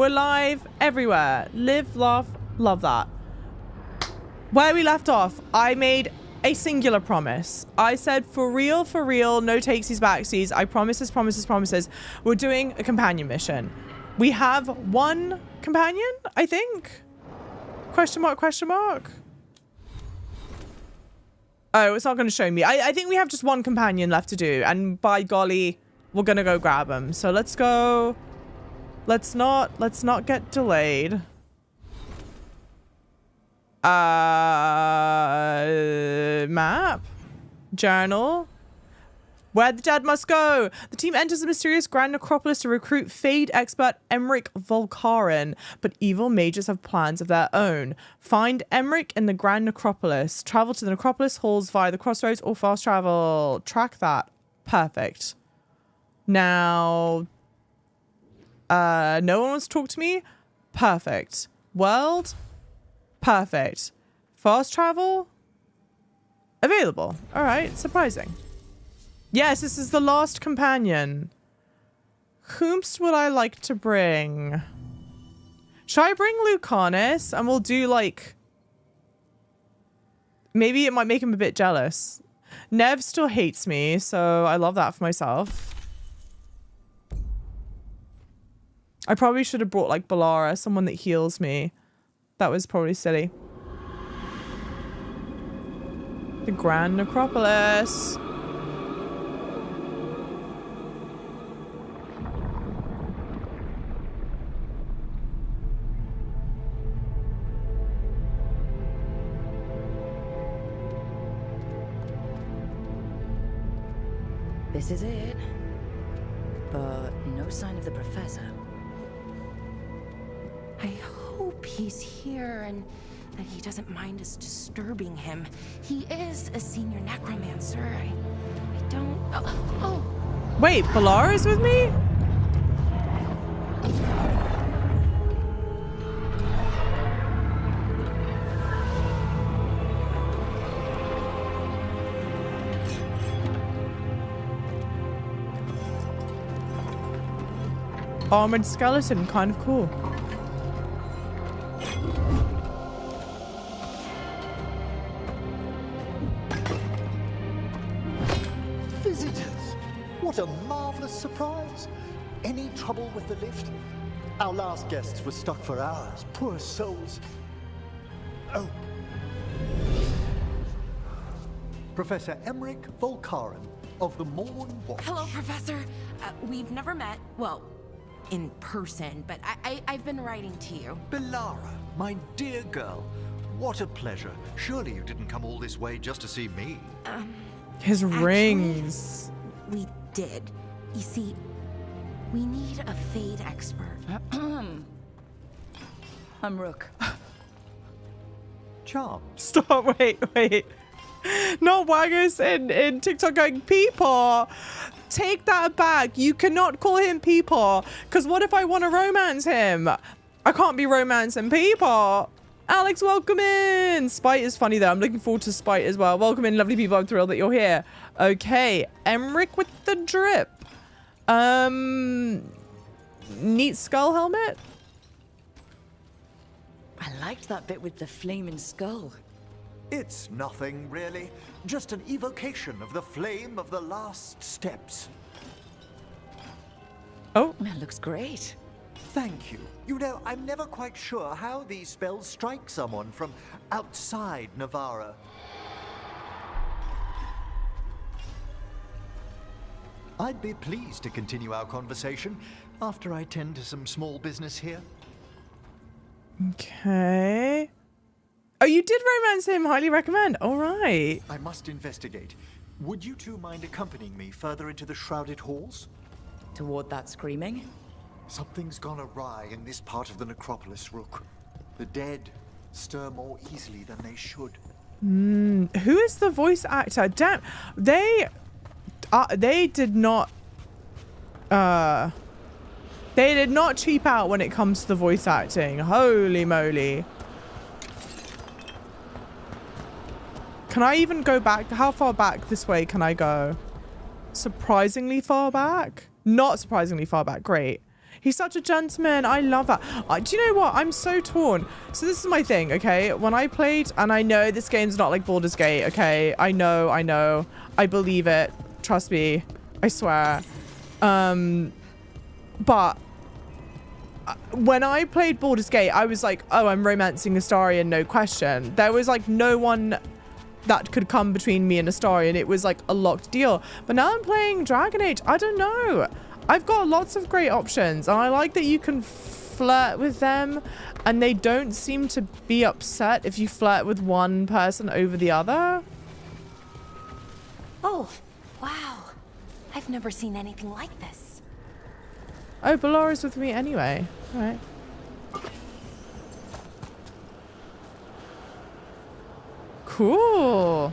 We're live everywhere. Live, laugh, love that. Where we left off, I made a singular promise. I said, for real, no takesies, backsies. I promises. We're doing a companion mission. We have one companion, I think? Question mark? Oh, it's not going to show me. I think we have just one companion left to do. And by golly, we're going to go grab him. So let's go. Let's not get delayed. Map. Journal. Where the dead must go. The team enters the mysterious Grand Necropolis to recruit Fade expert EMMERICH Volkaren, but evil mages have plans of their own. Find EMMERICH in the Grand Necropolis. Travel to the Necropolis halls via the crossroads or fast travel. Track that. Perfect. Now, no one wants to talk to me? Perfect. World? Perfect. Fast travel? Available. All right, surprising. Yes, this is the last companion. Whomst would I like to bring? Should I bring Lucanus? And we'll do like... Maybe it might make him a bit jealous. Nev still hates me, so I love that for myself. I probably should have brought like Balara, someone that heals me. That was probably silly. The Grand Necropolis. This is it. But no sign of the professor. I hope he's here and that he doesn't mind us disturbing him. He is a senior necromancer. I don't... Oh. Wait, Balara is with me? Armored skeleton, kind of cool. Visitors! What a marvelous surprise! Any trouble with the lift? Our last guests were stuck for hours. Poor souls. Oh. Professor EMMERICH Volkaren of the Morn Watch. Hello, Professor. We've never met. Well, in person, but I've been writing to you. Balara, my dear girl. What a pleasure. Surely you didn't come all this way just to see me. His rings. We did. You see, we need a Fade expert. I'm Rook. Charm. Stop, wait. Not Waggers in TikTok going, Peepaw. Take that back. You cannot call him Peepaw. Because what if I want to romance him? I can't be romancing Peepaw. Alex, welcome in. Spite is funny though. I'm looking forward to Spite as well. Welcome in, lovely people. I'm thrilled that you're here. Okay. EMMERICH with the drip. Neat skull helmet. I liked that bit with the flaming skull. It's nothing, really. Just an evocation of the flame of the last steps. Oh. That looks great. Thank you. You know, I'm never quite sure how these spells strike someone from outside Navarra. I'd be pleased to continue our conversation after I tend to some small business here. Okay. Oh, you did romance him. Highly recommend. All right. I must investigate. Would you two mind accompanying me further into the shrouded halls? Toward that screaming? Something's gone awry in this part of the necropolis, Rook. The dead stir more easily than they should. Who is the voice actor? Damn, they did not cheap out when it comes to the voice acting. Holy moly. Can I even go back? How far back this way can I go? Surprisingly far back? Not surprisingly far back. Great. He's such a gentleman. I love that. Do you know what? I'm so torn. So this is my thing, okay? When I played, and I know this game's not like Baldur's Gate, okay? I know. I believe it. Trust me. I swear. But when I played Baldur's Gate, I was like, oh, I'm romancing Astarion, no question. There was like no one that could come between me and Astarion. It was like a locked deal. But now I'm playing Dragon Age. I don't know. I've got lots of great options, and I like that you can flirt with them, and they don't seem to be upset if you flirt with one person over the other. Oh, wow. I've never seen anything like this. Oh, Balora's with me anyway. All right. Cool.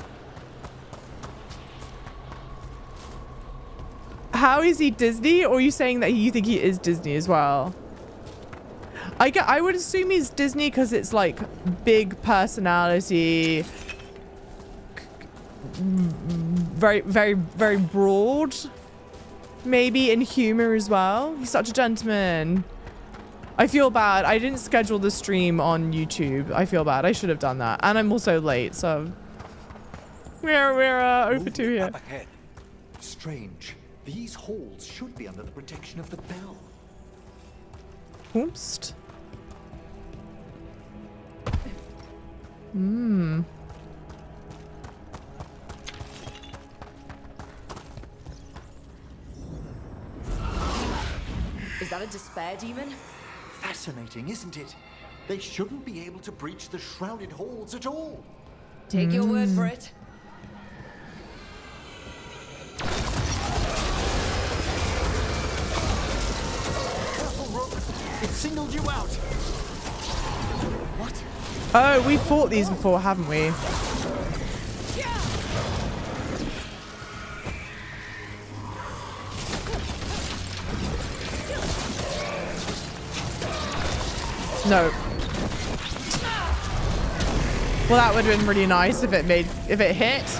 How is he Disney? Or are you saying that you think he is Disney as well? I would assume he's Disney because it's like big personality. Very, very, very broad. Maybe in humor as well. He's such a gentleman. I feel bad. I didn't schedule the stream on YouTube. I feel bad. I should have done that. And I'm also late, so we're 0 for 2 here. Up ahead. Strange. These halls should be under the protection of the bell. Oops. Hmm. Is that a despair demon? Fascinating, isn't it? They shouldn't be able to breach the shrouded halls at all. Take your word for it. Careful, Rook. It singled you out. What? Oh, we fought these before, haven't we? No. Well, that would have been really nice if it hit.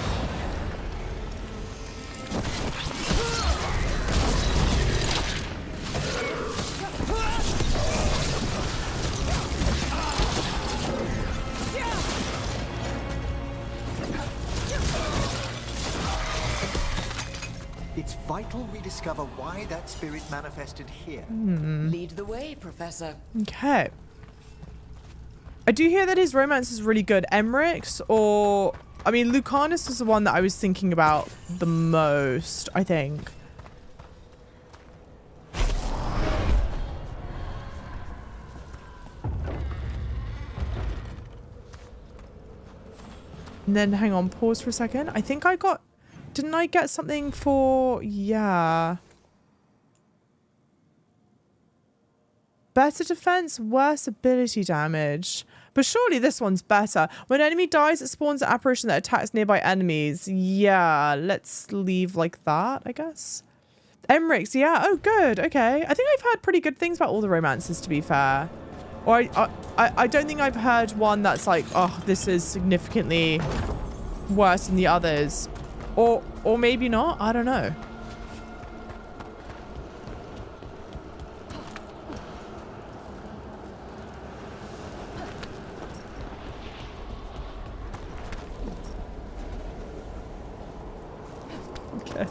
It's vital we discover why that spirit manifested here. Lead the way, Professor. Okay. I do hear that his romance is really good. Emmerich's, or I mean, Lucanus was the one that I was thinking about the most, I think. And then hang on, pause for a second. I think I got, didn't I get something for, yeah. Better defense, worse ability damage. But surely this one's better. When an enemy dies, it spawns an apparition that attacks nearby enemies. Yeah, let's leave like that, I guess. Emmerich's, yeah. Oh, good. Okay. I think I've heard pretty good things about all the romances, to be fair. Or I don't think I've heard one that's like, oh, this is significantly worse than the others. Or maybe not. I don't know. Okay.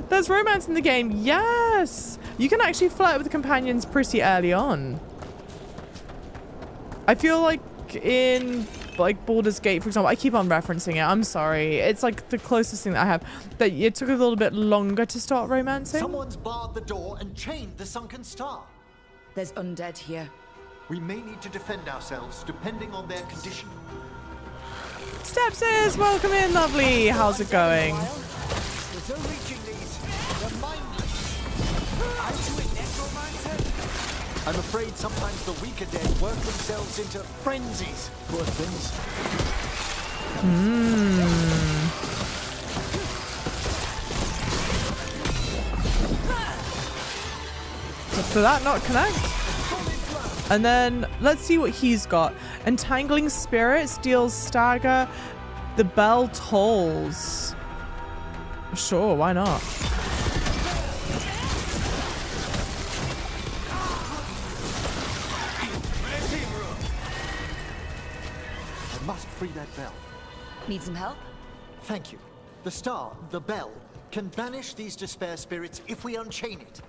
There's romance in the game. Yes. You can actually flirt with companions pretty early on. I feel like in like Baldur's Gate, for example, I keep on referencing it. I'm sorry. It's like the closest thing that I have. That it took a little bit longer to start romancing. Someone's barred the door and chained the sunken star. There's undead here. We may need to defend ourselves depending on their condition. Stepsis, welcome in, lovely. How's it going? There's no reaching these. They're mindless. Aren't you a necromancer? I'm afraid sometimes the weaker dead work themselves into frenzies. Poor things. Did that not connect? And then let's see what he's got. Entangling spirits deals stagger. The bell tolls. Sure, why not? must free that bell. Need some help? Thank you. The star, the bell, can banish these despair spirits if we unchain it.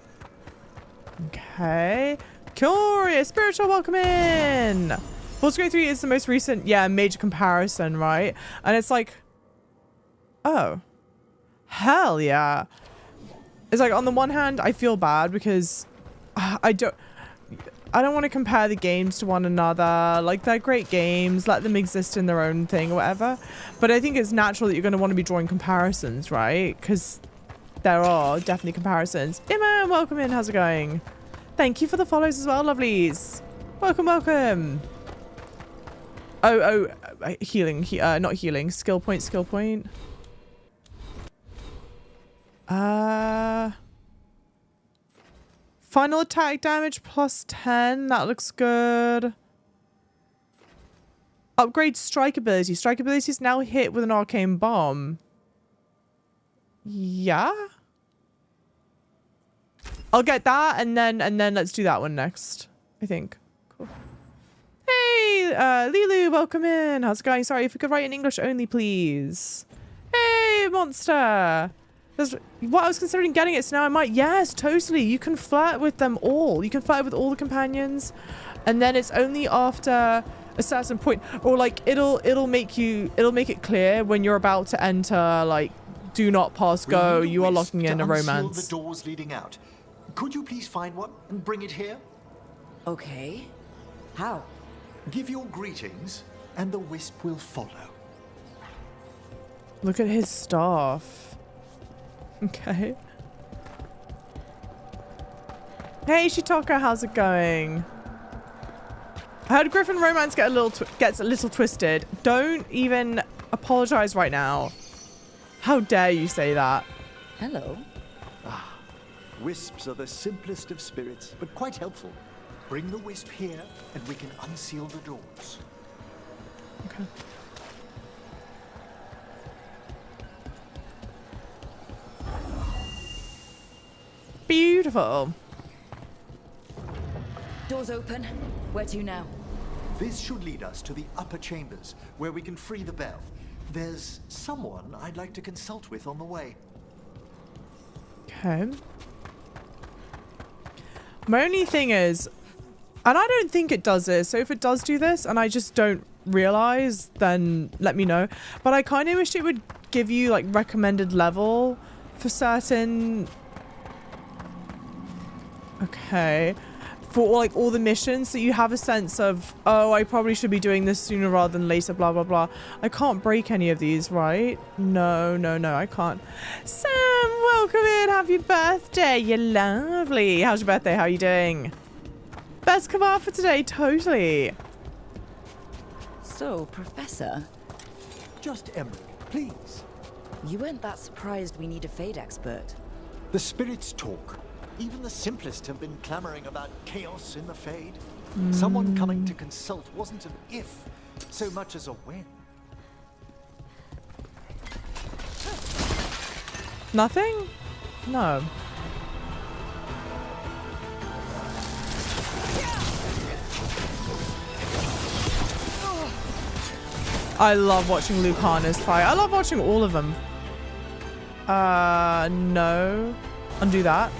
Okay. Curious spiritual, welcome in. Baldur's Gate 3 is the most recent, major comparison, right? And it's like, oh, hell yeah. It's like, on the one hand, I feel bad because I don't want to compare the games to one another. Like, they're great games. Let them exist in their own thing or whatever. But I think it's natural that you're going to want to be drawing comparisons, right? Because there are definitely comparisons. Emma, welcome in. How's it going? Thank you for the follows as well, lovelies. Welcome, welcome. Oh, healing. Not healing. Skill point, skill point. Final attack damage plus 10. That looks good. Upgrade strike ability. Strike ability is now hit with an arcane bomb. Yeah. I'll get that and then let's do that one next. I think. Cool. Hey, Lilu, welcome in. How's it going? Sorry, if we could write in English only, please. Hey, monster. That's what I was considering getting it, so now I might. Yes, totally. You can flirt with them all. You can flirt with all the companions, and then it's only after a certain point, or like it'll make it clear when you're about to enter, like, do not pass go. You are locking in a romance. The doors leading out. Could you please find one and bring it here? Okay. How? Give your greetings, and the wisp will follow. Look at his staff. Okay. Hey, Shitoka, how's it going? I heard Griffin romance gets a little twisted. Don't even apologize right now. How dare you say that? Hello. Wisps are the simplest of spirits, but quite helpful. Bring the wisp here, and we can unseal the doors. Okay. Beautiful. Doors open. Where to now? This should lead us to the upper chambers, where we can free the bell. There's someone I'd like to consult with on the way. Okay. My only thing is, and I don't think it does this, so if it does do this and I just don't realize, then let me know. But I kind of wish it would give you like recommended level for certain... Okay. For like all the missions, so you have a sense of, oh, I probably should be doing this sooner rather than later, blah, blah, blah. I can't break any of these, right? No, I can't. Sam, welcome in. Happy birthday. You're lovely. How's your birthday? How are you doing? Best kebab for today, totally. So, Professor, Just Emmerich, please. you weren't that surprised we need a Fade expert. The spirits talk. Even the simplest have been clamoring about chaos in the Fade. Someone coming to consult wasn't an if, so much as a when. Nothing? No. I love watching Lucanus fight. I love watching all of them. No. Undo that.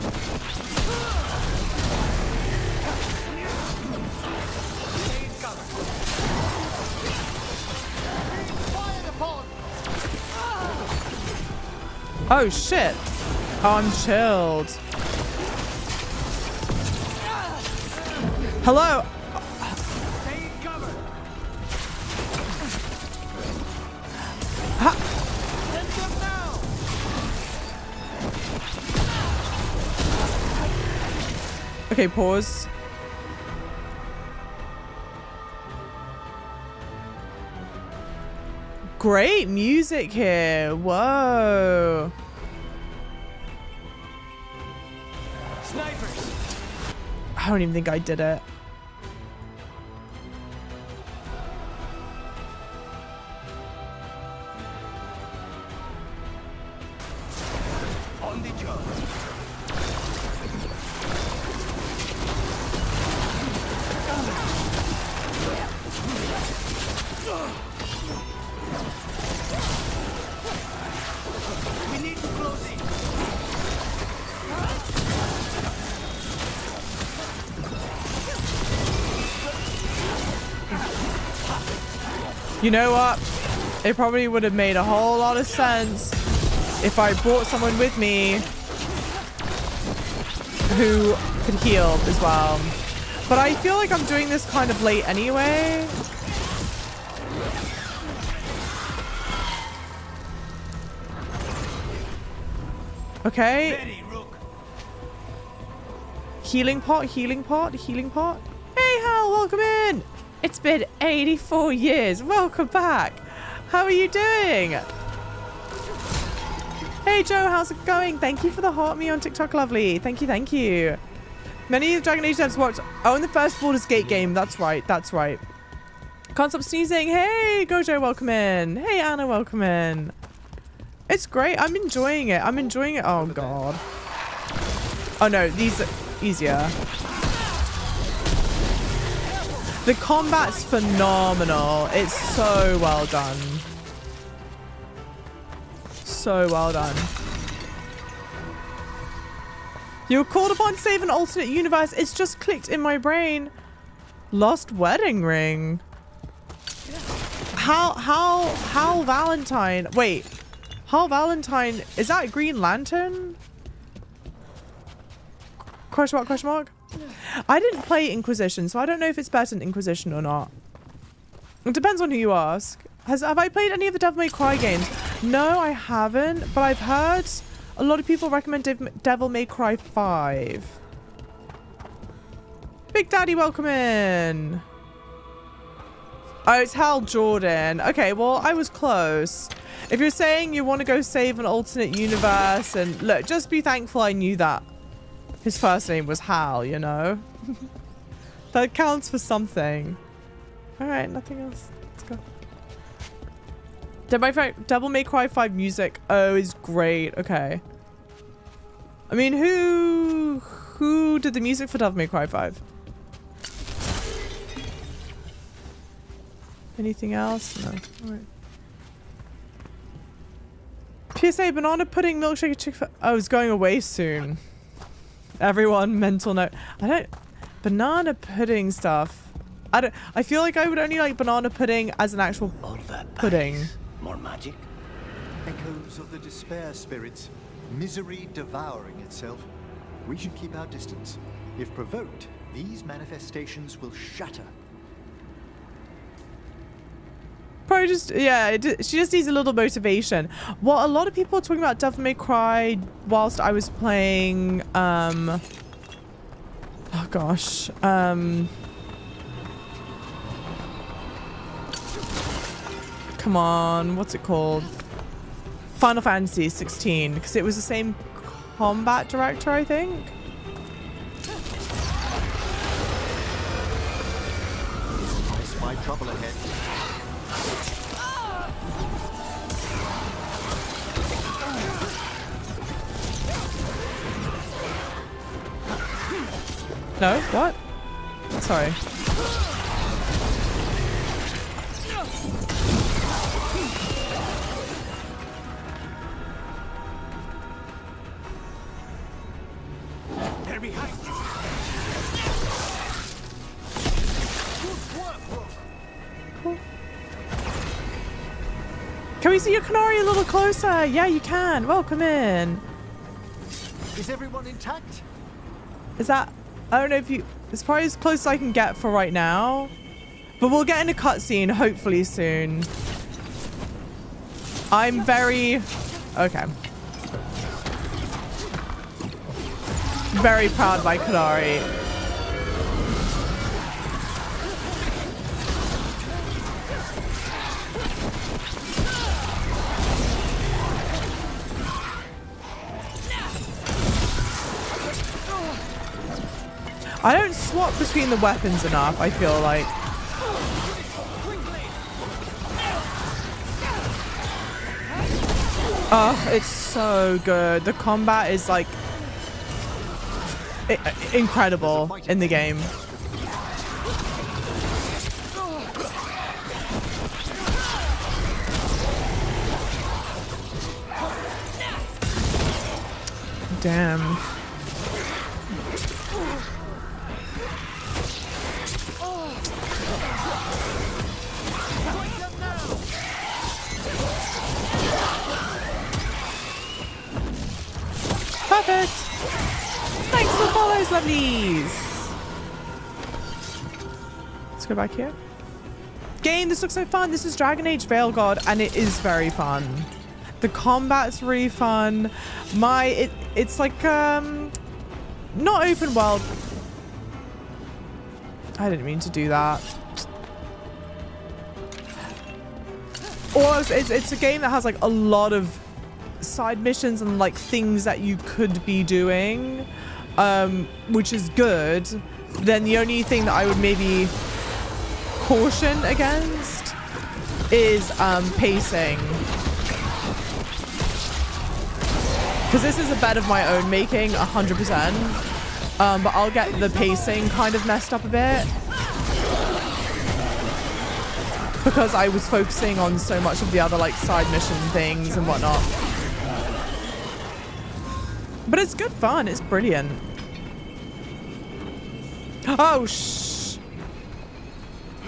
Oh shit. Oh, I'm chilled. Hello. Okay, pause. Great music here. Whoa. Snipers. I don't even think I did it. On the job. You know what? It probably would have made a whole lot of sense if I brought someone with me who could heal as well. But I feel like I'm doing this kind of late anyway. Okay. Healing pot, healing pot, healing pot. Hey, Hal, welcome in. It's been 84 years. Welcome back. How are you doing? Hey, Joe, how's it going? Thank you for the heart me on TikTok, lovely. Thank you, thank you. Many of the Dragon Age devs watched. Oh, in the first Baldur's Gate game. That's right, that's right. Can't stop sneezing. Hey, Gojo, welcome in. Hey, Anna, welcome in. It's great. I'm enjoying it. I'm enjoying it. Oh, God. Oh, no, these are easier. The combat's phenomenal. It's so well done. So well done. You were called upon to save an alternate universe. It's just clicked in my brain. Lost wedding ring. Hal Valentine. Wait. Hal Valentine. Is that Green Lantern? Question mark, question mark. I didn't play Inquisition, so I don't know if it's better than Inquisition or not. It depends on who you ask. Have I played any of the Devil May Cry games? No, I haven't, but I've heard a lot of people recommend Devil May Cry 5. Big Daddy, welcome in. Oh, it's Hal Jordan. Okay, well, I was close. If you're saying you want to go save an alternate universe, and look, just be thankful I knew that his first name was Hal, you know? That counts for something. All right, nothing else. Let's go. Devil May Cry 5 music. Oh, is great. Okay. I mean, who did the music for Devil May Cry 5? Anything else? No. All right. PSA, banana pudding, milkshake, Chick-fil-A. Oh, it's going away soon. Everyone, mental note. Banana pudding stuff. I feel like I would only like banana pudding as an actual pudding. More magic? Echoes of the despair spirits, misery devouring itself. We should keep our distance. If provoked, these manifestations will shatter. Probably just, yeah, she just needs a little motivation. What a lot of people are talking about Devil May Cry whilst I was playing, oh gosh, come on, what's it called? Final Fantasy 16, because it was the same combat director, I think. It's my trouble ahead. No? What? Sorry. They're behind you. Cool. Can we see your Canary a little closer? Yeah, you can. Welcome in. Is everyone intact? Is that... I don't know if you... It's probably as close as I can get for right now. But we'll get in a cutscene hopefully soon. I'm very... Okay. Very proud of my Kanari. I don't swap between the weapons enough, I feel like. Oh, it's so good. The combat is like incredible in the game. Damn. Surprise, lovelies. Let's go back here. Game, this looks so fun. This is Dragon Age Veilguard, and it is very fun. The combat's really fun. It's like not open world. I didn't mean to do that. Or it's a game that has like a lot of side missions and like things that you could be doing, which is good. Then the only thing that I would maybe caution against is pacing, because this is a bed of my own making 100%, but I'll get the pacing kind of messed up a bit because I was focusing on so much of the other like side mission things and whatnot. But it's good fun. It's brilliant. Oh,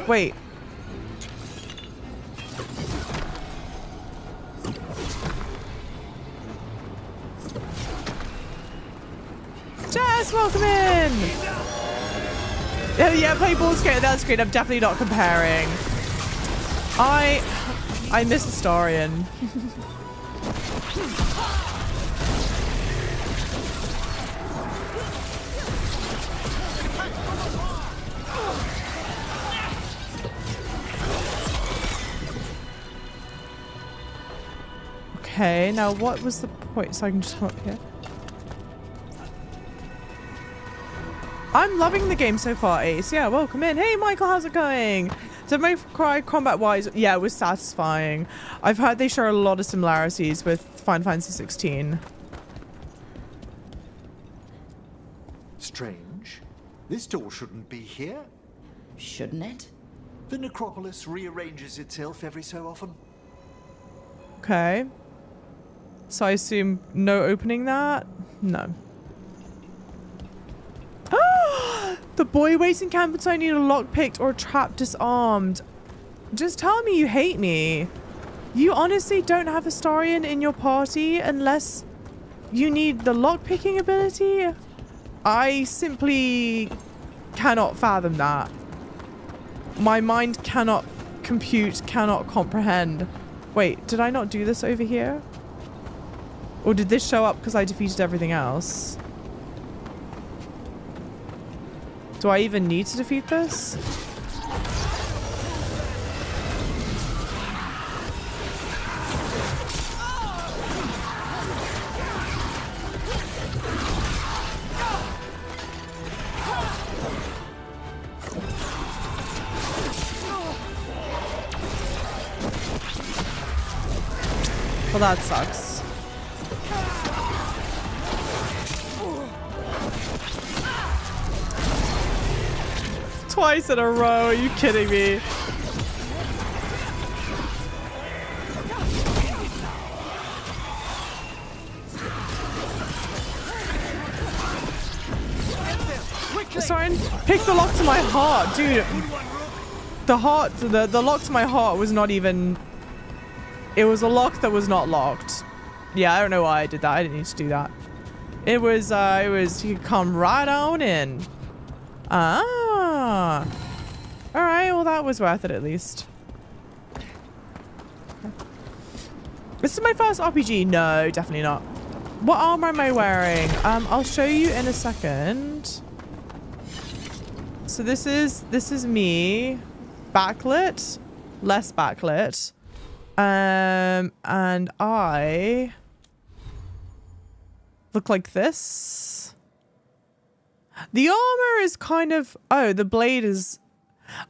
wait. Jess, welcome in. Oh yeah, play Baldur's Gate. That's great. I'm definitely not comparing. I miss Historian. Okay, now what was the point? So I can just come up here. I'm loving the game so far, Ace. Yeah, welcome in. Hey, Michael, how's it going? Devil May Cry combat-wise, yeah, it was satisfying. I've heard they share a lot of similarities with Final Fantasy 16. Strange. This door shouldn't be here. Shouldn't it? The necropolis rearranges itself every so often. Okay. So I assume no opening that? No. The boy waiting camp until I need a lockpicked or a trap disarmed. Just tell me you hate me. You honestly don't have a Historian in your party unless you need the lockpicking ability? I simply cannot fathom that. My mind cannot compute, cannot comprehend. Wait, did I not do this over here? Or did this show up because I defeated everything else? Do I even need to defeat this? Well, that sucks. Twice in a row, are you kidding me? Sorry, pick the lock to my heart, dude. The lock to my heart was not even... It was a lock that was not locked. Yeah, I don't know why I did that. I didn't need to do that. It was, you could come right on in. Ah. All right, well, that was worth it at least. This is my first RPG. No, definitely not. What armor am I wearing? I'll show you in a second. So this is me. Backlit. Less backlit. And I look like this. The armor is kind of, oh, the blade is,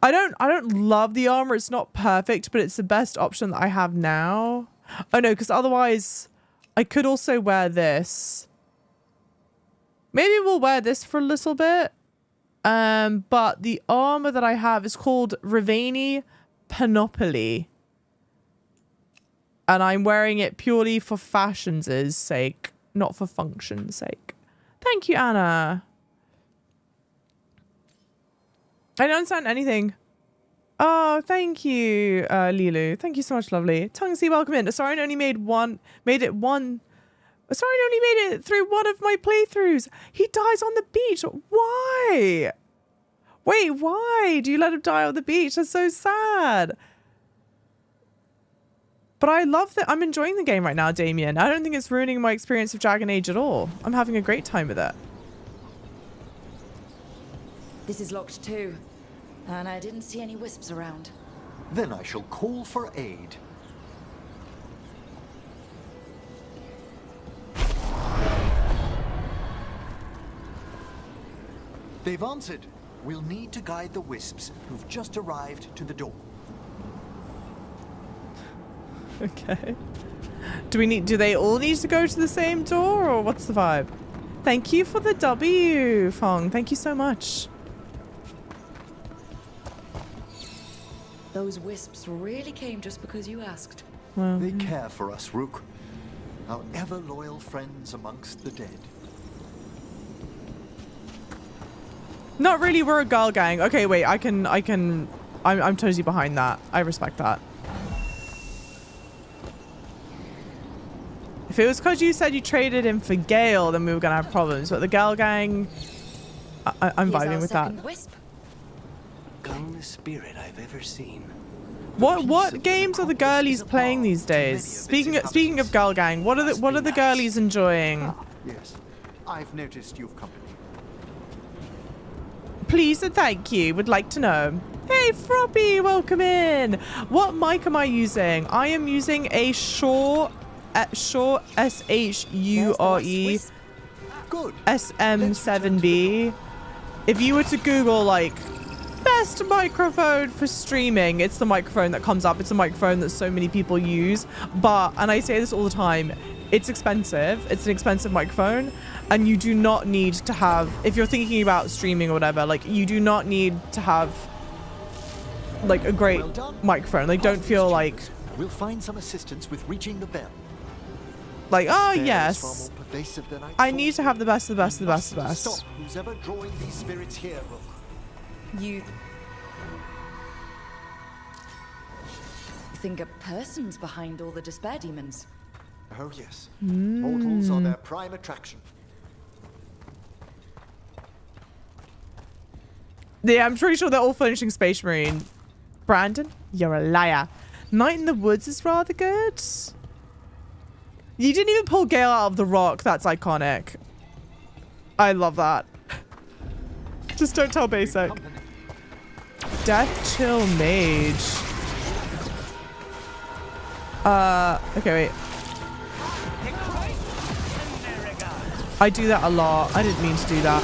I don't love the armor. It's not perfect, but it's the best option that I have now. Oh no, because otherwise I could also wear this. Maybe we'll wear this for a little bit. But the armor that I have is called Ravani Panoply. And I'm wearing it purely for fashion's sake, not for function's sake. Thank you, Anna. I don't understand anything. Oh, thank you, Lilu. Thank you so much, lovely. Tungsy, welcome in. Sorry, I only made it one Sorry, I only made it through one of my playthroughs. He dies on the beach. Why? Wait, why do you let him die on the beach? That's so sad. But I love that. I'm enjoying the game right now, Damien. I don't think it's ruining my experience of Dragon Age at all. I'm having a great time with it. This is locked too. And I didn't see any wisps around. Then I shall call for aid. They've answered. We'll need to guide the wisps who've just arrived to the door. Okay. Do they all need to go to the same door, or what's the vibe? Thank you for the W, Fong. Thank you so much. Those wisps really came just because you asked. Well, They care for us, Rook. Our ever-loyal friends amongst the dead. not really. We're a girl gang. Okay, wait. I'm totally behind that. I respect that. If it was because you said you traded him for Gale, then we were gonna have problems. But the girl gang, I'm Here's vibing our with that. second wisp. Calmest spirit I've ever seen. What games are the girlies playing these days? Speaking of girl gang, what are the girlies enjoying? Yes, I've noticed you've company. Please and thank you. Would like to know. Hey, Froppy, welcome in. What mic am I using? I am using a Shure SHURE Good. SM7B. If you were to Google like best microphone for streaming, it's the microphone that comes up. It's a microphone that so many people use, and I say this all the time, it's expensive. It's an expensive microphone, and you do not need to have, if you're thinking about streaming or whatever, like you do not need to have like a great microphone. Like don't feel like We'll find some assistance with reaching the bell. like, oh Despair is yes, far more pervasive than I thought. need to have the best of the best of the best of the Must best. Stop who's ever drawing these spirits here, Rook. You think a person's behind all the despair demons? Oh yes. Mortals are their prime attraction. Yeah, I'm pretty sure they're all furnishing Space Marine. Brandon, you're a liar. Night in the Woods is rather good. You didn't even pull Gale out of the rock. That's iconic. I love that. Just don't tell basic. Death Chill Mage. Okay, wait. I do that a lot. I didn't mean to do that.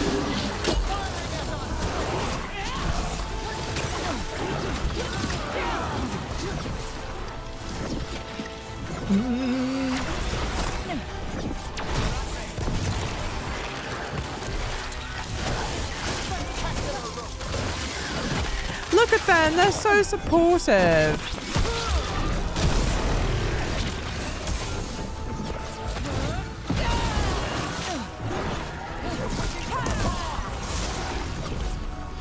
Look at them, they're so supportive.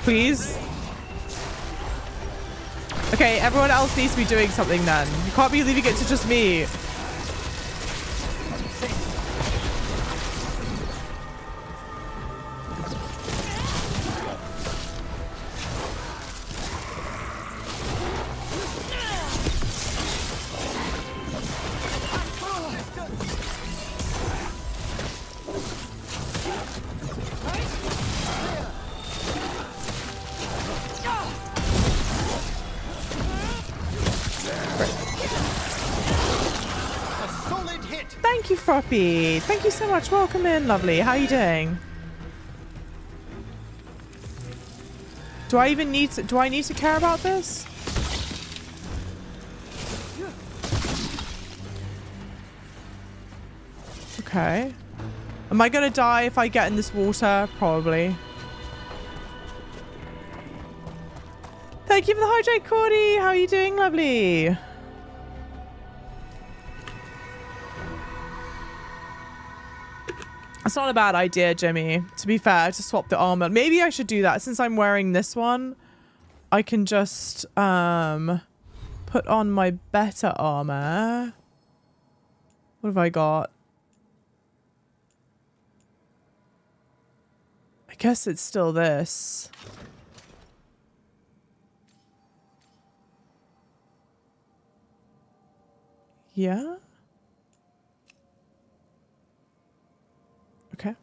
Please. Okay, everyone else needs to be doing something then. You can't be leaving it to just me. Thank you, Froppy. Thank you so much. Welcome in, lovely. How are you doing? Do I need to care about this? Okay. Am I gonna die if I get in this water? Probably. Thank you for the hydrate, Cordy. How are you doing, lovely? It's not a bad idea, Jimmy, to be fair, to swap the armor. Maybe I should do that. Since I'm wearing this one, I can just put on my better armor. What have I got? guess it's still this. Yeah? Okay.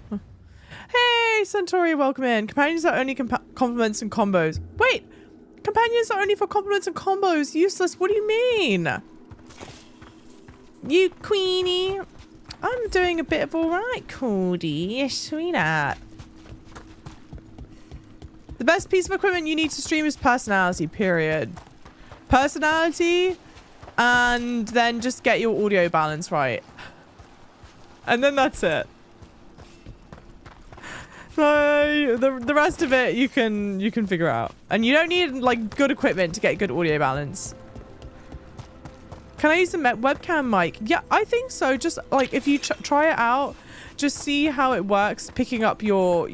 Huh. Hey, Centauri, welcome in. Companions are only compliments and combos. Wait! Companions are only for compliments and combos. Useless. What do you mean? You queenie. I'm doing a bit of alright, Cordy. Sweetheart. The best piece of equipment you need to stream is personality, period. Personality, and then just get your audio balance right. And then that's it. So the rest of it you can figure out. And you don't need like good equipment to get good audio balance. Can I use a webcam mic? Yeah, I think so. Just like if you try it out, just see how it works picking up your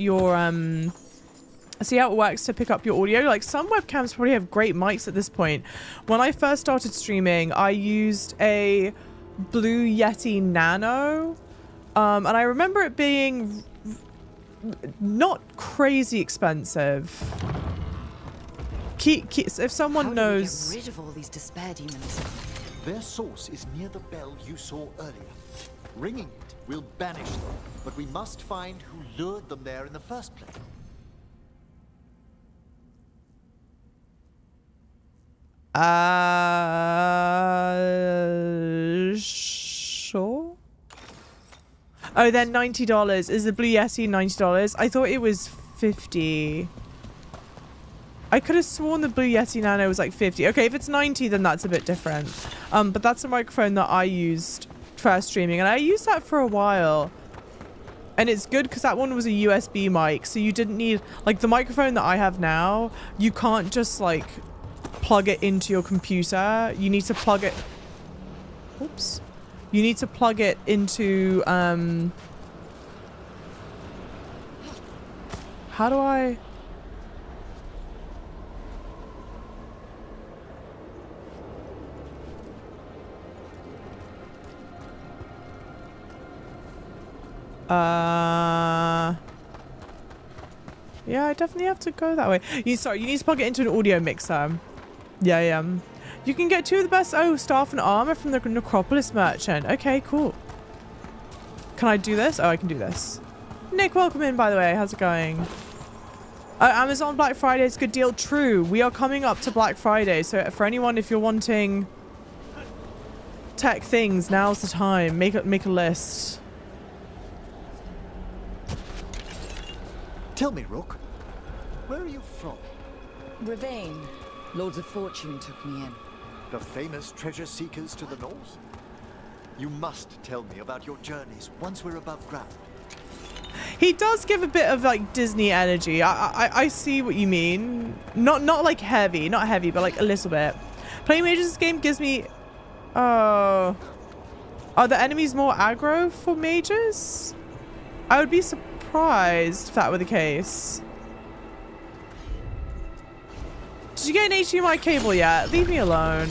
see how it works to pick up your audio. Like some webcams probably have great mics at this point. When I first started streaming, I used a Blue Yeti Nano, and I remember it being not crazy expensive. If someone knows, How do we get rid of all these despair demons? Their source is near the bell you saw earlier. Ringing it will banish them, but we must find who lured them there in the first place. Sure. Oh, then $90. Is the Blue Yeti $90? I thought it was $50. I could have sworn the Blue Yeti Nano was like $50. Okay, if it's $90, then that's a bit different. But that's a microphone that I used for streaming, and I used that for a while. And it's good because that one was a USB mic, so you didn't need like the microphone that I have now. You can't just like plug it into your computer. You need to plug it. Oops. You need to plug it into how do I? Yeah, I definitely have to go that way. You need to plug it into an audio mixer. Yeah. You can get 2 of the best staff and armor from the Necropolis merchant. Okay, cool. Can I do this? Oh, I can do this. Nick, welcome in, by the way. How's it going? Amazon Black Friday is a good deal. True. We are coming up to Black Friday. So for anyone, if you're wanting tech things, now's the time. Make a list. Tell me, Rook, where are you from? Ravane. Lords of Fortune took me in. The famous treasure seekers to the north? You must tell me about your journeys once we're above ground. He does give a bit of like Disney energy. I see what you mean. Not like heavy, not heavy, but like a little bit. Playing mages this game gives me. Oh, are the enemies more aggro for mages? I would be surprised if that were the case. Did you get an HDMI cable yet? Leave me alone.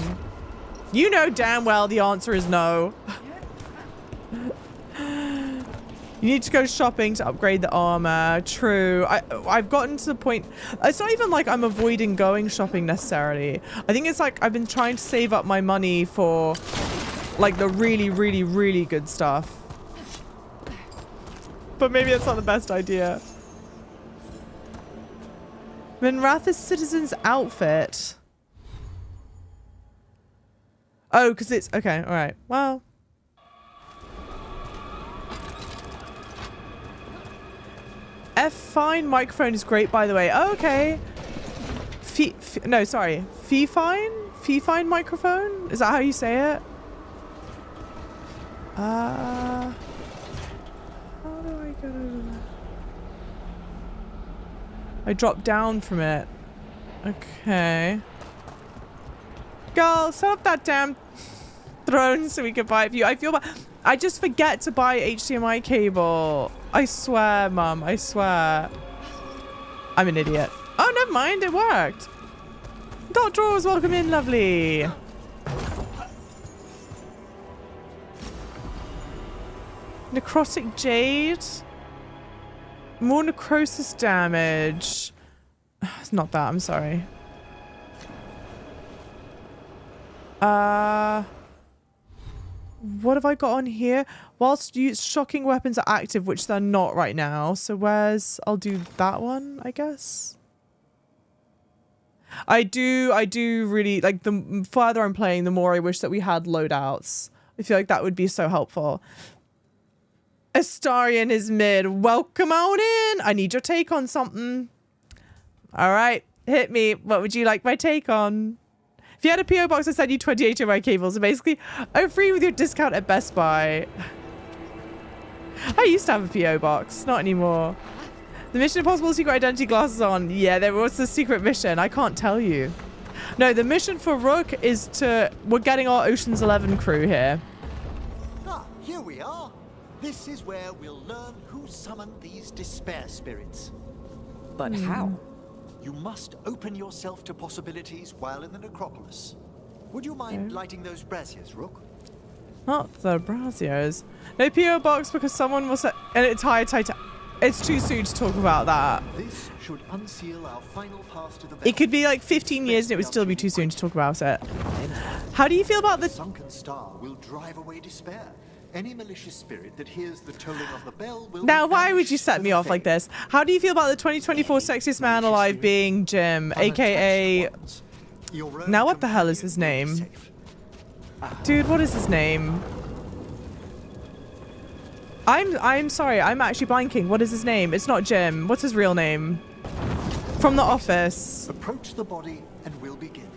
You know damn well the answer is no. You need to go shopping to upgrade the armor. True. I've gotten to the point. It's not even like I'm avoiding going shopping necessarily. I think it's like I've been trying to save up my money for like the really, really, really good stuff. But maybe that's not the best idea. Minrath's citizen's outfit. Oh, because it's okay. All right. Well. F-Fine microphone is great, by the way. Oh, okay. No, sorry. Fee-Fine? Fee-Fine microphone? Is that how you say it? How do I go? I dropped down from it. Okay. Girl, set up that damn throne so we can buy it for you. I feel bad. I just forget to buy HDMI cable. I swear, Mum. I swear. I'm an idiot. Oh, never mind. It worked. Dot Drawers, welcome in. Lovely. Necrotic Jade. More necrosis damage. It's not that, I'm sorry. What have I got on here? Whilst shocking weapons are active, which they're not right now. So where's... I'll do that one, I guess. I do really... Like, the farther I'm playing, the more I wish that we had loadouts. I feel like that would be so helpful. Astarion is mid. Welcome on in. I need your take on something. All right. Hit me. What would you like my take on? If you had a PO box, I send you 28 HDMI cables. So basically, I'm free with your discount at Best Buy. I used to have a PO box. Not anymore. The Mission Impossible secret identity glasses on. Yeah, there was the secret mission. I can't tell you. No, the mission for Rook is to... We're getting our Ocean's 11 crew here. Ah, here we are. This is where we'll learn who summoned these despair spirits. But how? You must open yourself to possibilities while in the necropolis. Would you mind lighting those braziers, Rook? Not the braziers. No PO box because someone will set an entire Titan. It's too soon to talk about that. This should unseal our final path to the It could be like 15 years and it would still be too soon to talk about it. How do you feel about the... sunken star will drive away despair. Any malicious spirit that hears the tolling of the bell will... Now, why would you set me off like this? How do you feel about the 2024 sexiest man alive being Jim, aka... Now, what the hell is his name? Dude, what is his name? I'm sorry, I'm actually blanking. What is his name? It's not Jim. What's his real name? From The Office. Approach the body and we'll begin.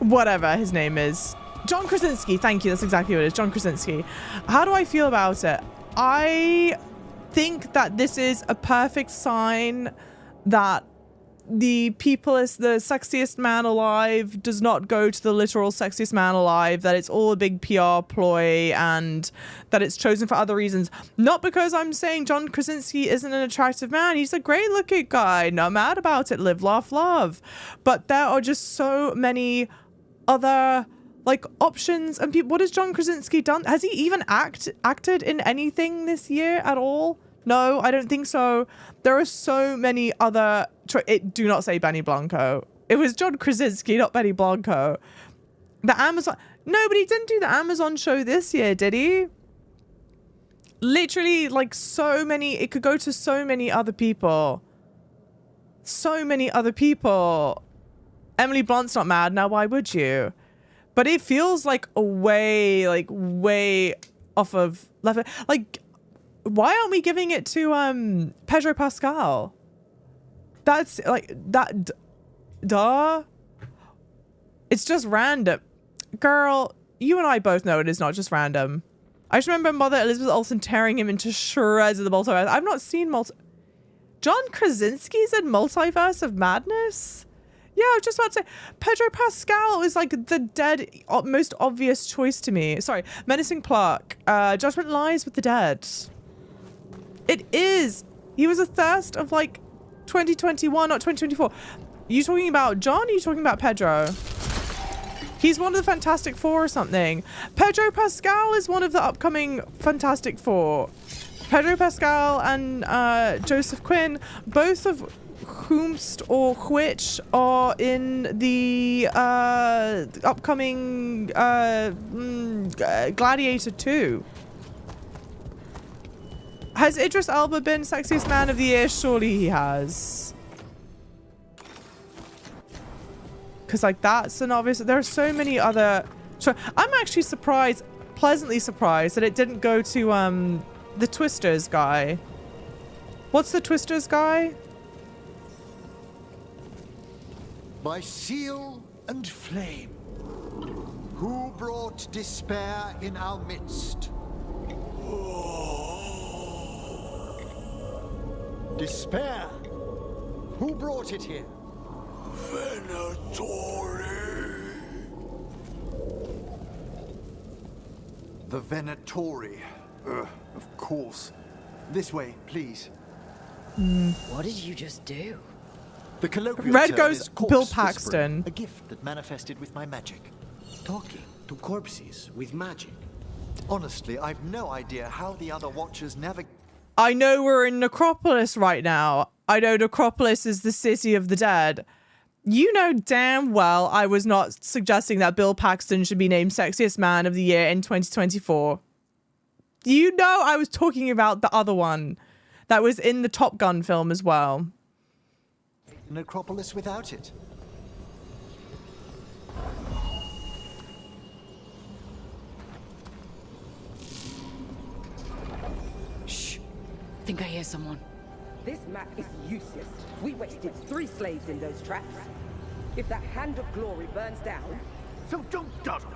Whatever his name is. John Krasinski. Thank you. That's exactly what it is. John Krasinski. How do I feel about it? I think that this is a perfect sign that the people is the sexiest man alive does not go to the literal sexiest man alive, that it's all a big PR ploy and that it's chosen for other reasons. Not because I'm saying John Krasinski isn't an attractive man. He's a great looking guy. Not mad about it. Live, laugh, love. But there are just so many other like options and people. What has John Krasinski done? Has he even acted in anything this year at all? No, I don't think so. There are so many other... do not say Benny Blanco. It was John Krasinski, not Benny Blanco. The Amazon... No, but he didn't do the Amazon show this year, did he? Literally, like, so many... It could go to so many other people. So many other people. Emily Blunt's not mad. Now, why would you? But it feels like way off of left... Like... Why aren't we giving it to Pedro Pascal? That's like that. Duh. It's just random. Girl, you and I both know it is not just random. I just remember Mother Elizabeth Olsen tearing him into shreds of the multiverse. I've not seen John Krasinski's in Multiverse of Madness? Yeah, I was just about to say, Pedro Pascal is like the dead, most obvious choice to me. Sorry, Menacing Plaque. Judgment Lies with the Dead. It is. He was a thirst of like 2021, not 2024. You talking about John? Or are you talking about Pedro? He's one of the Fantastic Four or something. Pedro Pascal is one of the upcoming Fantastic Four. Pedro Pascal and Joseph Quinn, both of whomst or which are in the upcoming Gladiator 2. Has Idris Elba been sexiest man of the year? Surely he has. Because like that's an obvious... There are so many other... I'm actually surprised, pleasantly surprised that it didn't go to the Twisters guy. What's the Twisters guy? By seal and flame, who brought despair in our midst? Despair? Who brought it here? Venatori. The Venatori. Of course. This way, please. What did you just do? The colloquial Red term goes is corpse Bill whispering, Paxton. a gift that manifested with my magic. Talking to corpses with magic. Honestly, I've no idea how the other Watchers navigate. I know we're in Necropolis right now. I know Necropolis is the city of the dead. You know damn well I was not suggesting that Bill Paxton should be named Sexiest Man of the Year in 2024. You know I was talking about the other one that was in the Top Gun film as well. Necropolis without it. Shh. Think I hear someone. This map is useless. We wasted 3 slaves in those traps. If that Hand of Glory burns down, So don't dawdle.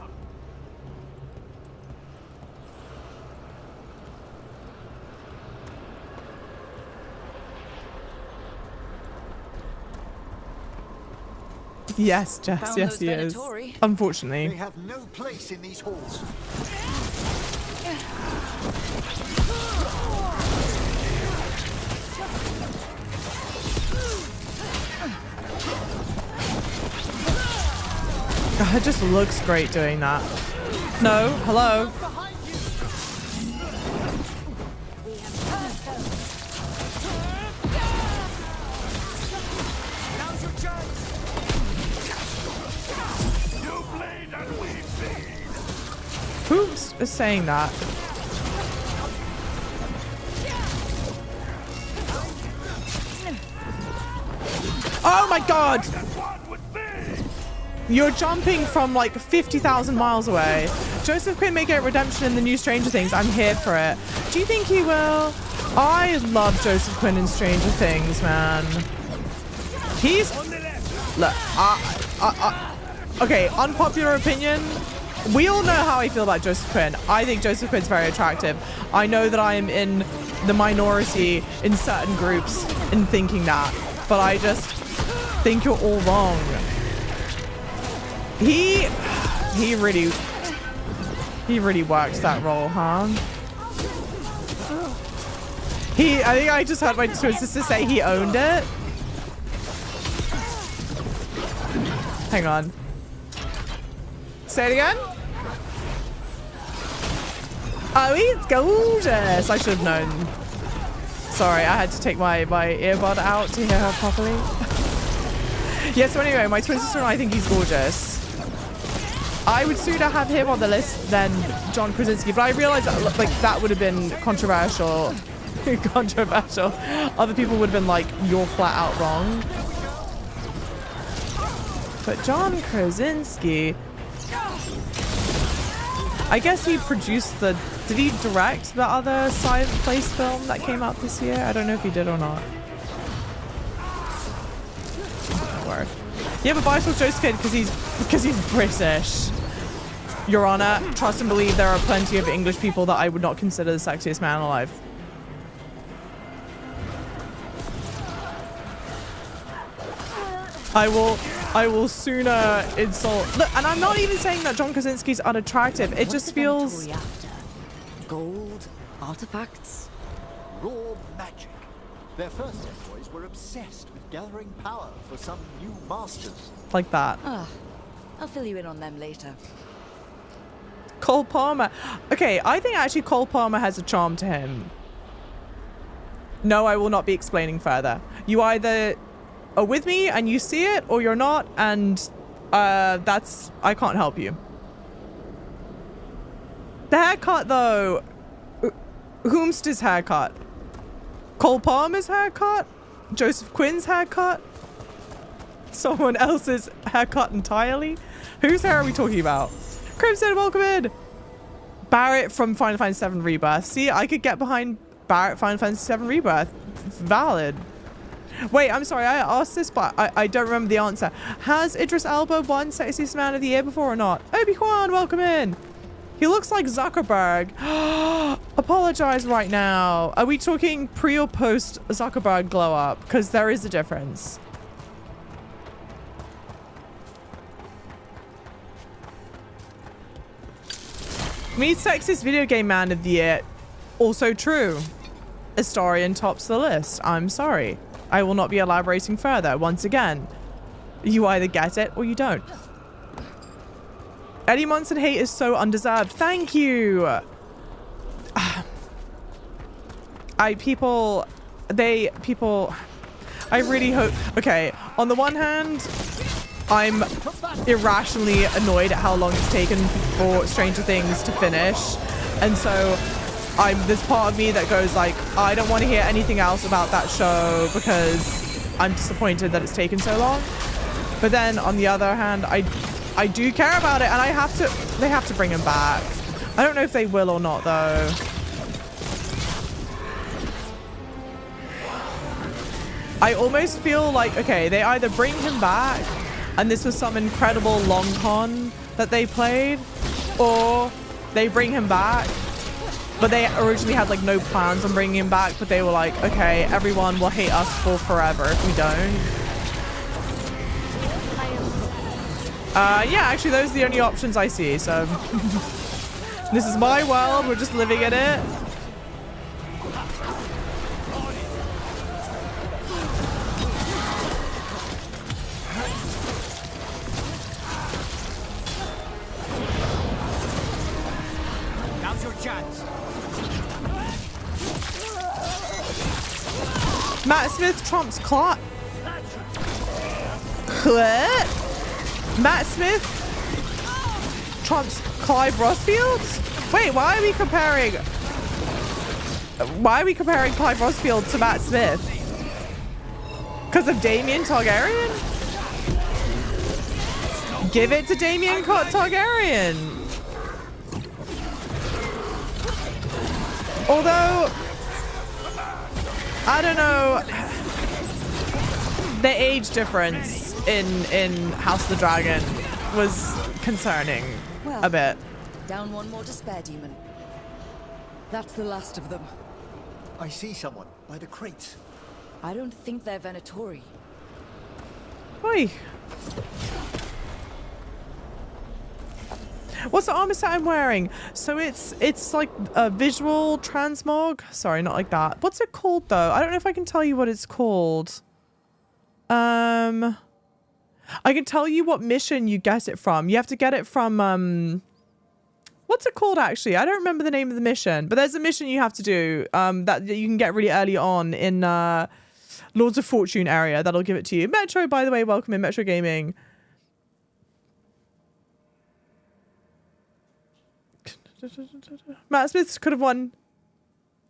Yes, Jess, Found yes those he is. Venatori. Unfortunately. They have no place in these halls. God, it just looks great doing that. No, hello. Now's your chance. You bleed and we feed. Who's saying that? Oh my God! One with me. You're jumping from like 50,000 miles away. Joseph Quinn may get redemption in the new Stranger Things. I'm here for it. Do you think he will? I love Joseph Quinn in Stranger Things, man. He's... Look, okay, unpopular opinion. We all know how I feel about Joseph Quinn. I think Joseph Quinn's very attractive. I know that I am in the minority in certain groups in thinking that, but I just think you're all wrong. He really works that role, huh? I think I just heard my twin sister say he owned it. Hang on. Say it again. Oh, he's gorgeous. I should have known. Sorry, I had to take my earbud out to hear her properly. Yeah, so anyway, my twin sister and I think he's gorgeous. I would sooner have him on the list than John Krasinski, but I realized that like that would have been controversial. Controversial. Other people would have been like, you're flat out wrong. But John Krasinski, I guess he produced the... Did he direct the other Silent Place film that came out this year? I don't know if he did or not. Word. Yeah, but I saw Joseph Quinn because he's British. Your Honor, trust and believe there are plenty of English people that I would not consider the sexiest man alive. I will sooner insult... Look, and I'm not even saying that John Krasinski's unattractive. It just feels... Gold? Artifacts? Raw magic. Their first envoys were obsessed with gathering power for some new masters. like that. I'll fill you in on them later. Cole Palmer. Okay, I think actually Cole Palmer has a charm to him. No, I will not be explaining further. You either are with me and you see it, or you're not, and that's... I can't help you. The haircut, though. Whom's haircut? Cole Palmer's haircut? Joseph Quinn's haircut? Someone else's haircut entirely? Whose hair are we talking about? Crimson, welcome in! Barrett from Final Fantasy VII Rebirth. See, I could get behind Barrett Final Fantasy VII Rebirth. Valid. Wait, I'm sorry, I asked this, but I don't remember the answer. Has Idris Elba won Sexiest Man of the Year before or not? Obi-Wan, welcome in! He looks like Zuckerberg. Apologize right now. Are we talking pre or post Zuckerberg glow up? Because there is a difference. Meet Sexiest Video Game Man of the Year. Also true. Astarion tops the list. I'm sorry. I will not be elaborating further. Once again, you either get it or you don't. Eddie Munson hate is so undeserved. Thank you. I really hope. Okay, on the one hand, I'm irrationally annoyed at how long it's taken for Stranger Things to finish, and so there's part of me that goes like, I don't want to hear anything else about that show because I'm disappointed that it's taken so long. But then on the other hand, I do care about it, and they have to bring him back. I don't know if they will or not though. I almost feel like, okay, they either bring him back and this was some incredible long con that they played, or they bring him back, but they originally had like no plans on bringing him back, but they were like, okay, everyone will hate us for forever if we don't. Yeah, actually those are the only options I see, so this is my world, we're just living in it. Now's your chance. Matt Smith trumps Clark. What? Matt Smith trumps Clive Rosfield? Wait, why are we comparing Clive Rosfield to Matt Smith? Because of Daemon Targaryen? Give it to Daemon Targaryen. Although, I don't know, the age difference in House of the Dragon was concerning a bit. Down one more despair demon. That's the last of them. I see someone by the crates. I don't think they're Venatori. Oi. What's the armor set I'm wearing? So it's like a visual transmog. Sorry, not like that. What's it called though? I don't know if I can tell you what it's called. I can tell you what mission you get it from. You have to get it from what's it called actually? I don't remember the name of the mission, but there's a mission you have to do that you can get really early on in Lords of Fortune area. That'll give it to you. Metro, by the way, welcome in Metro Gaming. Matt Smith could have won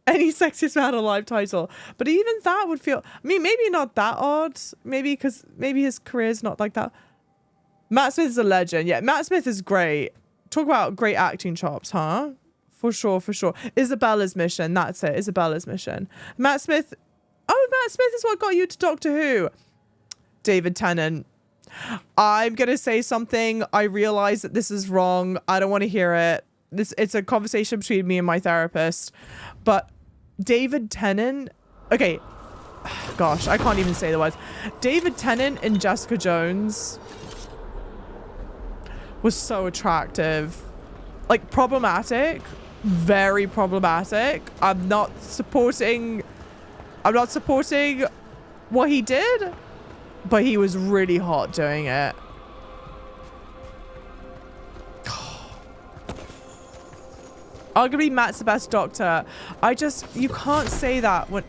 any Sexiest Man Alive title, but even that would feel, I mean, maybe not that odd, maybe his career's not like that. Matt Smith is a legend. Yeah, Matt Smith is great. Talk about great acting chops, huh? For sure. Isabella's mission, that's it. Isabella's mission. Matt Smith is what got you to Doctor Who. David Tennant. I'm gonna say something. I realize that this is wrong. I don't want to hear it. It's a conversation between me and my therapist, but David Tennant, okay, gosh, I can't even say the words. David Tennant in Jessica Jones was so attractive, like problematic, very problematic. I'm not supporting what he did, but he was really hot doing it. Arguably, Matt's the best Doctor. You can't say that when...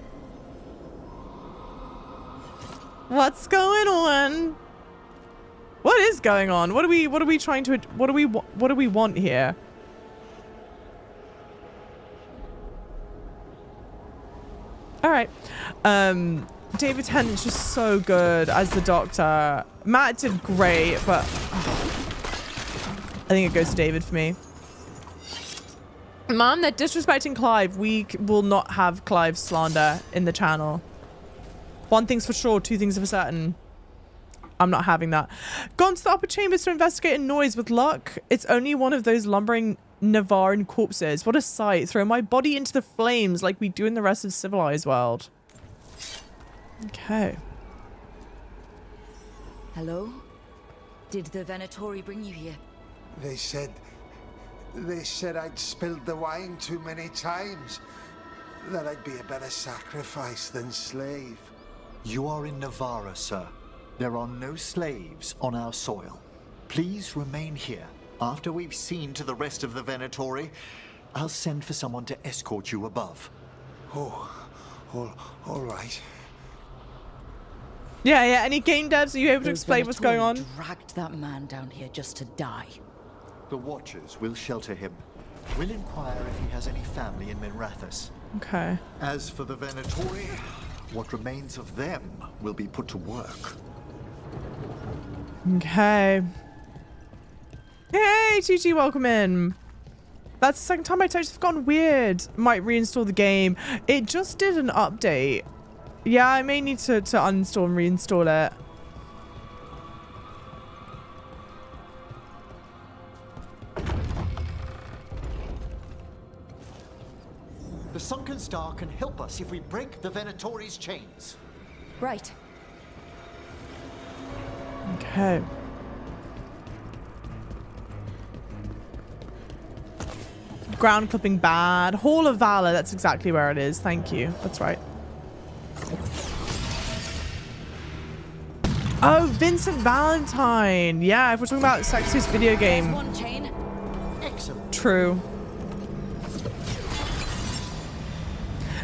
What's going on? What is going on? What do we want here? All right. David Tennant's just so good as the Doctor. Matt did great, but I think it goes to David for me. Mom, they're disrespecting Clive. We will not have Clive slander in the channel. One thing's for sure, two things are for certain. I'm not having that. Gone to the upper chambers to investigate a noise. With luck, it's only one of those lumbering Navaran corpses. What a sight. Throw my body into the flames like we do in the rest of civilized world. Okay. Hello? Did the Venatori bring you here? They said I'd spilled the wine too many times. That I'd be a better sacrifice than slave. You are in Navarra, sir. There are no slaves on our soil. Please remain here After we've seen to the rest of the Venatori, I'll send for someone to escort you above. Oh, all right. Yeah, yeah. Any game devs, are you able to explain what's going on? Dragged that man down here just to die. The Watchers will shelter him. We'll inquire if he has any family in Minrathous. Okay. As for the Venatori, what remains of them will be put to work. Okay. Hey, TG, welcome in. That's the second time I touched. It's gone weird. Might reinstall the game. It just did an update. Yeah, I may need to uninstall and reinstall it. The Sunken Star can help us if we break the Venatori's chains. Right. Okay. Ground clipping bad. Hall of Valor. That's exactly where it is. Thank you. That's right. Oh, Vincent Valentine. Yeah, if we're talking about sexiest video game. One chain. Excellent. True.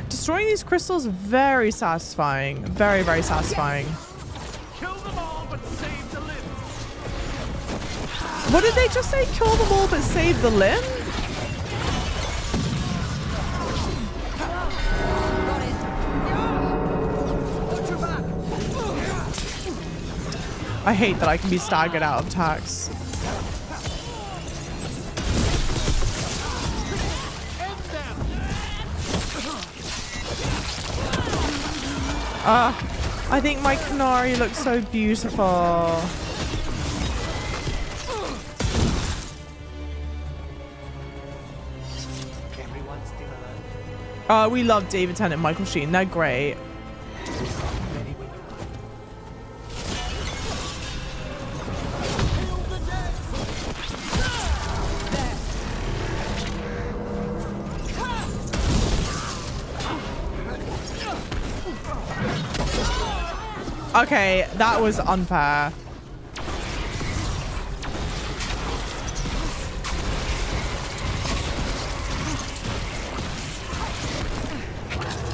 Destroying these crystals, very satisfying. Very, very satisfying. Kill them all, but save the limb. What did they just say? Kill them all, but save the limb? I hate that I can be staggered out of attacks. I think my Canary looks so beautiful. Everyone's still alive. We love David Tennant and Michael Sheen. They're great. Okay, that was unfair.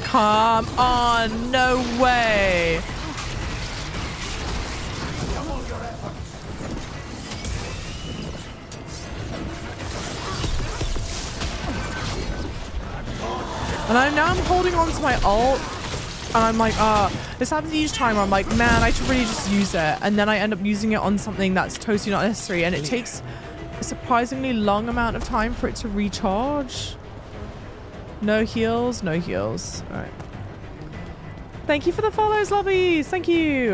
Come on, no way. And now I'm holding on to my ult. And I'm like, this happens each time. I'm like, man, I should really just use it. And then I end up using it on something that's totally not necessary. And it takes a surprisingly long amount of time for it to recharge. No heals, no heals. All right. Thank you for the follows, lobbies. Thank you.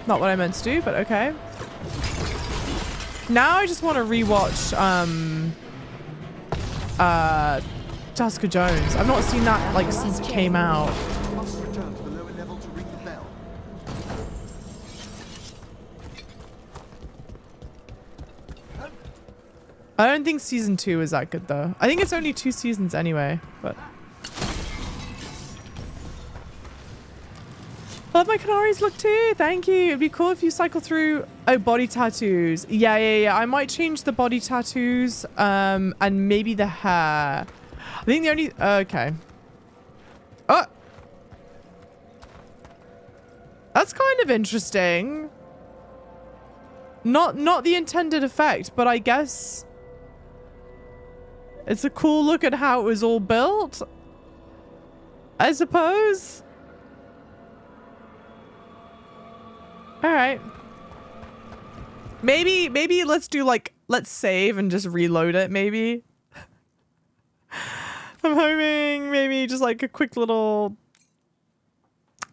Not what I meant to do, but okay. Now I just want to rewatch, Jessica Jones. I've not seen that like since it came out. Must return to the lower level to ring the bell. I don't think season 2 is that good though. I think it's only 2 seasons anyway, but. Love my Canaries look too. Thank you. It'd be cool if you cycle through. Oh, body tattoos. Yeah. I might change the body tattoos, and maybe the hair. I think the only. Okay. Oh. That's kind of interesting. Not the intended effect, but I guess it's a cool look at how it was all built, I suppose. All right. Maybe let's do like, let's save and just reload it maybe. I'm hoping maybe just like a quick little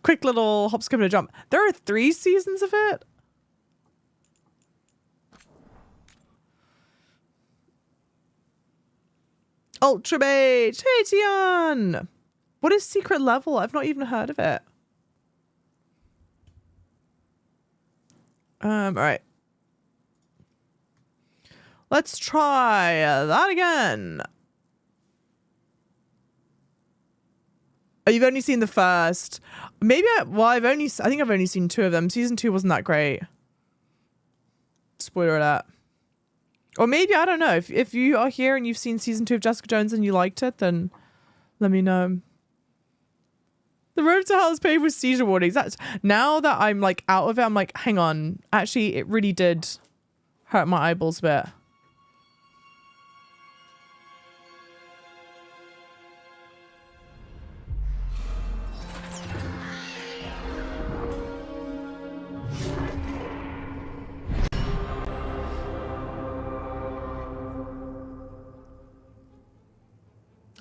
hop, skip, and a jump. There are 3 seasons of it. Ultra Mage. Hey, Tian. What is secret level? I've not even heard of it. All right. Let's try that again. Oh, you've only seen the first. Maybe I think I've only seen 2 of them. Season 2 wasn't that great. Spoiler alert. Or maybe, I don't know. If you are here and you've seen season 2 of Jessica Jones and you liked it, then let me know. The road to hell is paved with seizure warnings. That's now that I'm like out of it, I'm like, hang on. Actually, it really did hurt my eyeballs a bit.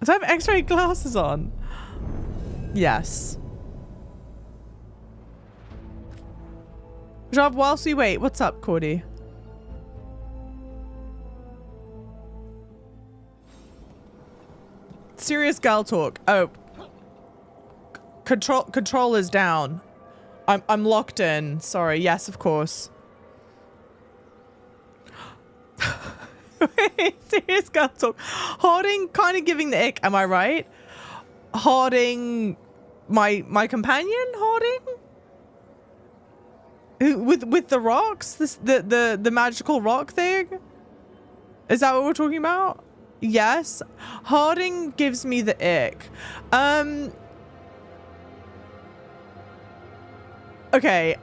Do I have x-ray glasses on? Yes. Rob, whilst we wait, what's up, Cordy? Serious girl talk. Oh. Control is down. I'm locked in. Sorry. Yes, of course. Serious girl talk. Harding kind of giving the ick, am I right? Harding, my companion, Harding, who with the rocks, the magical rock thing. Is that what we're talking about? Yes, Harding gives me the ick. Okay.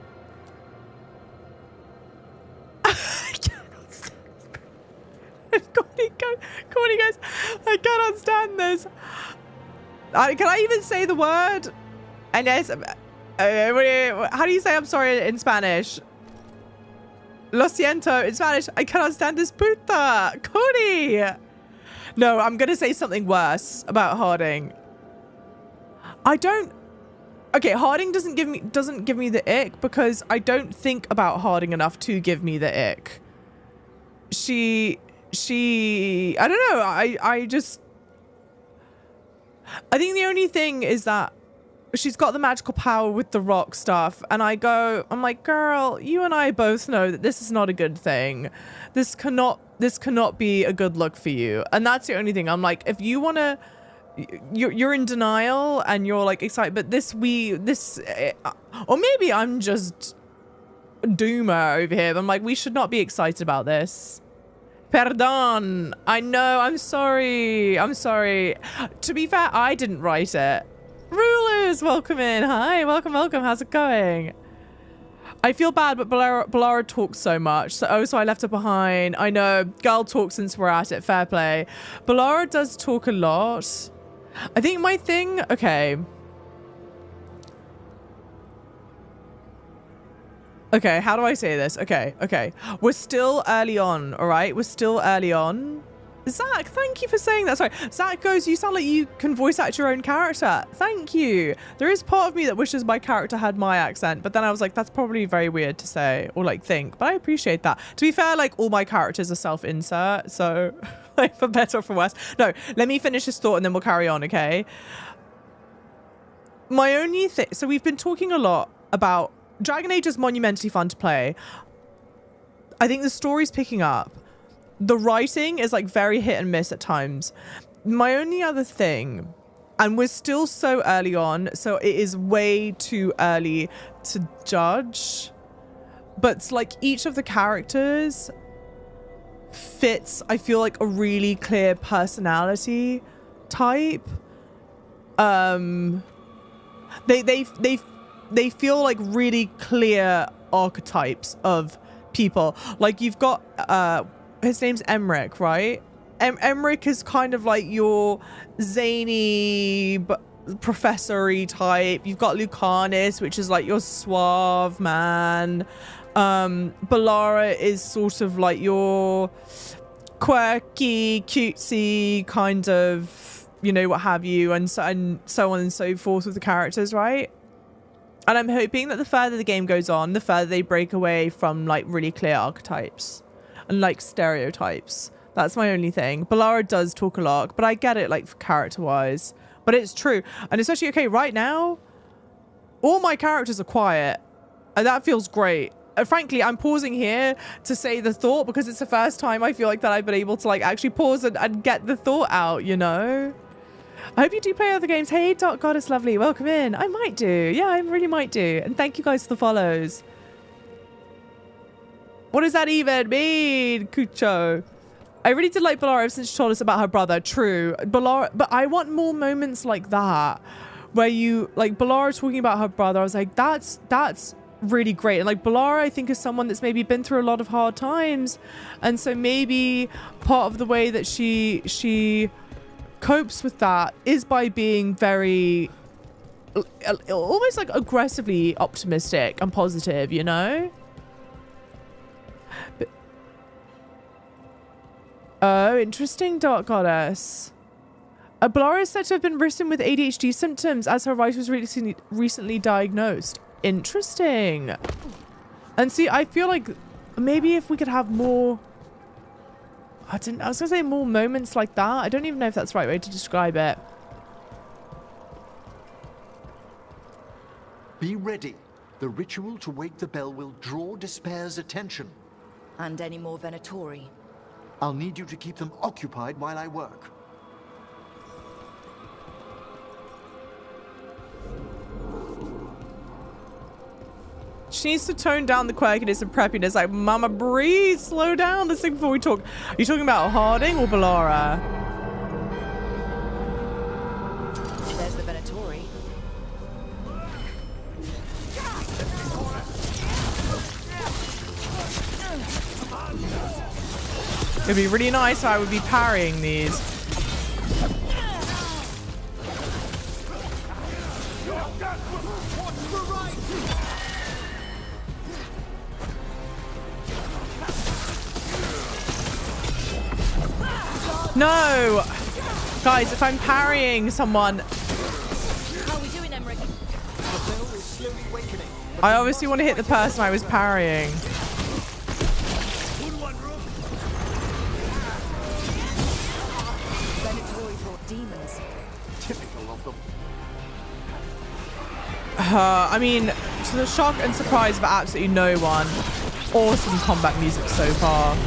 Cordy goes, I cannot stand this. Can I even say the word? And yes, how do you say I'm sorry in Spanish? Lo siento in Spanish. I cannot stand this puta. Cody. No, I'm gonna say something worse about Harding. Okay, Harding doesn't give me the ick because I don't think about Harding enough to give me the ick. She I don't know. I think the only thing is that she's got the magical power with the rock stuff, and I'm like, girl, you and I both know that this is not a good thing. This cannot be a good look for you. And that's the only thing. I'm like, if you want to, you're in denial and you're like excited, but or maybe I'm just doomer over here. I'm like, we should not be excited about this. Perdon. I know. I'm sorry. To be fair, I didn't write it. Rulers, welcome in. Hi, welcome. How's it going? I feel bad, but Balara talks so much. So I left her behind. I know. Girl talk since we're at it. Fair play. Balara does talk a lot. I think my thing... Okay. Okay, how do I say this? Okay. We're still early on, all right? We're still early on. Zach, thank you for saying that. Sorry. Zach goes, you sound like you can voice act your own character. Thank you. There is part of me that wishes my character had my accent, but then I was like, that's probably very weird to say or like think, but I appreciate that. To be fair, like all my characters are self-insert, so like for better or for worse. No, let me finish this thought and then we'll carry on, okay? My only thing, so we've been talking a lot about Dragon Age is monumentally fun to play. I think the story's picking up. The writing is like very hit and miss at times. My only other thing, and we're still so early on, so it is way too early to judge, but it's like each of the characters fits, I feel like, a really clear personality type. They feel like really clear archetypes of people. Like you've got, his name's EMMERICH, right? EMMERICH is kind of like your zany professor-y type. You've got Lucanus, which is like your suave man. Balara is sort of like your quirky, cutesy kind of, you know, what have you, and so on and so forth with the characters, right? And I'm hoping that the further the game goes on, the further they break away from like really clear archetypes and like stereotypes. That's my only thing. Balara does talk a lot, but I get it like character-wise. But it's true. And especially, okay, right now, all my characters are quiet. And that feels great. Frankly, I'm pausing here to say the thought because it's the first time I feel like that I've been able to like actually pause and get the thought out, you know? I hope you do play other games. Hey, Dark Goddess Lovely, welcome in. I might do. Yeah, I really might do. And thank you guys for the follows. What does that even mean, Kucho? I really did like Balara since she told us about her brother. True. Balara, but I want more moments like that where you, like, Balara talking about her brother. I was like, that's really great. And like Balara, I think, is someone that's maybe been through a lot of hard times. And so maybe part of the way that she copes with that is by being very almost like aggressively optimistic and positive, you know? But, oh, interesting, Dark Goddess. Balara is said to have been written with ADHD symptoms as her wife was recently diagnosed. Interesting. And see, I feel like maybe if we could have more... I was going to say more moments like that. I don't even know if that's the right way to describe it. Be ready. The ritual to wake the bell will draw Despair's attention. And any more Venatori? I'll need you to keep them occupied while I work. She needs to tone down the quirkiness and preppiness. Like, Mama, breathe, slow down. Let's think before we talk. Are you talking about Harding or Balara? There's the Venatori. It'd be really nice if I would be parrying these. No! Guys, if I'm parrying someone... How are we doing, Emmerich? I obviously want to hit the person I was parrying. Venatori brought demons. Typical of them. I mean, to the shock and surprise of absolutely no one, awesome combat music so far.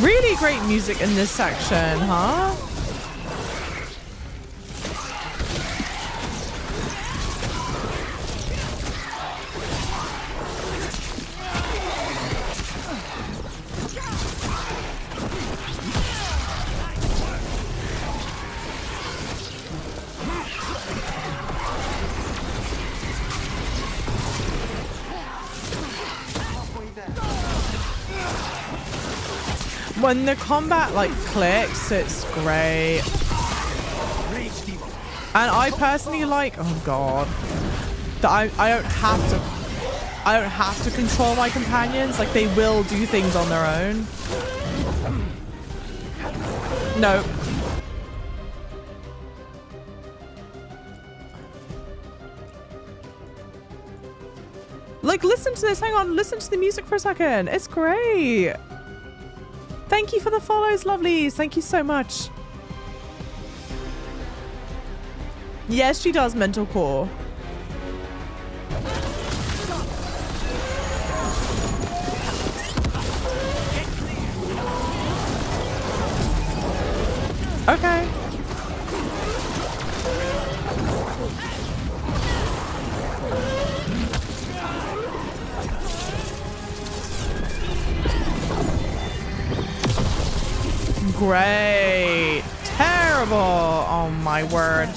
Really great music in this section, huh? When the combat like clicks, it's great. And I personally like, oh god, that I don't have to control my companions. Like, they will do things on their own. No. Like, listen to this. Hang on, listen to the music for a second. It's great. Thank you for the follows, lovelies. Thank you so much. Yes, she does mental core. Okay. Great. Terrible. Oh my word.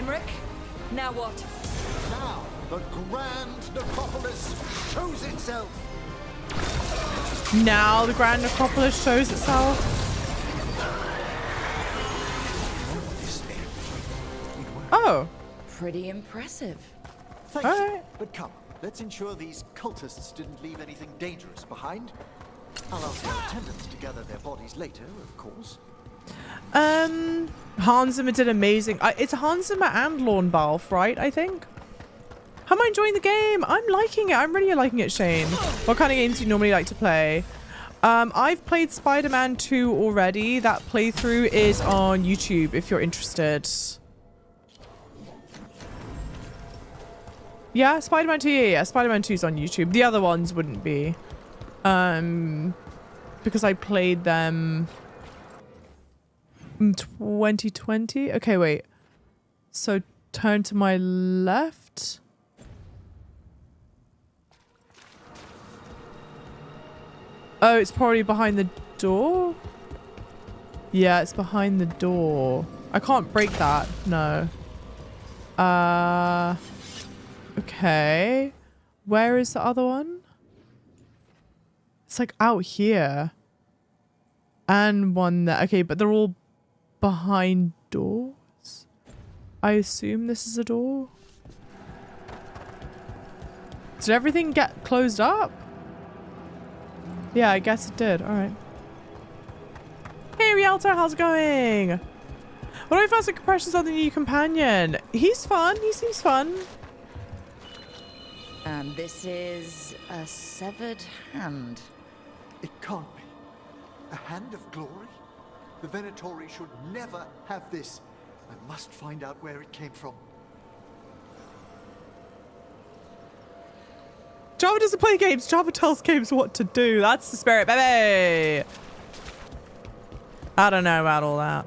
Emmerich. Now what? Now, the Grand Necropolis shows itself. Now the Grand Necropolis shows itself. Oh. Pretty impressive. Thank you. Alright. But come, let's ensure these cultists didn't leave anything dangerous behind. I'll ask our attendants to gather their bodies later, of course. Hans Zimmer did amazing. It's Hans Zimmer and Lorne Balfe, right? I think. How am I enjoying the game? I'm liking it. I'm really liking it, Shane. What kind of games do you normally like to play? I've played Spider-Man 2 already. That playthrough is on YouTube if you're interested. Yeah, Spider-Man 2, yeah. Spider-Man 2 is on YouTube. The other ones wouldn't be. Because I played them in 2020. Okay, wait. So turn to my left. Oh, it's probably behind the door? Yeah, it's behind the door. I can't break that. No. Okay. Where is the other one? It's like out here. And one there. Okay, but they're all behind doors. I assume this is a door. Did everything get closed up? Yeah, I guess it did. All right. Hey, Rialto, how's it going? What are your first impressions on the new companion? He's fun. He seems fun. And this is a severed hand. It can't be. A hand of glory? The Venatori should never have this. I must find out where it came from. Java doesn't play games. Java tells games what to do. That's the spirit, baby. I don't know about all that.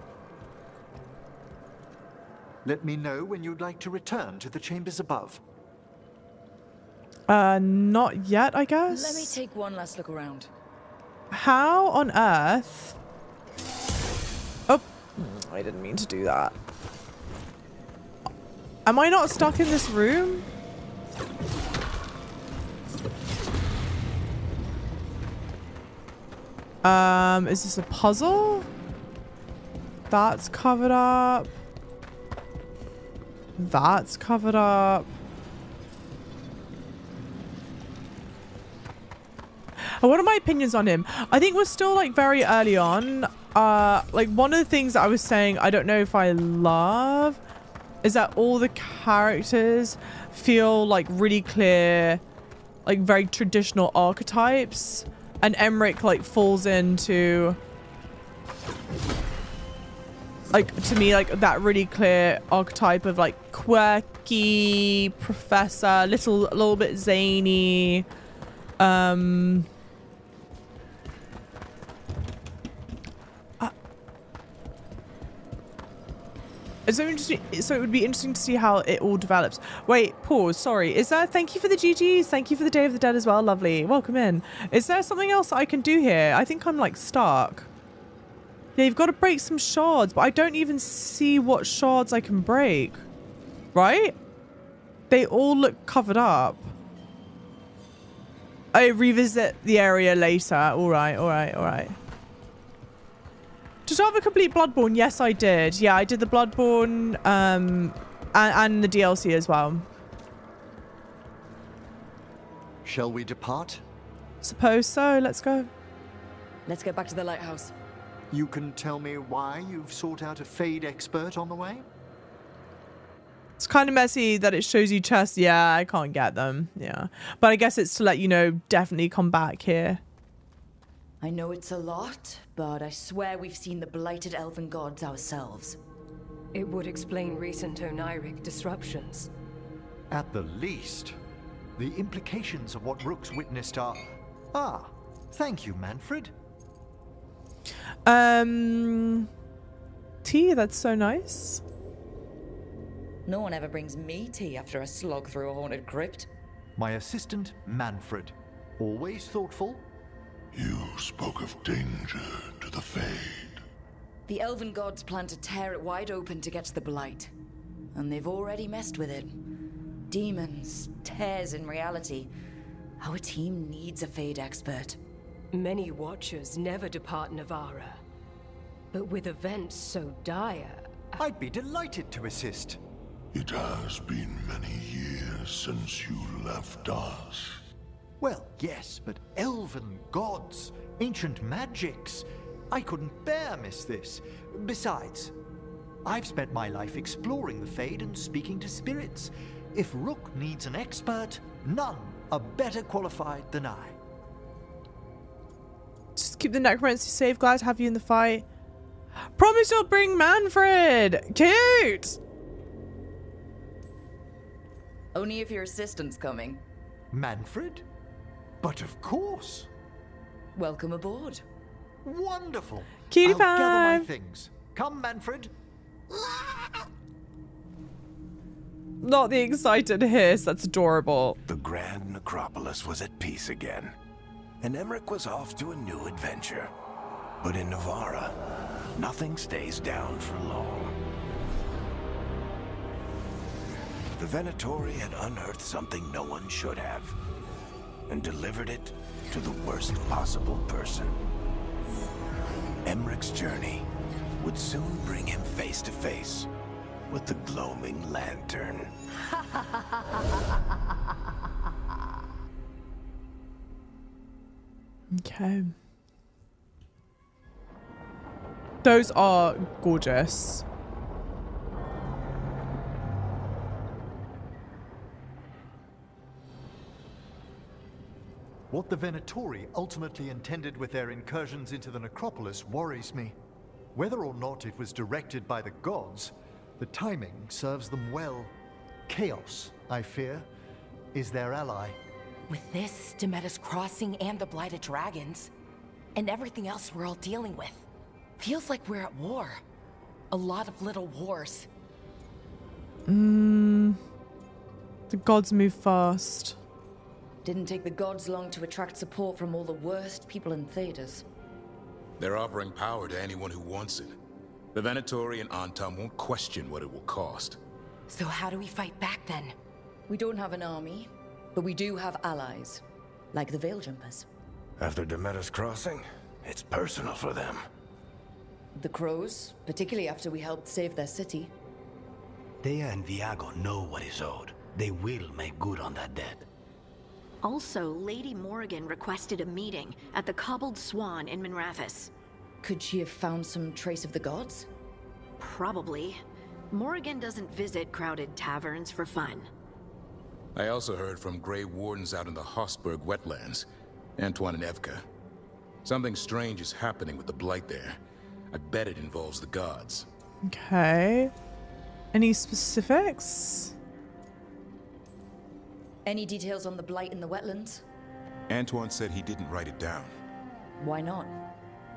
Let me know when you'd like to return to the chambers above. Not yet, I guess. Let me take one last look around. How on earth? Oh, I didn't mean to do that. Am I not stuck in this room? Is this a puzzle? That's covered up. That's covered up. What are my opinions on him? I think we're still like very early on. Like one of the things that I was saying, I don't know if I love, is that all the characters feel like really clear, like very traditional archetypes. And Emmerich like falls into, like, to me, like that really clear archetype of like quirky professor, a little bit zany. It's so interesting. So it would be interesting to see how it all develops. Wait, pause. Sorry. Is there? Thank you for the GGs. Thank you for the Day of the Dead as well. Lovely. Welcome in. Is there something else I can do here? I think I'm like stuck. Yeah, you've got to break some shards, but I don't even see what shards I can break. Right? They all look covered up. I revisit the area later. All right. All right. All right. Did you have a complete Bloodborne? Yes, I did. Yeah, I did the Bloodborne and the DLC as well. Shall we depart? Suppose so. Let's go. Let's get back to the lighthouse. You can tell me why you've sought out a Fade expert on the way? It's kind of messy that it shows you chests. Yeah, I can't get them. Yeah. But I guess it's to let you know, definitely come back here. I know it's a lot, but I swear we've seen the blighted elven gods ourselves. It would explain recent oniric disruptions. At the least. The implications of what Rook's witnessed are... Ah, thank you, Manfred. Tea, that's so nice. No one ever brings me tea after a slog through a haunted crypt. My assistant, Manfred. Always thoughtful. You spoke of danger to the Fade. The elven gods plan to tear it wide open to get to the blight. and they've already messed with it. Demons, tears in reality. Our team needs a Fade expert. Many Watchers never depart Navarra. But with events so dire... I'd be delighted to assist. It has been many years since you left us. Well, yes, but elven gods, ancient magics. I couldn't bear miss this. Besides, I've spent my life exploring the Fade and speaking to spirits. If Rook needs an expert, none are better qualified than I. Just keep the necromancy safe. Glad to have you in the fight. Promise you'll bring Manfred. Cute. Only if your assistant's coming. Manfred? But of course. Welcome aboard. Wonderful. Cutie I'll gather my pie. things. Come, Manfred. Not the excited hiss. That's adorable. The Grand Necropolis was at peace again, and Emmerich was off to a new adventure. But in Navarra, nothing stays down for long. The Venatori had unearthed something no one should have, and delivered it to the worst possible person. Emmerich's journey would soon bring him face to face with the glowing lantern. Okay. Those are gorgeous. What the Venatori ultimately intended with their incursions into the necropolis worries me. Whether or not it was directed by the gods, the timing serves them well. Chaos, I fear, is their ally. With this, Demeter's Crossing and the Blighted Dragons, and everything else we're all dealing with, feels like we're at war. A lot of little wars. The gods move fast. Didn't take the gods long to attract support from all the worst people in Thedas. They're offering power to anyone who wants it. The Venatori and Antam won't question what it will cost. So how do we fight back then? We don't have an army, but we do have allies, like the Veil Jumpers. After Demeter's Crossing, it's personal for them. The Crows, particularly after we helped save their city. Thea and Viago know what is owed. They will make good on that debt. Also, Lady Morrigan requested a meeting at the Cobbled Swan in Minrathous. Could she have found some trace of the gods? Probably. Morrigan doesn't visit crowded taverns for fun. I also heard from Grey Wardens out in the Hossberg wetlands, Antoine and Evka. Something strange is happening with the Blight there. I bet it involves the gods. Okay. Any specifics? Any details on the blight in the wetlands? Antoine said he didn't write it down. Why not?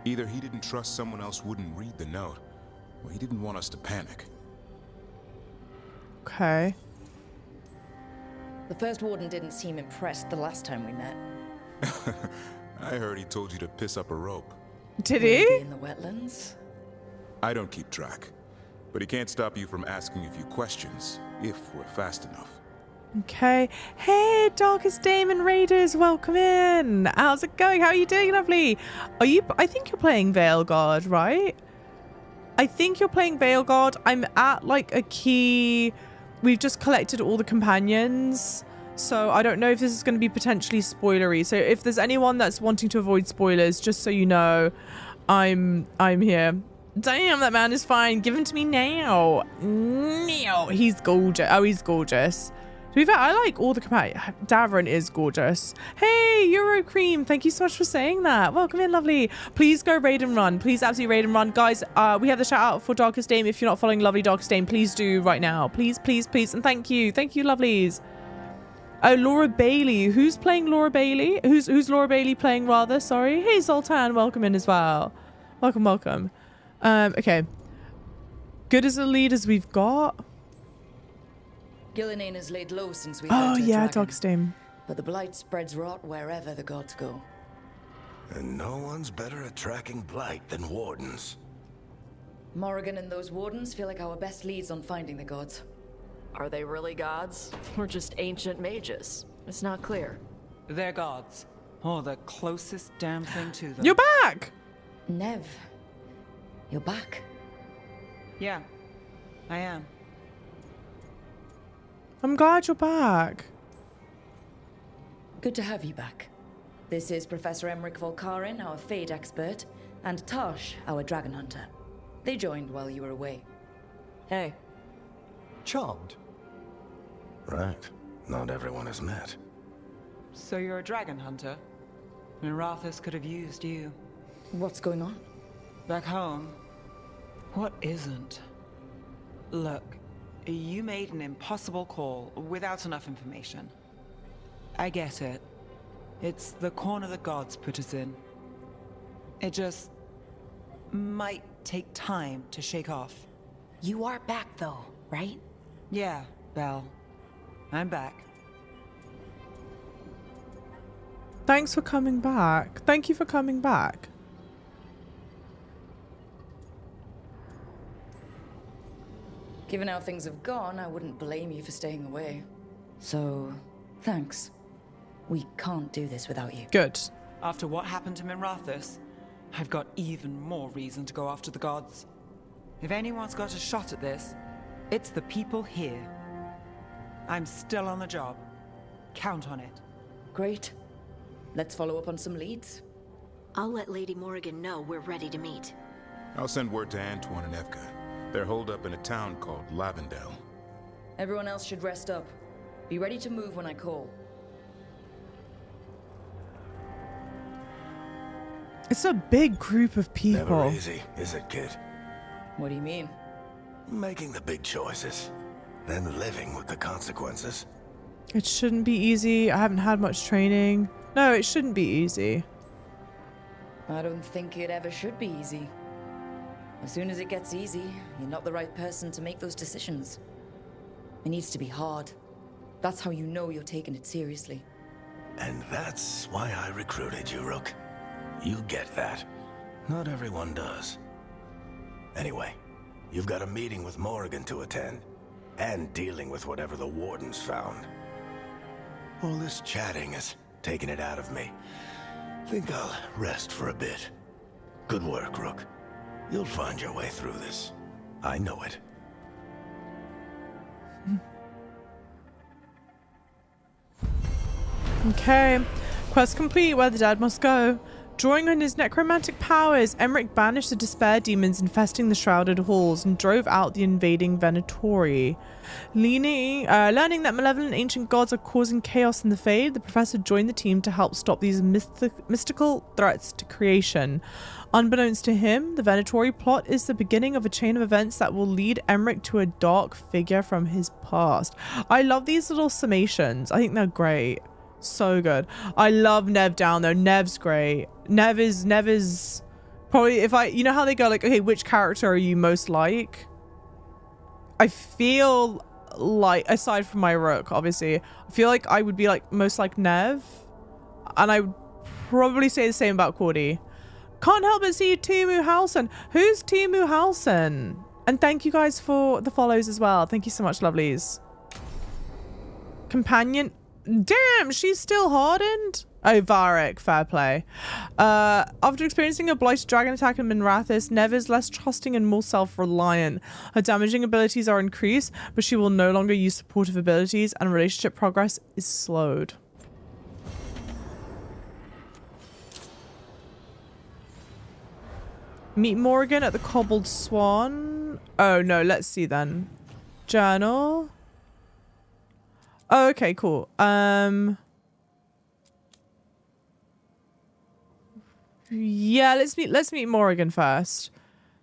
Either he didn't trust someone else wouldn't read the note, or he didn't want us to panic. Okay. The first warden didn't seem impressed the last time we met. I heard he told you to piss up a rope. Did Will he? be in the wetlands? I don't keep track, but he can't stop you from asking a few questions, if we're fast enough. Okay. Hey, Darkest Demon Raiders, welcome in. How's it going? How are you doing, lovely? Are you? I think you're playing Veilguard, right? I think you're playing Veilguard. I'm at like a key. We've just collected all the companions, so I don't know if this is going to be potentially spoilery. So if there's anyone that's wanting to avoid spoilers, just so you know, I'm here. Damn, that man is fine. Give him to me now. Now. He's gorgeous. Oh, he's gorgeous. To be fair, I like all the companions. Davron is gorgeous. Hey, Euro Cream, thank you so much for saying that. Welcome in, lovely. Please go raid and run. Please absolutely raid and run. Guys, we have the shout out for Darkest Dame. If you're not following lovely Darkest Dame, please do right now. Please, please, please. And thank you. Thank you, lovelies. Oh, Laura Bailey. Who's playing Laura Bailey? Who's Laura Bailey playing, rather? Sorry. Hey, Zoltan, welcome in as well. Welcome, welcome. Okay. Good as a lead as we've got. Gillinane has laid low since we Oh, fought her yeah, dragon. Darkest Dame. But the blight spreads rot wherever the gods go. And no one's better at tracking blight than wardens. Morrigan and those wardens feel like our best leads on finding the gods. Are they really gods? Or just ancient mages? It's not clear. They're gods. Or the closest damn thing to them. You're back! Nev, you're back. Yeah, I am. I'm glad you're back. Good to have you back. This is Professor Emmeric Volkaren, our Fade expert, and Tosh, our dragon hunter. They joined while you were away. Hey. Charmed. Right. Not everyone is met. So you're a dragon hunter? Mirathus could have used you. What's going on? Back home. What isn't? Look, you made an impossible call without enough information. I get it. It's the corner the gods put us in. It just might take time to shake off. You are back though, right? Yeah, Belle. I'm back. Thanks for coming back. Thank you for coming back. Given how things have gone, I wouldn't blame you for staying away. So, thanks. We can't do this without you. Good. After what happened to Mirathus, I've got even more reason to go after the gods. If anyone's got a shot at this, it's the people here. I'm still on the job. Count on it. Great. Let's follow up on some leads. I'll let Lady Morrigan know we're ready to meet. I'll send word to Antoine and Evka. They're holed up in a town called Lavendel. Everyone else should rest up. Be ready to move when I call. It's a big group of people. Never easy, is it, kid? What do you mean? Making the big choices, then living with the consequences. It shouldn't be easy. I haven't had much training. No, it shouldn't be easy. I don't think it ever should be easy. As soon as it gets easy, you're not the right person to make those decisions. It needs to be hard. That's how you know you're taking it seriously. And that's why I recruited you, Rook. You get that. Not everyone does. Anyway, you've got a meeting with Morrigan to attend, and dealing with whatever the Wardens found. All this chatting has taken it out of me. Think I'll rest for a bit. Good work, Rook. You'll find your way through this. I know it. Okay. Quest complete. Where the dead must go. Drawing on his necromantic powers, Emmeric banished the despair demons infesting the shrouded halls and drove out the invading Venatori. Learning that malevolent ancient gods are causing chaos in the Fade, the professor joined the team to help stop these mystical threats to creation. Unbeknownst to him, the Venatori plot is the beginning of a chain of events that will lead Emmeric to a dark figure from his past. I love these little summations. I think they're great. So good. I love Nev down there. Nev's great. Nev is probably, if I, you know how they go like, okay, which character are you most like? I feel like, aside from my Rook, obviously, I feel like I would be like most like Nev, and I would probably say the same about Cordy. Can't help but see Timu Halson. Who's Timu Halson? And thank you guys for the follows as well. Thank you so much, lovelies. Companion. Damn, she's still hardened. Oh, Varric, fair play. After experiencing a blighted dragon attack in Mirathus, Nev is less trusting and more self-reliant. Her damaging abilities are increased, but she will no longer use supportive abilities, and relationship progress is slowed. Meet Morrigan at the Cobbled Swan. Oh no, let's see then. Journal. Oh, okay, cool. Yeah, let's meet Morrigan first.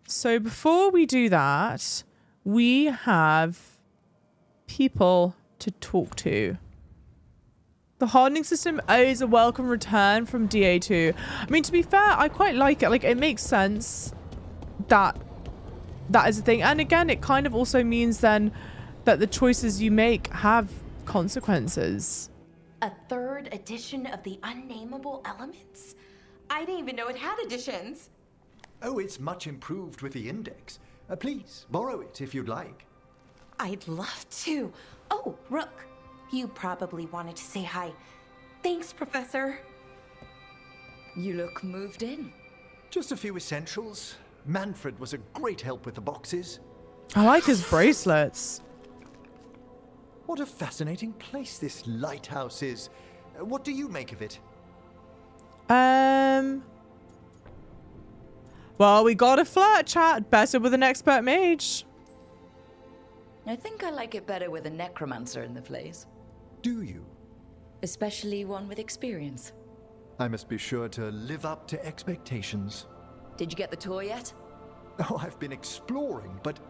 So before we do that, we have people to talk to. The hardening system is a welcome return from DA2. I mean, to be fair, I quite like it. Like, it makes sense that that is a thing. And again, it kind of also means then that the choices you make have consequences. A third edition of the Unnameable Elements? I didn't even know it had editions. Oh, it's much improved with the index. Please, borrow it if you'd like. I'd love to. Oh, Rook, you probably wanted to say hi. Thanks, Professor. You look moved in. Just a few essentials. Manfred was a great help with the boxes. I like his bracelets. What a fascinating place this lighthouse is. What do you make of it? Well, we got a flirt chat. Better with an expert mage. I think I like it better with a necromancer in the place. Do you? Especially one with experience. I must be sure to live up to expectations. Did you get the tour yet? Oh, I've been exploring, but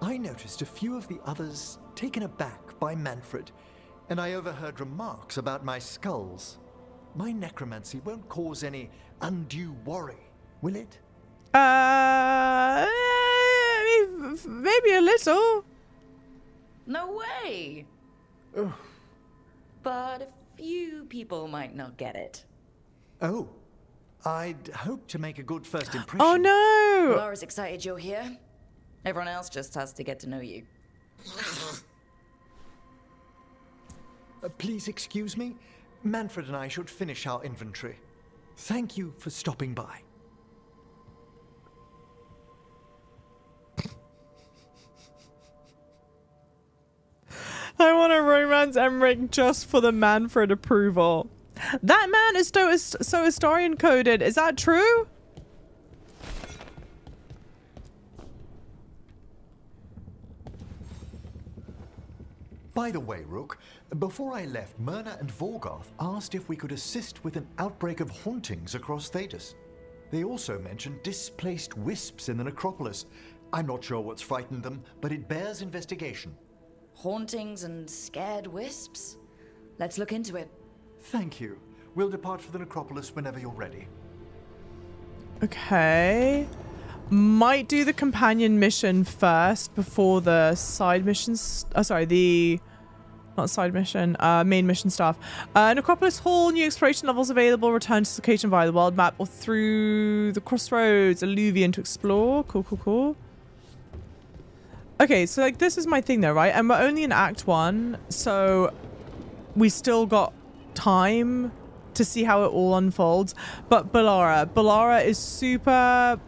I noticed a few of the others taken aback by Manfred, and I overheard remarks about my skulls. My necromancy won't cause any undue worry, will it? Maybe a little. No way! Oh. But a few people might not get it. Oh. I'd hoped to make a good first impression. Oh no! Laura's excited you're here. Everyone else just has to get to know you. Please excuse me. Manfred and I should finish our inventory. Thank you for stopping by. I want to romance Emmerich just for the Manfred approval. That man is so historian coded. Is that true? By the way, Rook, before I left, Myrna and Vorgarth asked if we could assist with an outbreak of hauntings across Thedas. They also mentioned displaced wisps in the necropolis. I'm not sure what's frightened them, but it bears investigation. Hauntings and scared wisps? Let's look into it. Thank you. We'll depart for the necropolis whenever you're ready. Okay. Might do the companion mission first before the side missions. Oh, sorry, the... Not side mission, main mission stuff. Necropolis Hall, new exploration levels available. Return to this location via the world map or through the crossroads alluvion to explore. Cool, cool, cool. Okay, so like this is my thing though, right? And we're only in Act 1, so we still got time to see how it all unfolds. But Balara is super...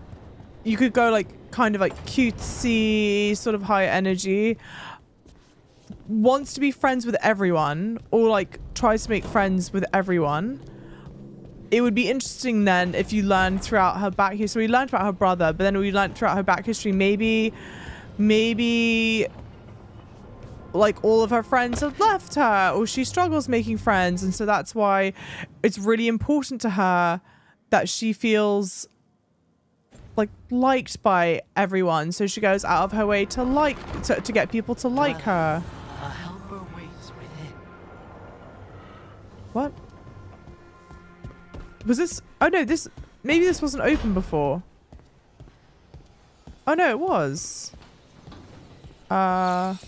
You could go like kind of like cutesy, sort of high energy. Wants to be friends with everyone, or like tries to make friends with everyone. It would be interesting then if you learned throughout her back history. So we learned about her brother, but then we learned throughout her back history maybe like all of her friends have left her, or she struggles making friends, and so that's why it's really important to her that she feels like liked by everyone, so she goes out of her way to to get people to like her. A helper waits within. What was this? Oh no, maybe this wasn't open before. Oh no, it was. Oh.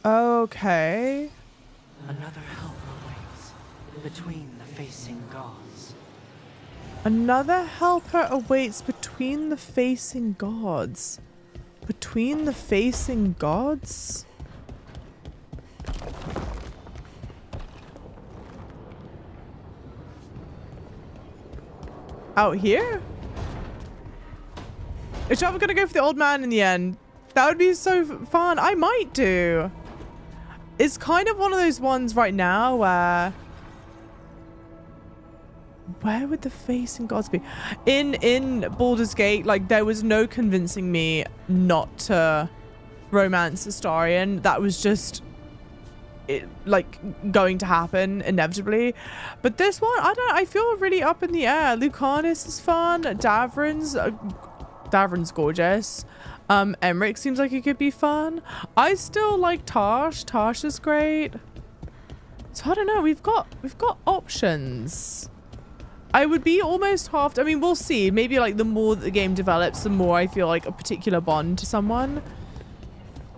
Okay. Another helper waits between the facing gods. Another helper awaits between the facing gods. Between the facing gods? Out here? Is Java gonna go for the old man in the end? That would be so fun. I might do. It's kind of one of those ones right now where would the facing gods be? In Baldur's Gate, like there was no convincing me not to romance Astarion. That was just like going to happen inevitably. But this one, I feel really up in the air. Lucanus is fun. Davrin's gorgeous. Emmerich seems like it could be fun. I still like Tosh. Tosh is great. So I don't know. We've got options. I would be almost half. I mean, we'll see. Maybe like the more the game develops, the more I feel like a particular bond to someone.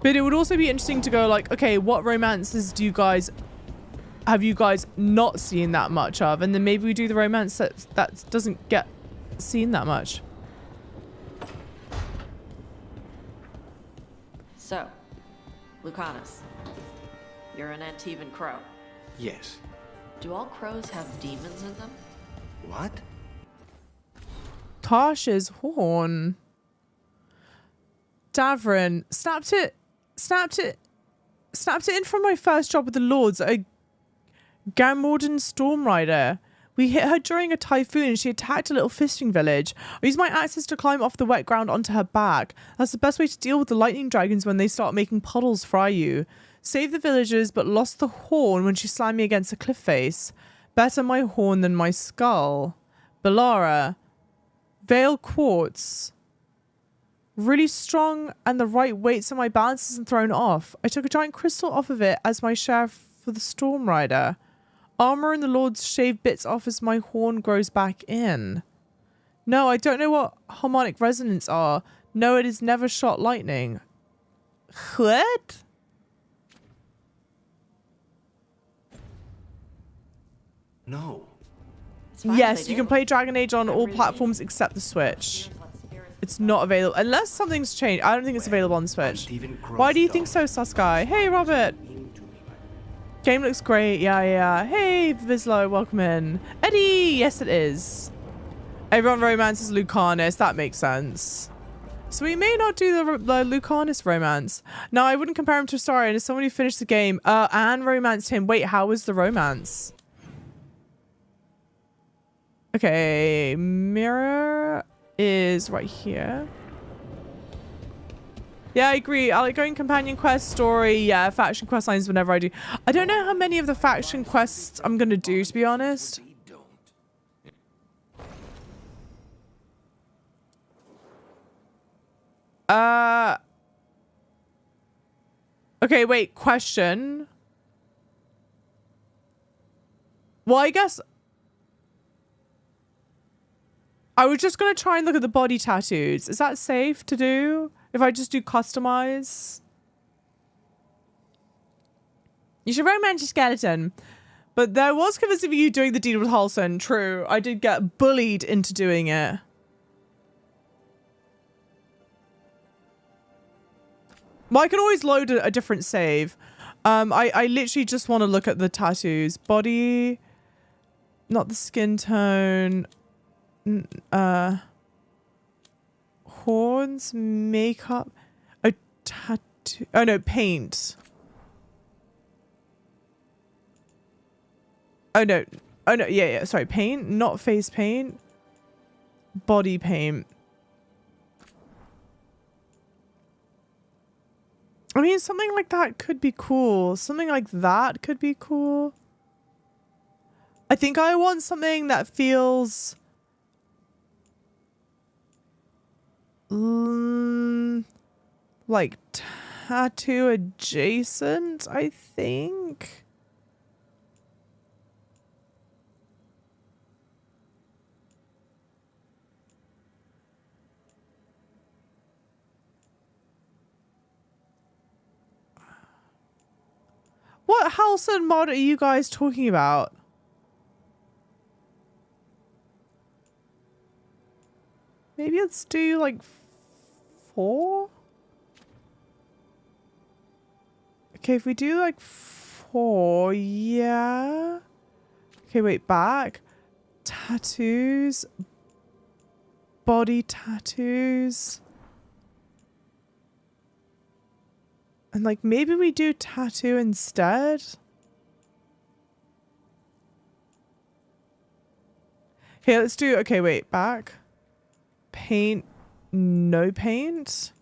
But it would also be interesting to go like, okay, what romances have you guys not seen that much of? And then maybe we do the romance that doesn't get seen that much. So, Lucanus, you're an Antivan crow. Yes. Do all crows have demons in them? What? Tasha's horn. Davrin snapped it in from my first job with the Lords, a Gamorden Storm Rider. We hit her during a typhoon and she attacked a little fishing village. I used my axes to climb off the wet ground onto her back. That's the best way to deal with the lightning dragons when they start making puddles fry you. Saved the villagers but lost the horn when she slammed me against a cliff face. Better my horn than my skull. Bellara. Veil quartz. Really strong and the right weight so my balance isn't thrown off. I took a giant crystal off of it as my share for the Storm Rider. Armor and the Lords shave bits off as my horn grows back in. No, I don't know what harmonic resonance are. No, it has never shot lightning. What? No. Yes, you can play Dragon Age on all platforms except the Switch. It's not available unless something's changed. I don't think it's available on the Switch. Why do you think so, Saskai? Hey, Robert. Game looks great. Yeah. Hey, Vizlo, welcome in. Eddie, yes it is. Everyone romances Lucanus. That makes sense. So we may not do the Lucanus romance. Now, I wouldn't compare him to Astarion. As someone who finished the game and romanced him. Wait, how was the romance? Okay, mirror is right here. Yeah, I agree. I like going companion quest, story, yeah, faction quest lines whenever I do. I don't know how many of the faction quests I'm going to do, to be honest. Okay, wait, question. Well, I guess I was just going to try and look at the body tattoos. Is that safe to do? If I just do customize? You should romance your skeleton. But there was convincing you doing the deed with Halson. True. I did get bullied into doing it. Well, I can always load a different save. I literally just want to look at the tattoos. Body. Not the skin tone. Horns, makeup, a tattoo. Oh no, paint. Oh no, yeah. Sorry, paint, not face paint. Body paint. I mean, something like that could be cool. Something like that could be cool. I think I want something that feels like tattoo adjacent, I think. What Halson mod are you guys talking about? Maybe let's do like 4? Okay, if we do like 4, yeah. Okay, wait, back. Tattoos. Body tattoos. And like maybe we do tattoo instead. Here, let's do, okay, wait, back. Paint, no paint.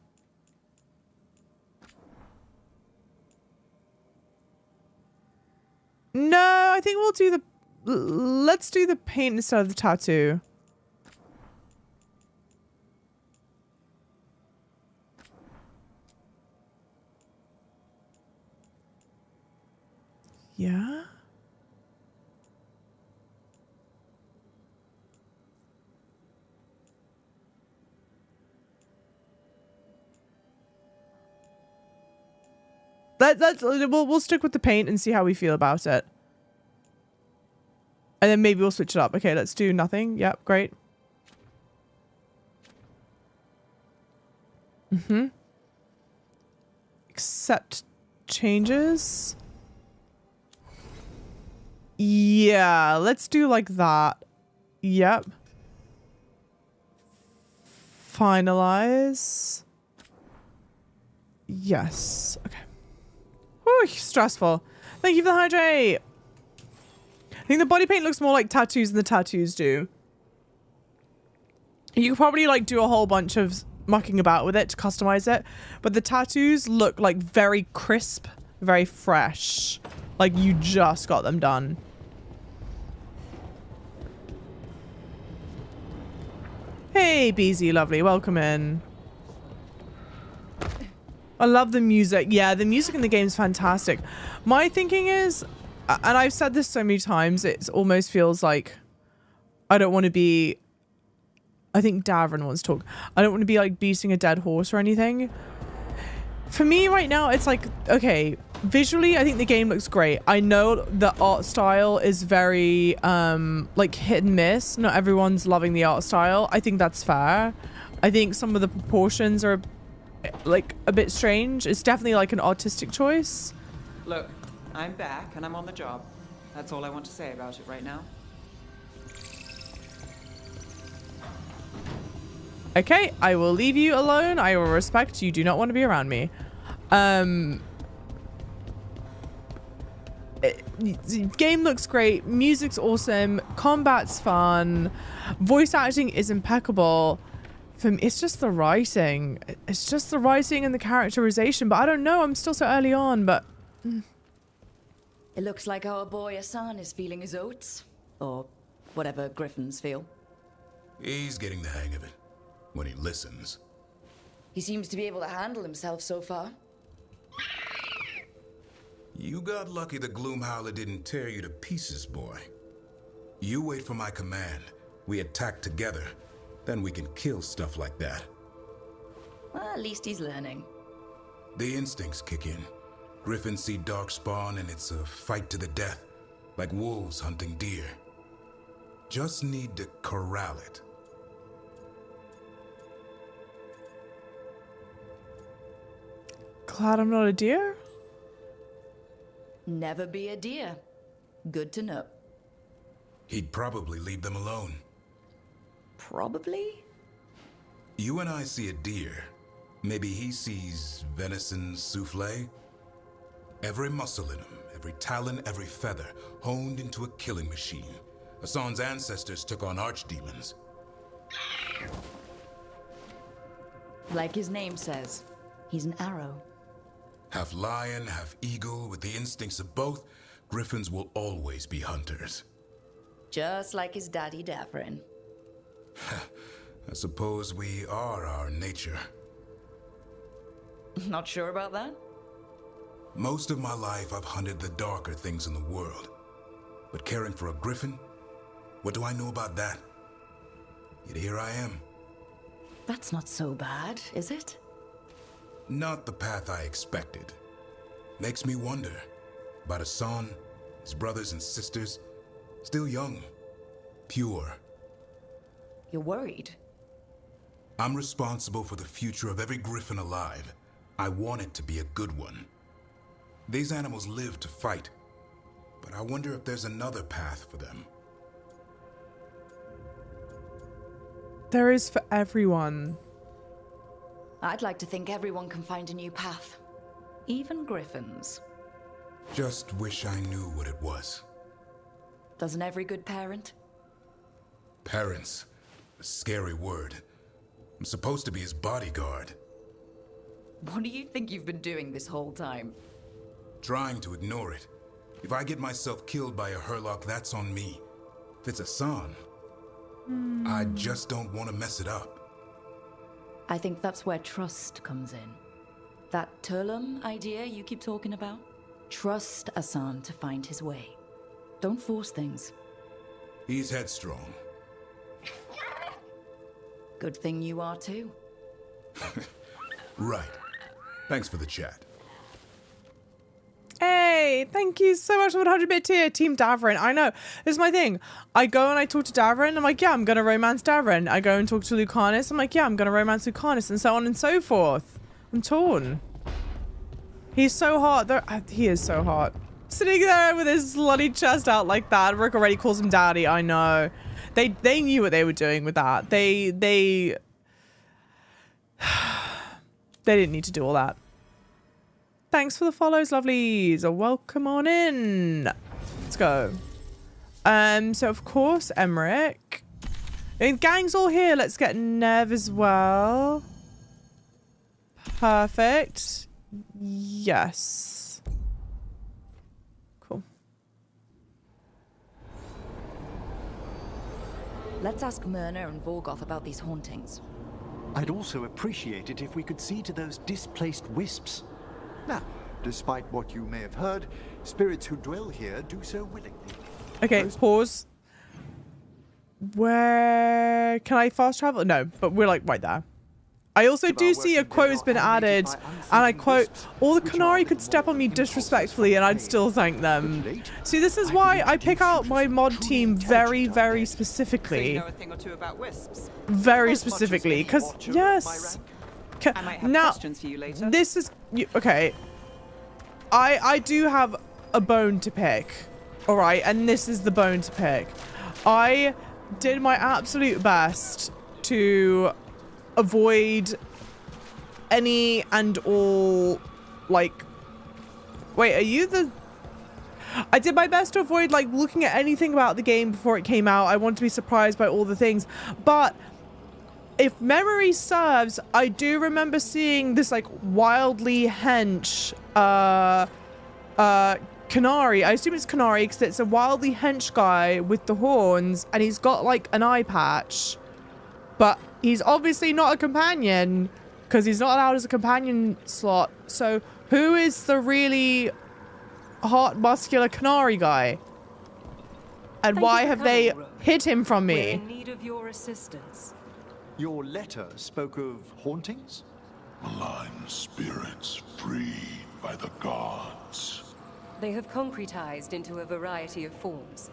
No, I think we'll do let's do the paint instead of the tattoo. Yeah. We'll stick with the paint and see how we feel about it. And then maybe we'll switch it up. Okay, let's do nothing. Yep, great. Accept changes. Yeah, let's do like that. Yep. Finalize. Yes. Okay. Whew, stressful. Thank you for the hydrate. I think the body paint looks more like tattoos than the tattoos do. You could probably like do a whole bunch of mucking about with it to customize it, but the tattoos look like very crisp, very fresh. Like you just got them done. Hey, BZ, lovely. Welcome in. I love the music. Yeah, the music in the game is fantastic. My thinking is, and I've said this so many times, it almost feels like I don't want to be, I think Davrin wants to talk. I don't want to be like beating a dead horse or anything. For me right now, it's like, okay, visually, I think the game looks great. I know the art style is very like hit and miss. Not everyone's loving the art style. I think that's fair. I think some of the proportions are like a bit strange. It's definitely like an artistic choice. Look, I'm back and I'm on the job. That's all I want to say about it right now. Okay, I will leave you alone. I will respect you do not want to be around me. The game looks great. Music's awesome. Combat's fun. Voice acting is impeccable. For me, it's just the writing. It's just the writing and the characterization. But I don't know. I'm still so early on, but... It looks like our boy Hassan is feeling his oats. Or whatever griffins feel. He's getting the hang of it. When he listens. He seems to be able to handle himself so far. You got lucky the Gloomhowler didn't tear you to pieces, boy. You wait for my command. We attack together. Then we can kill stuff like that. Well, at least he's learning. The instincts kick in. Griffins see darkspawn and it's a fight to the death. Like wolves hunting deer. Just need to corral it. Glad I'm not a deer? Never be a deer. Good to know. He'd probably leave them alone. Probably? You and I see a deer. Maybe he sees venison souffle. Every muscle in him, every talon, every feather, honed into a killing machine. Hassan's ancestors took on archdemons. Like his name says, he's an arrow. Half lion, half eagle, with the instincts of both, griffins will always be hunters. Just like his daddy Davrin. I suppose we are our nature. Not sure about that? Most of my life I've hunted the darker things in the world. But caring for a griffin? What do I know about that? Yet here I am. That's not so bad, is it? Not the path I expected. Makes me wonder about Hassan, his brothers and sisters, still young, pure. You're worried? I'm responsible for the future of every griffin alive. I want it to be a good one. These animals live to fight, but I wonder if there's another path for them. There is for everyone. I'd like to think everyone can find a new path. Even griffins. Just wish I knew what it was. Doesn't every good parent? Parents. A scary word. I'm supposed to be his bodyguard. What do you think you've been doing this whole time? Trying to ignore it. If I get myself killed by a Hurlock, that's on me. If it's Hassan, I just don't want to mess it up. I think that's where trust comes in. That Turlum idea you keep talking about? Trust Hassan to find his way. Don't force things. He's headstrong. Good thing you are too. Right. Thanks for the chat. Hey, thank you so much for 100-bit tier, Team Davrin. I know, this is my thing. I go and I talk to Davrin, I'm like, yeah, I'm going to romance Davrin. I go and talk to Lucanus, I'm like, yeah, I'm going to romance Lucanus, and so on and so forth. I'm torn. He's so hot. He is so hot. Sitting there with his bloody chest out like that. Rick already calls him daddy. I know. They knew what they were doing with that. They didn't need to do all that. Thanks for the follows, lovelies. Welcome on in. Let's go. So of course, Emmerich. And gang's all here. Let's get Nev as well. Perfect. Yes. Cool. Let's ask Myrna and Vorgoth about these hauntings. I'd also appreciate it if we could see to those displaced wisps. Now, despite what you may have heard, spirits who dwell here do so willingly. Okay, pause. Where can I fast travel? No, but we're like right there. I also do see a quote has been added, and I quote, all the Canary could step on me disrespectfully and I'd still thank them. See, this is why I pick out my mod team very, very specifically. So you know a thing or two about wisps? Very specifically, because, yes. I might have questions for you later. This is, okay. I do have a bone to pick, all right? And this is the bone to pick. I did my absolute best to avoid any and all, like, wait, are you the... I did my best to avoid, like, looking at anything about the game before it came out. I wanted to be surprised by all the things. But if memory serves, I do remember seeing this, like, wildly hench, Canary. I assume it's Canary because it's a wildly hench guy with the horns, and he's got, like, an eye patch. But he's obviously not a companion because he's not allowed as a companion slot. So who is the really hot, muscular Canary guy? And why have they hid him from me? We're in need of your assistance. Your letter spoke of hauntings? Malign spirits freed by the gods. They have concretized into a variety of forms.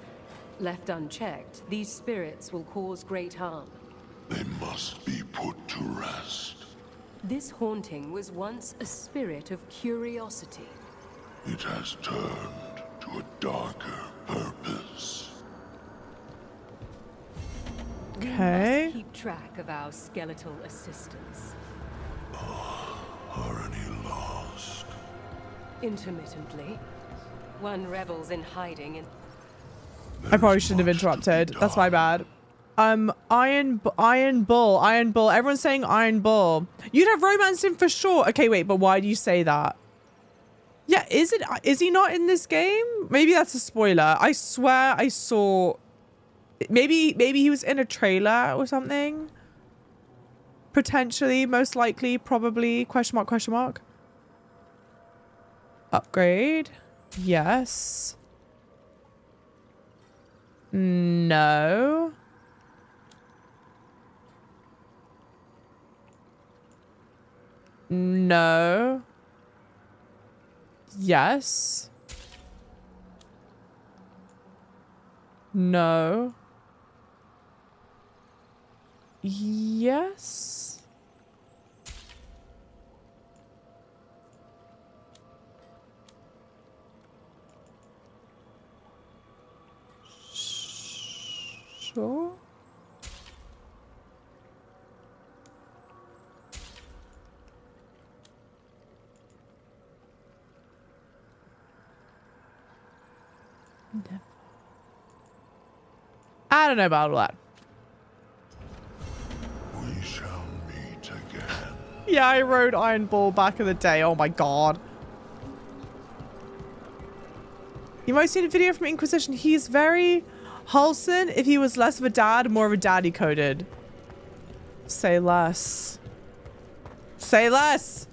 Left unchecked, these spirits will cause great harm. They must be put to rest. This haunting was once a spirit of curiosity. It has turned to a darker purpose. Okay. We must keep track of our skeletal assistants. Are any lost? Intermittently. One revels in hiding in... I probably shouldn't have interrupted. That's my bad. Iron Bull. Everyone's saying Iron Bull. You'd have romanced him for sure. Okay, wait, but why do you say that? Yeah, is he not in this game? Maybe that's a spoiler. I swear I saw... Maybe he was in a trailer or something. Potentially, most likely, probably, question mark, question mark. Upgrade. Yes. No. No. Yes. No. Yes. Sure. I don't know about all that. We shall meet again. Yeah, I rode Iron Bull back in the day. Oh my god. You might have seen a video from Inquisition. He's very wholesome. If he was less of a dad, more of a daddy coded. Say less. Say less.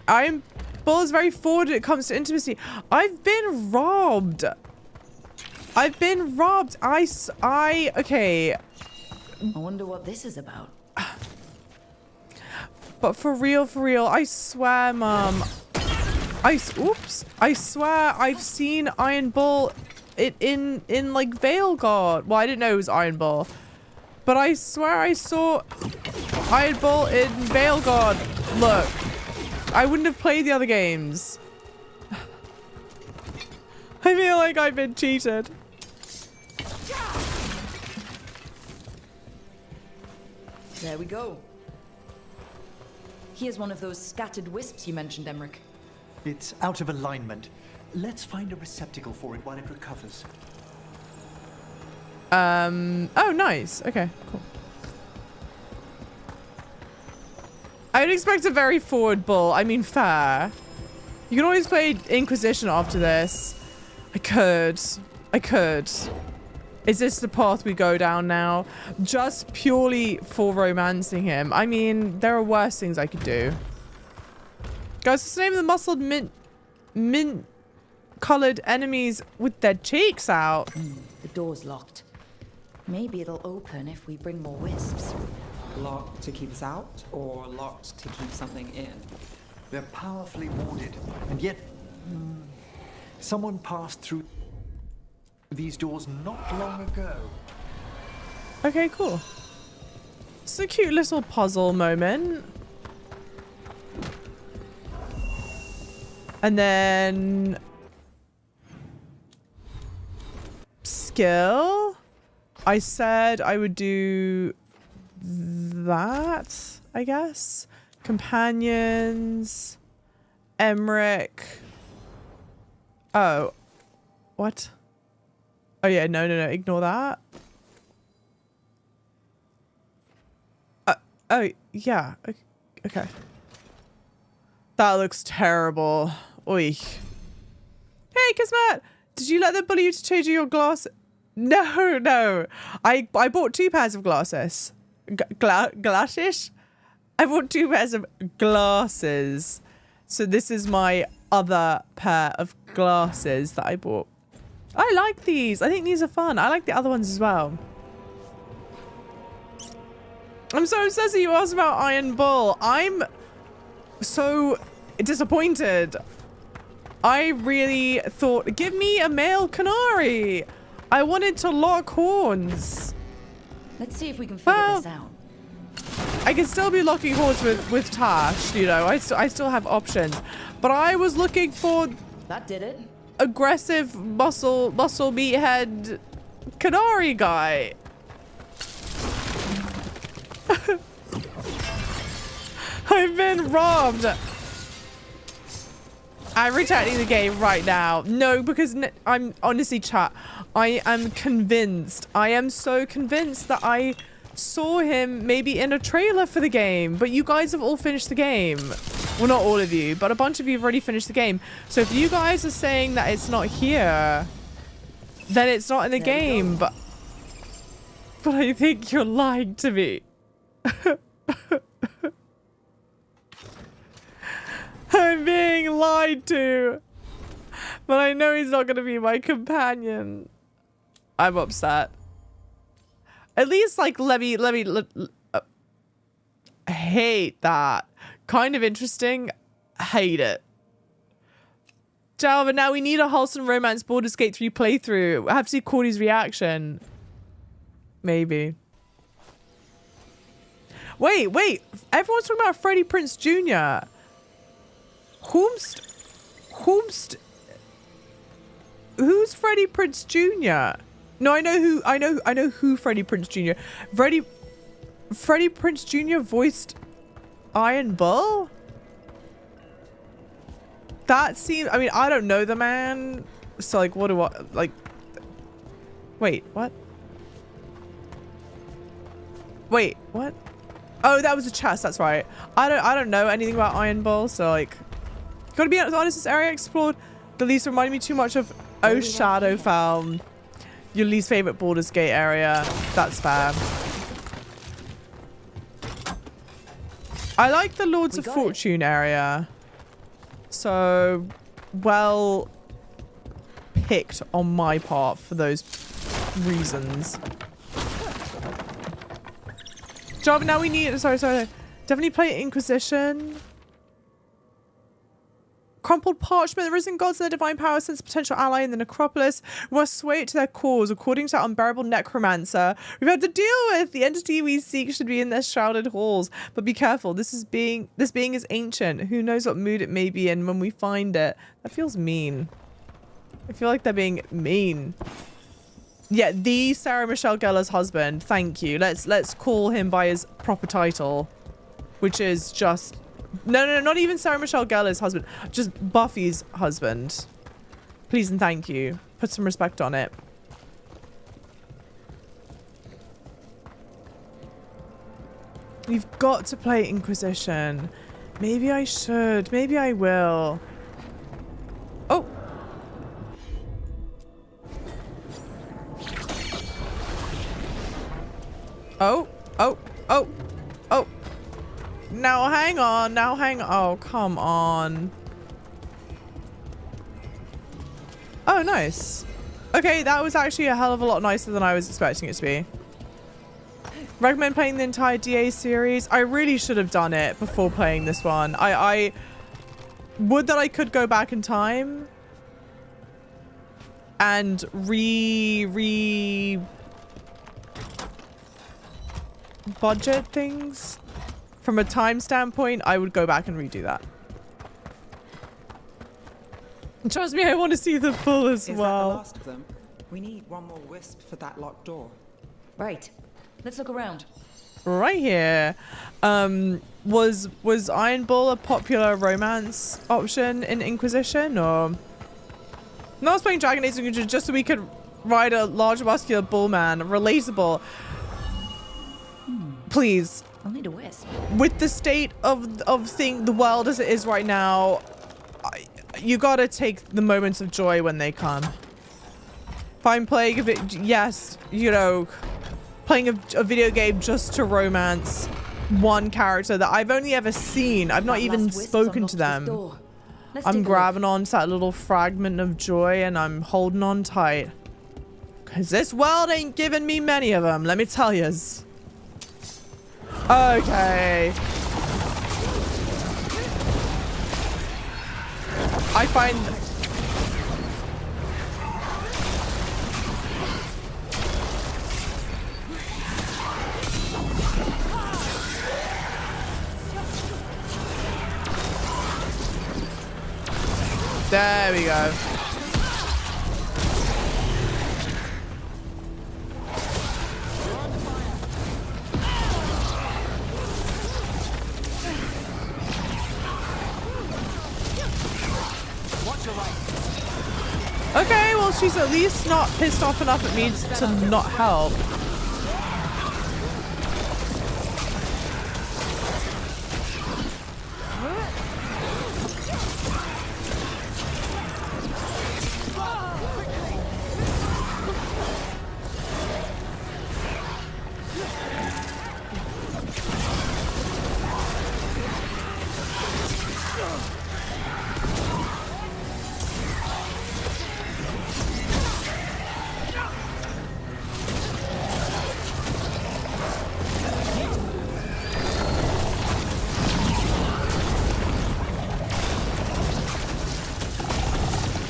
Iron Bull is very forward when it comes to intimacy. I've been robbed. I've been robbed. Okay. I wonder what this is about. But for real, I swear, Mum. Oops. I swear I've seen Iron Bull in like Veilguard. Well, I didn't know it was Iron Bull. But I swear I saw Iron Bull in Veilguard. Look. I wouldn't have played the other games. I feel like I've been cheated. There we go. Here's one of those scattered wisps you mentioned, Emmerich. It's out of alignment. Let's find a receptacle for it while it recovers. Oh, nice. Okay, cool. I would expect a very forward bull. I mean, fair. You can always play Inquisition after this. I could. Is this the path we go down now? Just purely for romancing him. I mean, there are worse things I could do. Guys, what's the name of the muscled mint colored enemies with their cheeks out? The door's locked. Maybe it'll open if we bring more wisps. Locked to keep us out, or locked to keep something in? They're powerfully warded, and yet someone passed through these doors not long ago. Okay, cool. It's a cute little puzzle moment. And then skill. I said I would do that, I guess. Companions. Emmerich. Oh. What? Oh yeah, no. Ignore that. Oh, yeah. Okay. That looks terrible. Oi. Hey, Kismet! Did you let them bully you to change your glass? No. I bought 2 pairs of glasses. Glasses? I bought 2 pairs of glasses. So this is my other pair of glasses that I bought. I like these. I think these are fun. I like the other ones as well. I'm so obsessed that you asked about Iron Bull. I'm so disappointed. I really thought, give me a male canary. I wanted to lock horns. Let's see if we can figure this out. I can still be locking horns with Tash, you know. I still have options. But I was looking for that did it. Aggressive muscle meathead canary guy. I've been robbed. I'm returning the game right now. No, because I'm honestly, chat. I am convinced. I am so convinced that I saw him maybe in a trailer for the game. But you guys have all finished the game. Well, not all of you, but a bunch of you have already finished the game. So if you guys are saying that it's not here, then it's not in the game. But I think you're lying to me. I'm being lied to. But I know he's not going to be my companion. I'm upset. At least, like, let me I hate that. Kind of interesting. Hate it. Java, now we need a wholesome romance Baldur's Gate 3 playthrough. I have to see Cordy's reaction. Maybe. Wait. Everyone's talking about Freddie Prinze Jr. Who's Freddie Prinze Jr.? No, I know who Freddie Prinze Jr. Freddie Prinze Jr. voiced Iron Bull? That seems, I mean, I don't know the man. So like, what do I, like, wait, what? Wait, what? Oh, that was a chest, that's right. I don't know anything about Iron Bull, so like, gotta be honest, this area explored the least reminded me too much of Shadowfell. Your least favorite Baldur's Gate area. That's fair. I like the Lords of Fortune area. So, well picked on my part for those reasons. Java, now we need, sorry. Definitely play Inquisition. Crumpled parchment. The risen gods and their divine power sense a potential ally in the necropolis. We must sway it to their cause. According to our unbearable necromancer we've had to deal with, the entity we seek should be in their shrouded halls. But be careful. This being is ancient. Who knows what mood it may be in when we find it. That feels mean. I feel like they're being mean. Yeah, the Sarah Michelle Gellar's husband. Thank you. Let's call him by his proper title, which is just no, not even Sarah Michelle Gellar's husband. Just Buffy's husband. Please and thank you. Put some respect on it. We've got to play Inquisition. Maybe I should. Maybe I will. Oh. Oh, oh, oh, oh. Now hang on, oh, come on. Oh, nice. Okay, that was actually a hell of a lot nicer than I was expecting it to be. Recommend playing the entire DA series. I really should have done it before playing this one. I would that I could go back in time and budget things. From a time standpoint, I would go back and redo that. And trust me, I want to see the full as well. Is that the last of them? We need one more wisp for that locked door. Right. Let's look around. Right here. Was Iron Bull a popular romance option in Inquisition, or? No, I was playing Dragon Age The Veilguard just so we could ride a large muscular bull man. Relatable. Please. I'll need a wisp. With the state of the world as it is right now, you gotta take the moments of joy when they come. If I'm playing a bit, yes, you know, playing a video game just to romance one character that I've only ever seen. I've not even spoken to them. I'm grabbing on to that little fragment of joy and I'm holding on tight. Cause this world ain't giving me many of them, let me tell yous. Okay. I find... There we go. Okay, well, she's at least not pissed off enough at me to not help.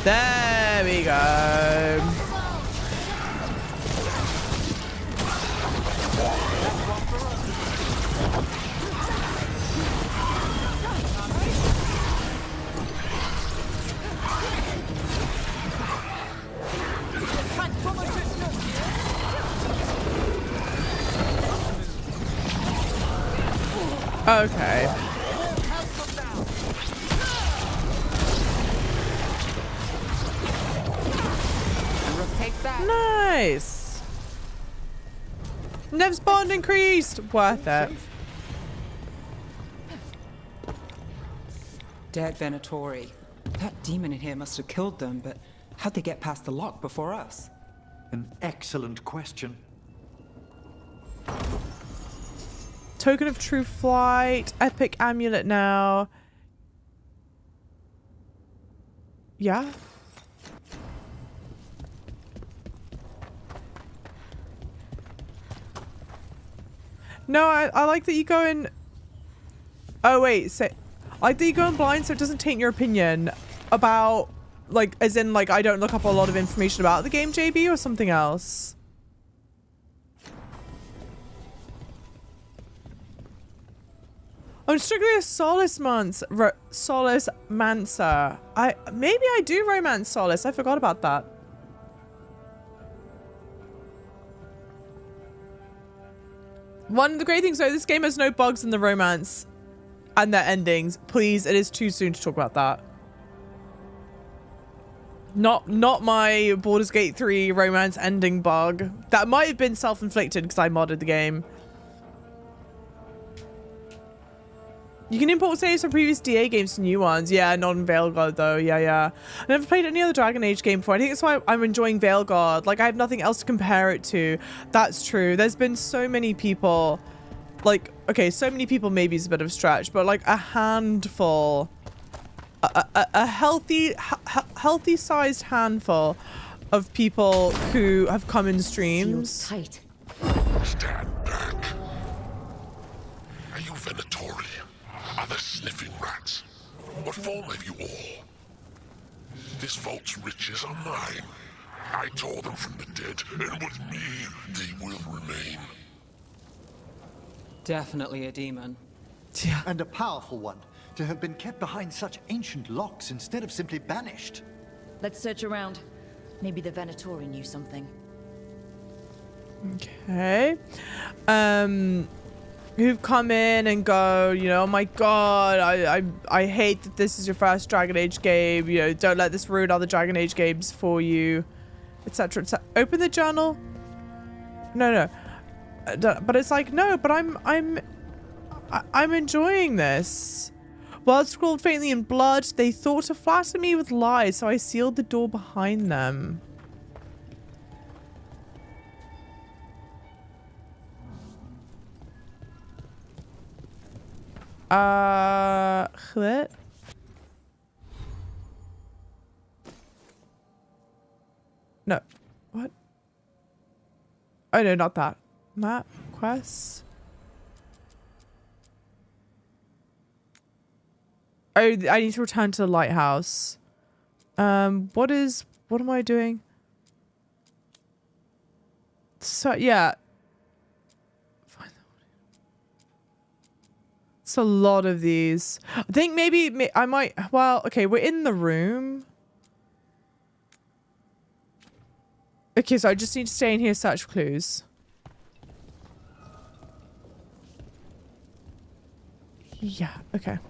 There we go. Okay. Nice. Nev's bond increased. Worth it. Dead Venatori. That demon in here must have killed them, but how'd they get past the lock before us? An excellent question. Token of true flight. Epic amulet now. Yeah. No, I like that you go in... Oh, wait. I like that you go in blind so it doesn't taint your opinion. about, like, as in, like, I don't look up a lot of information about the game, JB, or something else? I'm strictly a Solace Mancer. Maybe I do romance Solace. I forgot about that. One of the great things though, this game has no bugs in the romance and their endings. Please, it is too soon to talk about that. Not my Baldur's Gate 3 romance ending bug. That might have been self-inflicted because I modded the game. You can import saves from previous DA games to new ones. Yeah, not in Veilguard though. Yeah. I never played any other Dragon Age game before. I think that's why I'm enjoying Veilguard. Like, I have nothing else to compare it to. That's true. There's been so many people, like, okay, so many people maybe is a bit of a stretch, but like a handful, a healthy sized handful of people who have come in streams. Tight. Stand back. Are you Venatori? Other sniffing rats? What form have you all? This vault's riches are mine. I tore them from the dead, and with me, they will remain. Definitely a demon. Yeah. And a powerful one, to have been kept behind such ancient locks instead of simply banished. Let's search around. Maybe the Venatori knew something. Okay. Who've come in and go, you know, oh my god, I hate that this is your first Dragon Age game, you know, don't let this ruin other Dragon Age games for you, etc. Open the journal. No. But it's like, no, but I'm enjoying this. Words scrawled faintly in blood. They thought to flatter me with lies, so I sealed the door behind them. What? No. What? Oh no, not that. Map quest. Oh, I need to return to the lighthouse. What am I doing? So yeah. It's a lot of these. I think maybe I might, well, okay, we're in the room. Okay, so I just need to stay in here, search for clues. Yeah, okay.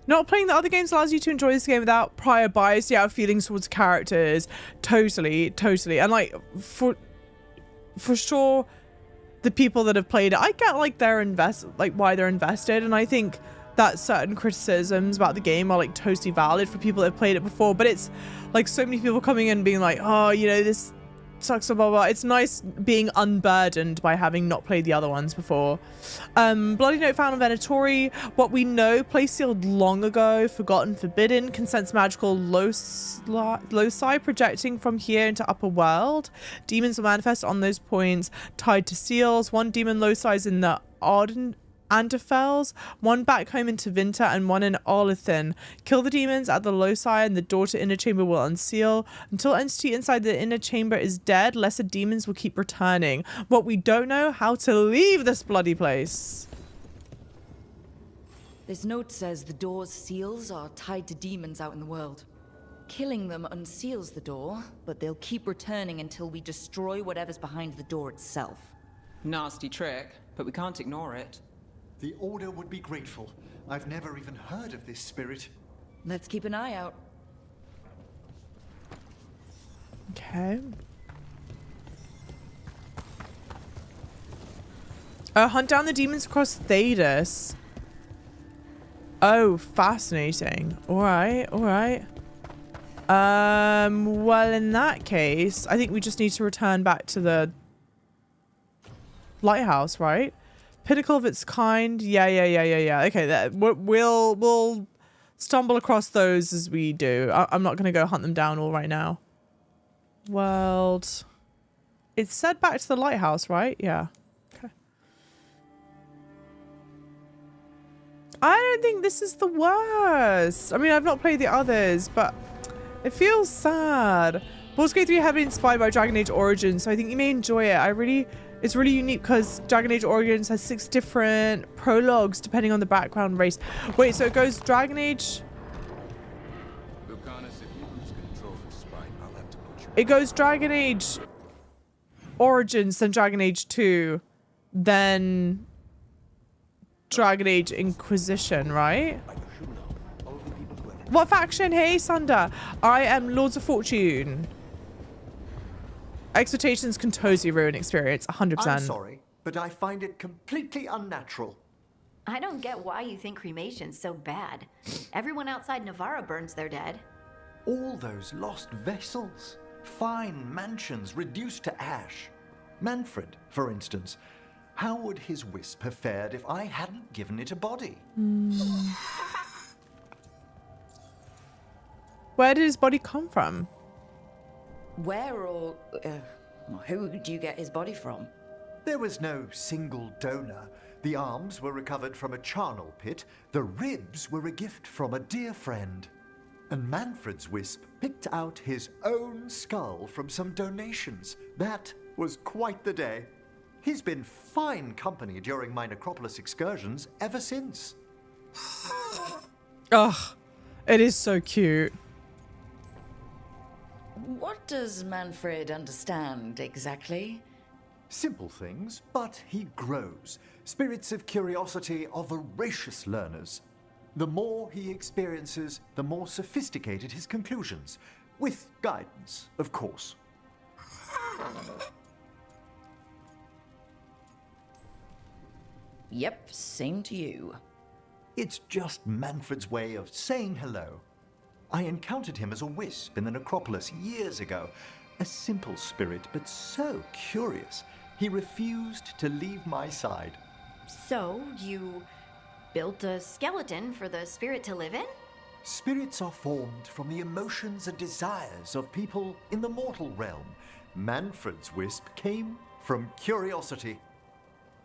Not playing the other games allows you to enjoy this game without prior bias, yeah, feelings towards characters. Totally. And like, for sure, the people that have played it, I get like why they're invested, and I think that certain criticisms about the game are like totally valid for people that have played it before, but it's like so many people coming in and being like, oh, you know, this sucks, blah, blah, blah. It's nice being unburdened by having not played the other ones before. Bloody note found on Venatori. What we know, place sealed long ago, forgotten, forbidden, consents magical loci projecting from here into upper world. Demons will manifest on those points tied to seals. One demon loci is in the Anderfels, one back home into Vinter, and one in Olithin. Kill the demons at the loci and the door to inner chamber will unseal. Until entity inside the inner chamber is dead, lesser demons will keep returning. What we don't know, how to leave this bloody place. This note says the door's seals are tied to demons out in the world. Killing them unseals the door, but they'll keep returning until we destroy whatever's behind the door itself. Nasty trick, but we can't ignore it. The Order would be grateful. I've never even heard of this spirit. Let's keep an eye out. Okay. Hunt down the demons across Thedas. Oh, fascinating. Alright. Well, in that case, I think we just need to return back to the lighthouse, right? Pinnacle of its kind. Yeah. Okay, we'll stumble across those as we do. I'm not going to go hunt them down all right now. World. It's said back to the lighthouse, right? Yeah. Okay. I don't think this is the worst. I mean, I've not played the others, but it feels sad. Baldur's Gate 3 heavily inspired by Dragon Age Origins, so I think you may enjoy it. It's really unique because Dragon Age Origins has 6 different prologues depending on the background race. Wait, so it goes Dragon Age... It goes Dragon Age Origins, then Dragon Age 2, then Dragon Age Inquisition, right? What faction? Hey, Sunder. I am Lords of Fortune. Expectations can totally ruin experience, 100%. I'm sorry, but I find it completely unnatural. I don't get why you think cremation's so bad. Everyone outside Navarra burns their dead. All those lost vessels. Fine mansions reduced to ash. Manfred, for instance. How would his wisp have fared if I hadn't given it a body? Where did his body come from? Where or who did you get his body from? There was no single donor. The arms were recovered from a charnel pit. The ribs were a gift from a dear friend. And Manfred's wisp picked out his own skull from some donations. That was quite the day. He's been fine company during my necropolis excursions ever since. Ugh, it is so cute. What does Manfred understand exactly? Simple things, but he grows. Spirits of curiosity are voracious learners. The more he experiences, the more sophisticated his conclusions. With guidance, of course. Yep, same to you. It's just Manfred's way of saying hello. I encountered him as a wisp in the necropolis years ago. A simple spirit, but so curious. He refused to leave my side. So, you built a skeleton for the spirit to live in? Spirits are formed from the emotions and desires of people in the mortal realm. Manfred's wisp came from curiosity.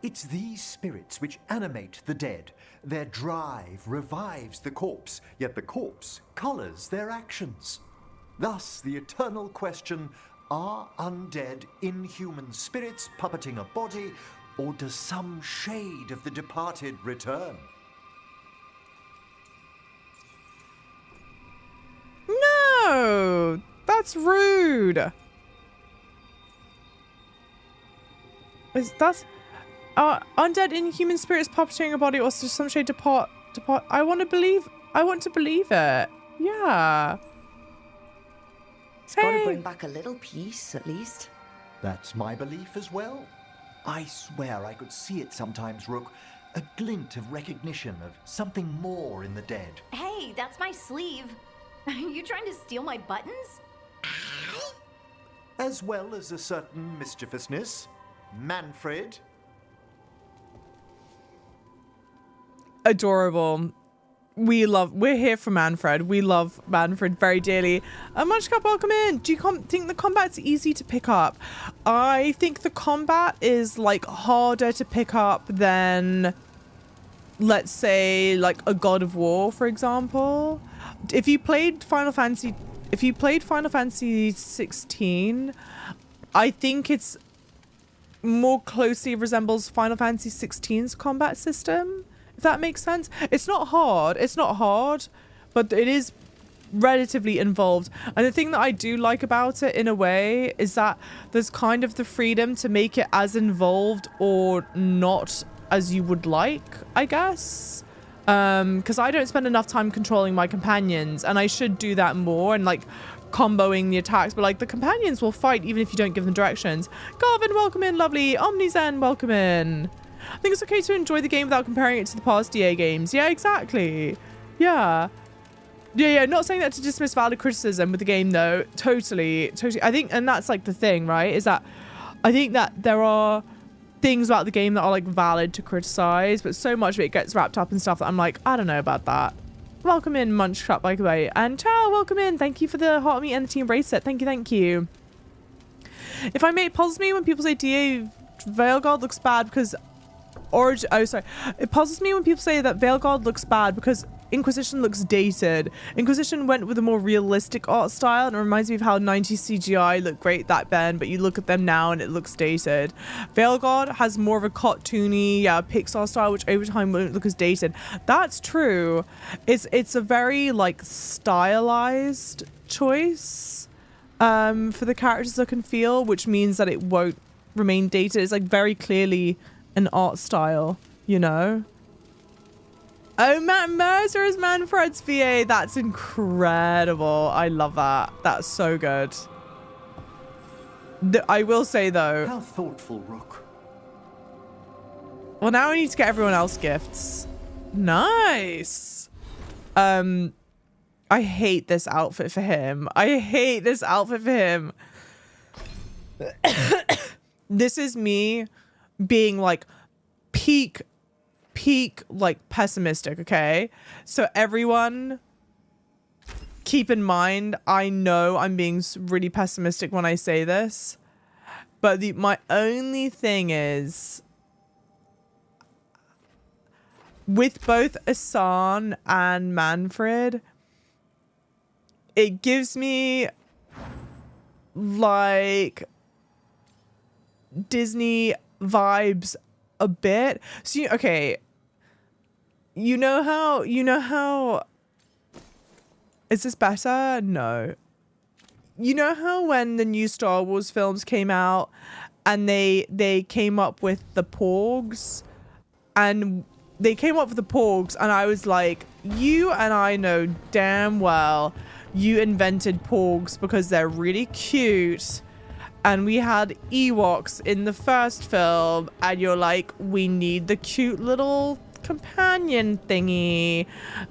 It's these spirits which animate the dead. Their drive revives the corpse, yet the corpse colors their actions. Thus, the eternal question, are undead inhuman spirits puppeting a body, or does some shade of the departed return? No, that's rude. That's undead inhuman spirits puppeteering a body, or does some shade depart? I want to believe it. Yeah. It's got to bring back a little peace, at least. That's my belief as well. I swear I could see it sometimes, Rook. A glint of recognition of something more in the dead. Hey, that's my sleeve. Are you trying to steal my buttons? As well as a certain mischievousness. Manfred. Adorable. We're here for Manfred. We love Manfred very dearly. Munchcup, welcome in. Do you think the combat's easy to pick up? I think the combat is like harder to pick up than, let's say, like a God of War, for example. If you played Final Fantasy 16, I think it's more closely resembles Final Fantasy 16's combat system. If that makes sense. It's not hard, but it is relatively involved. And the thing that I do like about it in a way is that there's kind of the freedom to make it as involved or not as you would like, I guess. Because I don't spend enough time controlling my companions, and I should do that more and like comboing the attacks, but like the companions will fight even if you don't give them directions. Garvin, welcome in, lovely. Omnizen, welcome in. I think it's okay to enjoy the game without comparing it to the past DA games. Yeah, exactly. Yeah. Not saying that to dismiss valid criticism with the game, though. Totally. I think, and that's like the thing, right? Is that I think that there are things about the game that are like valid to criticize, but so much of it gets wrapped up in stuff that I'm like, I don't know about that. Welcome in, Munchcup, by the way. And Chow, welcome in. Thank you for the heart meat and the team bracelet. Thank you. If I may, it puzzles me when people say DA Veilguard looks bad because it puzzles me when people say that Veilguard looks bad because Inquisition looks dated. Inquisition went with a more realistic art style, and it reminds me of how 90s CGI looked great back then, but you look at them now and it looks dated. Veilguard has more of a cartoony, Pixar style, which over time won't look as dated. That's true. It's a very like stylized choice for the characters look and feel, which means that it won't remain dated. It's like very clearly an art style, you know? Oh, Matt Mercer is Manfred's VA. That's incredible. I love that. That's so good. I will say though. How thoughtful, Rook. Well, now I need to get everyone else gifts. Nice. I hate this outfit for him. I hate this outfit for him. This is me being like peak like pessimistic, okay? So everyone keep in mind, I know I'm being really pessimistic when I say this, but my only thing is with both Asan and Manfred, it gives me like Disney vibes a bit. So okay, you know how is this better? No. You know how when the new Star Wars films came out and they came up with the Porgs, and I was like, you and I know damn well you invented Porgs because they're really cute. And we had Ewoks in the first film, and you're like, we need the cute little companion thingy,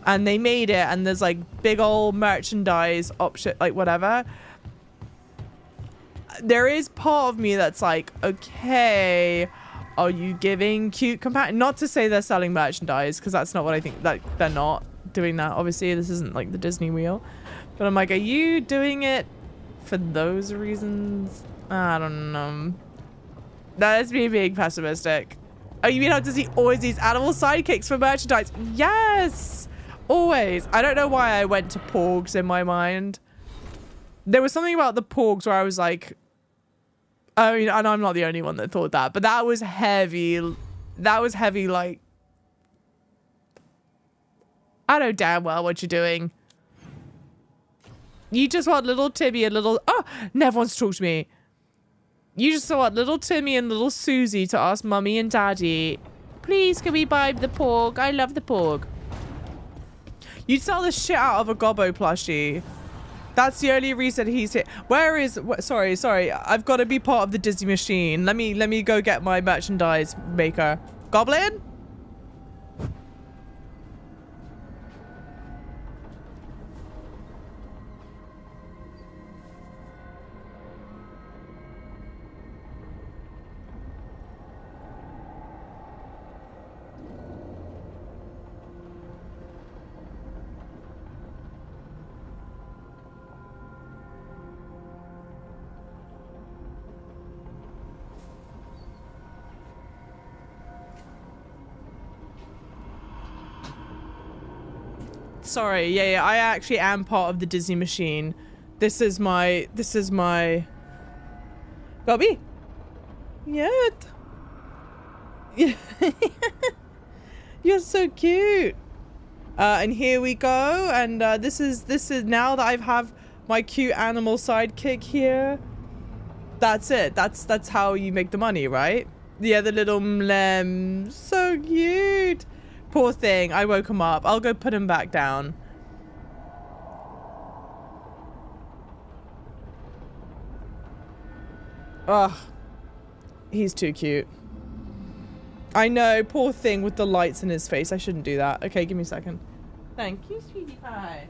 and they made it, and there's like big old merchandise option, like whatever. There is part of me that's like, okay, are you giving cute companion? Not to say they're selling merchandise, because that's not what I think. Like, they're not doing that. Obviously, this isn't like the Disney wheel, but I'm like, are you doing it for those reasons? I don't know. That's me being pessimistic. Oh, you mean how Disney always needs animal sidekicks for merchandise? Yes! Always. I don't know why I went to Porgs in my mind. There was something about the Porgs where I was like... I mean, and I'm not the only one that thought that, but that was heavy. That was heavy, like... I know damn well what you're doing. You just want little Timmy and little... Oh! Never wants to talk to me. You just want little Timmy and little Susie to ask Mummy and Daddy, please, can we buy the Porg? I love the Porg. You'd sell the shit out of a Gobbo plushie. That's the only reason he's here. Where is... Sorry. I've got to be part of the Disney machine. Let me go get my merchandise maker. Goblin? Sorry, yeah, I actually am part of the Disney machine. This is my Bobby. Yet. You're so cute. And here we go. And this is now that I have my cute animal sidekick here. That's it. That's how you make the money, right? Yeah, the little mlem. So cute. Poor thing. I woke him up. I'll go put him back down. Ugh. He's too cute. I know. Poor thing with the lights in his face. I shouldn't do that. Okay, give me a second. Thank you, sweetie pie.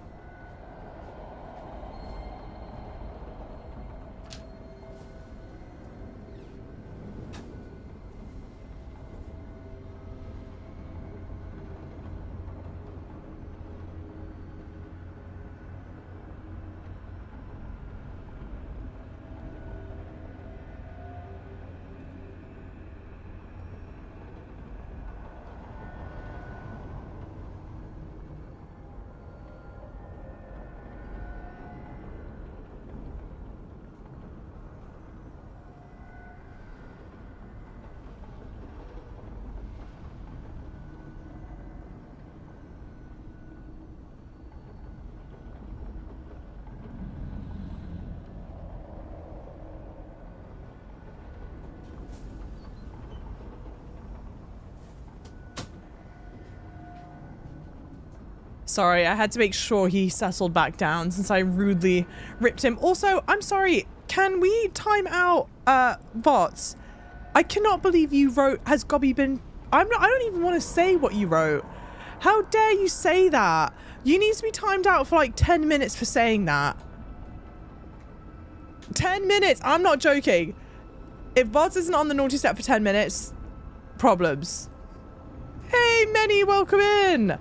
Sorry, I had to make sure he settled back down since I rudely ripped him. Also, I'm sorry, can we time out bots? I cannot believe you wrote, has Gobby been... I don't even want to say what you wrote. How dare you say that? You need to be timed out for like 10 minutes for saying that. 10 minutes, I'm not joking. If bots isn't on the naughty step for 10 minutes, problems. Hey, Menny, welcome in.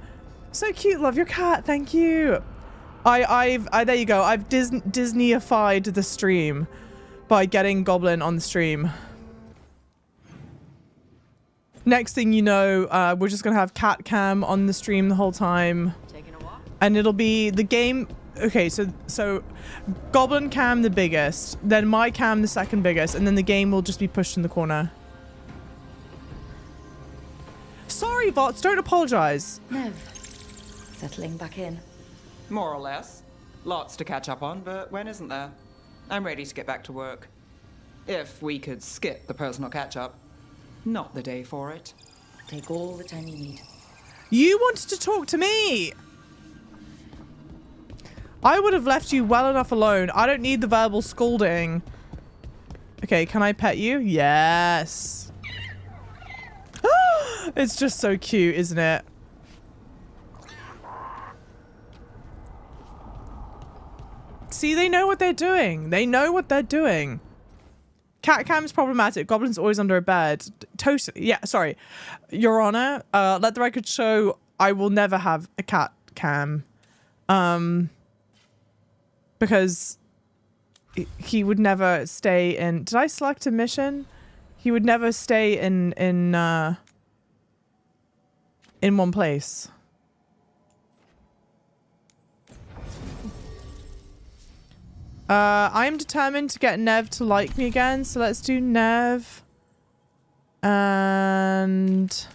So cute, love your cat, thank you. There you go. I've Disneyified the stream by getting Goblin on the stream. Next thing you know, we're just gonna have cat cam on the stream the whole time. Taking a walk? And it'll be the game. Okay, so Goblin cam the biggest, then my cam the second biggest, and then the game will just be pushed in the corner. Sorry, bots, don't apologize. Nev, settling back in. More or less. Lots to catch up on, but when isn't there? I'm ready to get back to work. If we could skip the personal catch-up. Not the day for it. Take all the time you need. You wanted to talk to me. I would have left you well enough alone. I don't need the verbal scolding. Okay, can I pet you? Yes. It's just so cute, isn't it? See, they know what they're doing. They know what they're doing. Cat cam's problematic. Goblin's always under a bed. Totally. Yeah, sorry. Your Honor, let the record show I will never have a cat cam. Because he would never stay in... Did I select a mission? He would never stay in one place. I'm determined to get Nev to like me again, so let's do Nev and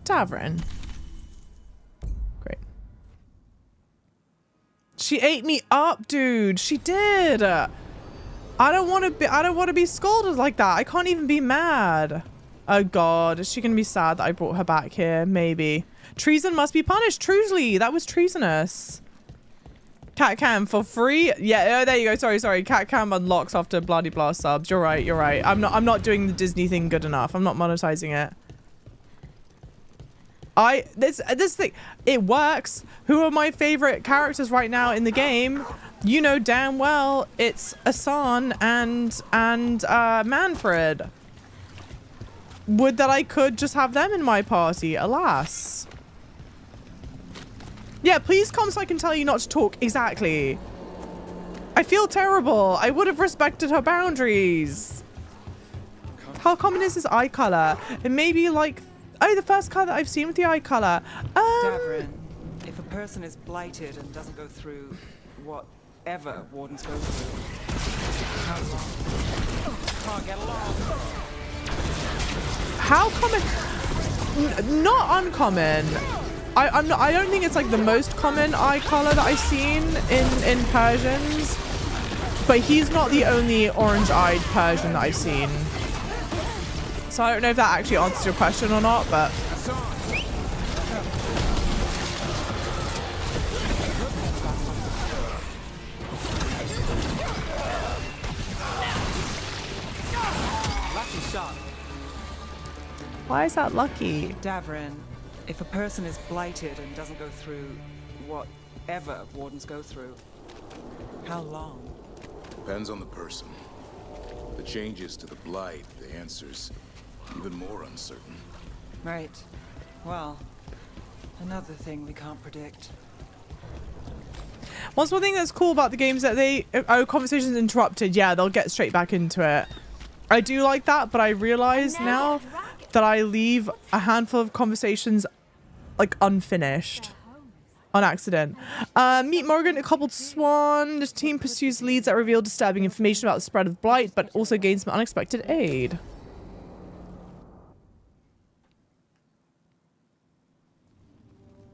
Tavern. Great. She ate me up, dude. She did. I don't want to be scolded like that. I can't even be mad. Oh god, is she gonna be sad that I brought her back here? Maybe. Treason must be punished. Truly, that was treasonous. Cat cam for free? Yeah, oh, there you go. Sorry. Cat cam unlocks after bloody blah subs. You're right. I'm not doing the Disney thing good enough. I'm not monetizing it. This thing, it works. Who are my favorite characters right now in the game? You know damn well it's Asan and Manfred. Would that I could just have them in my party, alas. Yeah, please come so I can tell you not to talk. Exactly. I feel terrible. I would have respected her boundaries. How common is this eye color? It may be like, oh, the first color that I've seen with the eye color. Davrin, if a person is blighted and doesn't go through whatever wardens go through, how long? Can't get along. How common? Not uncommon. I don't think it's like the most common eye color that I've seen in Persians, but he's not the only orange-eyed Persian that I've seen. So I don't know if that actually answers your question or not, but Lucky shot. why is that lucky? Davrin, if a person is blighted and doesn't go through whatever wardens go through, how long? Depends on the person. The changes to the blight, the answer's even more uncertain. Right. Well, another thing we can't predict. One thing that's cool about the games that conversations interrupted. Yeah, they'll get straight back into it. I do like that, but I realize now that I leave a handful of conversations like unfinished on accident. Meet Morgan, a cobbled swan. The team pursues leads that reveal disturbing information about the spread of blight, but also gains some unexpected aid.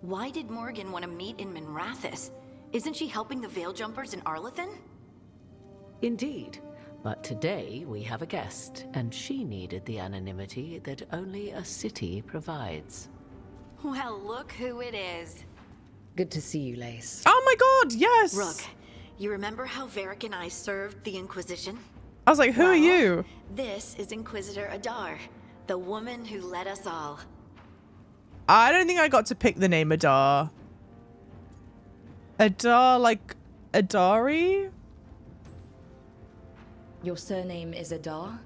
Why did Morgan want to meet in Minrathous? Isn't she helping the Veil Jumpers in Arlathan? Indeed. But today we have a guest, and she needed the anonymity that only a city provides. Well, look who it is. Good to see you, Lace. Oh my god, yes! Rook, you remember how Varric and I served the Inquisition? I was like, who are you? This is Inquisitor Adar, the woman who led us all. I don't think I got to pick the name Adar. Adar, like Adari? Your surname is Adar?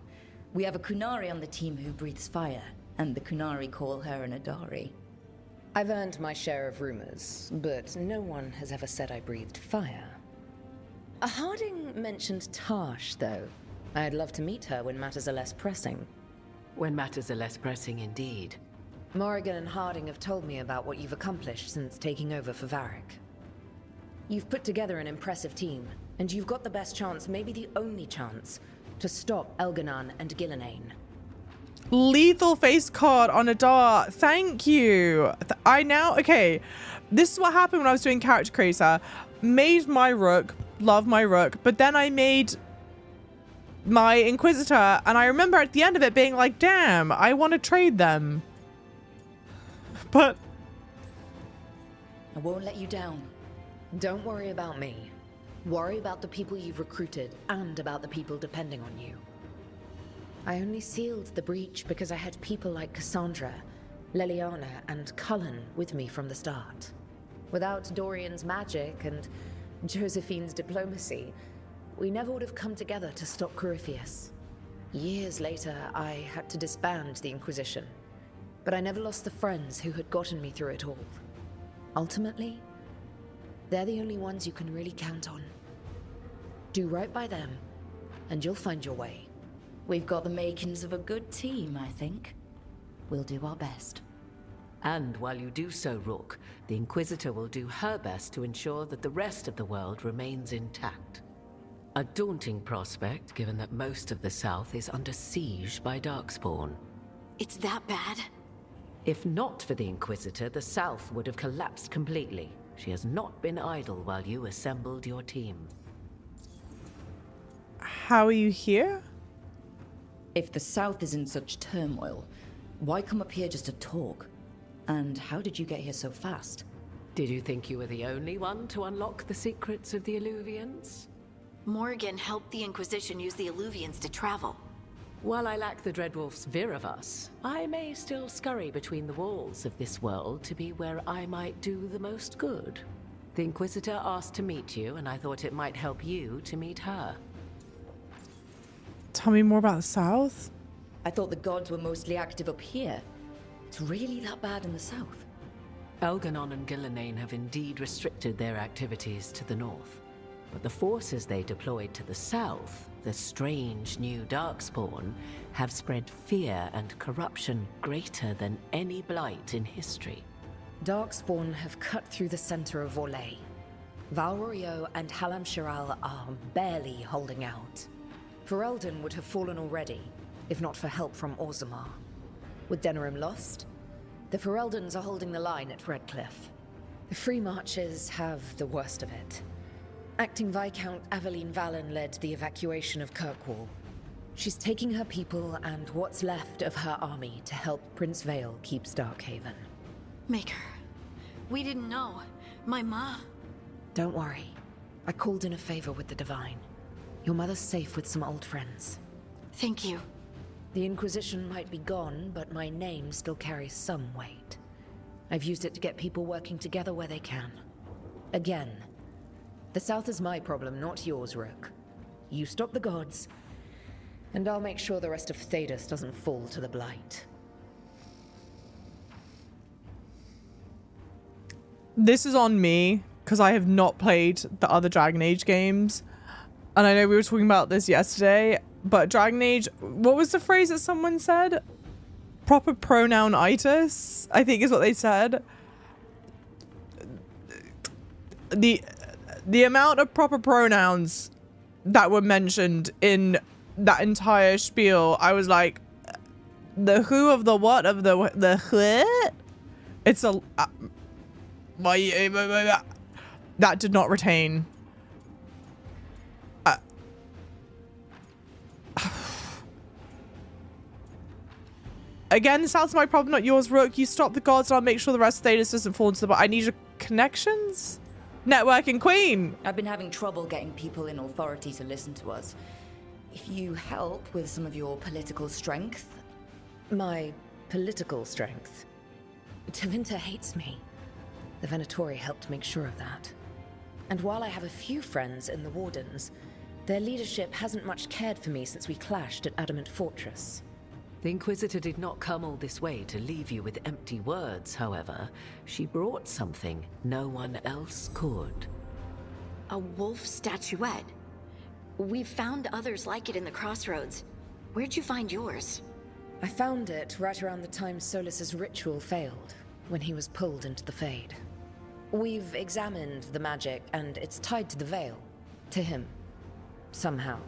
We have a Kunari on the team who breathes fire, and the Kunari call her an Adari. I've earned my share of rumors, but no one has ever said I breathed fire. Harding mentioned Tash, though. I'd love to meet her when matters are less pressing. When matters are less pressing indeed. Morrigan and Harding have told me about what you've accomplished since taking over for Varric. You've put together an impressive team, and you've got the best chance, maybe the only chance, to stop Elganon and Gillenane. Lethal face card on Adar. Thank you. Okay. This is what happened when I was doing character creator. Made my Rook, love my Rook, but then I made my Inquisitor, and I remember at the end of it being like, damn, I want to trade them. But I won't let you down. Don't worry about me. Worry about the people you've recruited and about the people depending on you. I only sealed the breach because I had people like Cassandra, Leliana, and Cullen with me from the start. Without Dorian's magic and Josephine's diplomacy, we never would have come together to stop Corypheus. Years later, I had to disband the Inquisition, but I never lost the friends who had gotten me through it all. Ultimately, they're the only ones you can really count on. Do right by them, and you'll find your way. We've got the makings of a good team, I think. We'll do our best. And while you do so, Rook, the Inquisitor will do her best to ensure that the rest of the world remains intact. A daunting prospect, given that most of the South is under siege by Darkspawn. It's that bad? If not for the Inquisitor, the South would have collapsed completely. She has not been idle while you assembled your team. how are you here? If the South is in such turmoil, why come up here just to talk? And how did you get here so fast? Did you think you were the only one to unlock the secrets of the Illuvians? Morgan helped the Inquisition use the Illuvians to travel. While I lack the Dreadwolf's Viravus, I may still scurry between the walls of this world to be where I might do the most good. The Inquisitor asked to meet you, and I thought it might help you to meet her. Tell me more about the South. I thought the gods were mostly active up here. It's really that bad in the South? Elganon and Gillenane have indeed restricted their activities to the north. But the forces they deployed to the south, the strange new Darkspawn, have spread fear and corruption greater than any blight in history. Darkspawn have cut through the center of Orlais. Valrorio and Halam Shiral are barely holding out. Ferelden would have fallen already, if not for help from Orzammar. With Denerim lost, the Fereldans are holding the line at Redcliffe. The Free Marches have the worst of it. Acting Viscount Aveline Valen led the evacuation of Kirkwall. She's taking her people and what's left of her army to help Prince Vale keep Starkhaven. Maker, we didn't know. My ma... Don't worry. I called in a favor with the Divine. Your mother's safe with some old friends. Thank you. The Inquisition might be gone, but my name still carries some weight. I've used it to get people working together where they can. Again, the South is my problem, not yours, Rook. You stop the gods, and I'll make sure the rest of Thedas doesn't fall to the Blight. This is on me, because I have not played the other Dragon Age games. And I know we were talking about this yesterday, but Dragon Age, what was the phrase that someone said? Proper pronoun-itis, I think is what they said. The amount of proper pronouns that were mentioned in that entire spiel, I was like, the who of the what of the what? It's a... that did not retain. Again, this sounds my problem, not yours, Rook. You stop the gods and I'll make sure the rest of Thedas doesn't fall into the... I need your connections? Networking queen. I've been having trouble getting people in authority to listen to us. If you help with some of your political strength... My political strength? Tevinter hates me. The Venatori helped make sure of that. And while I have a few friends in the Wardens, their leadership hasn't much cared for me since we clashed at Adamant Fortress. The Inquisitor did not come all this way to leave you with empty words, however. She brought something no one else could. A wolf statuette. We've found others like it in the crossroads. Where'd you find yours? I found it right around the time Solus's ritual failed, when he was pulled into the Fade. We've examined the magic, and it's tied to the Veil. To him. Somehow.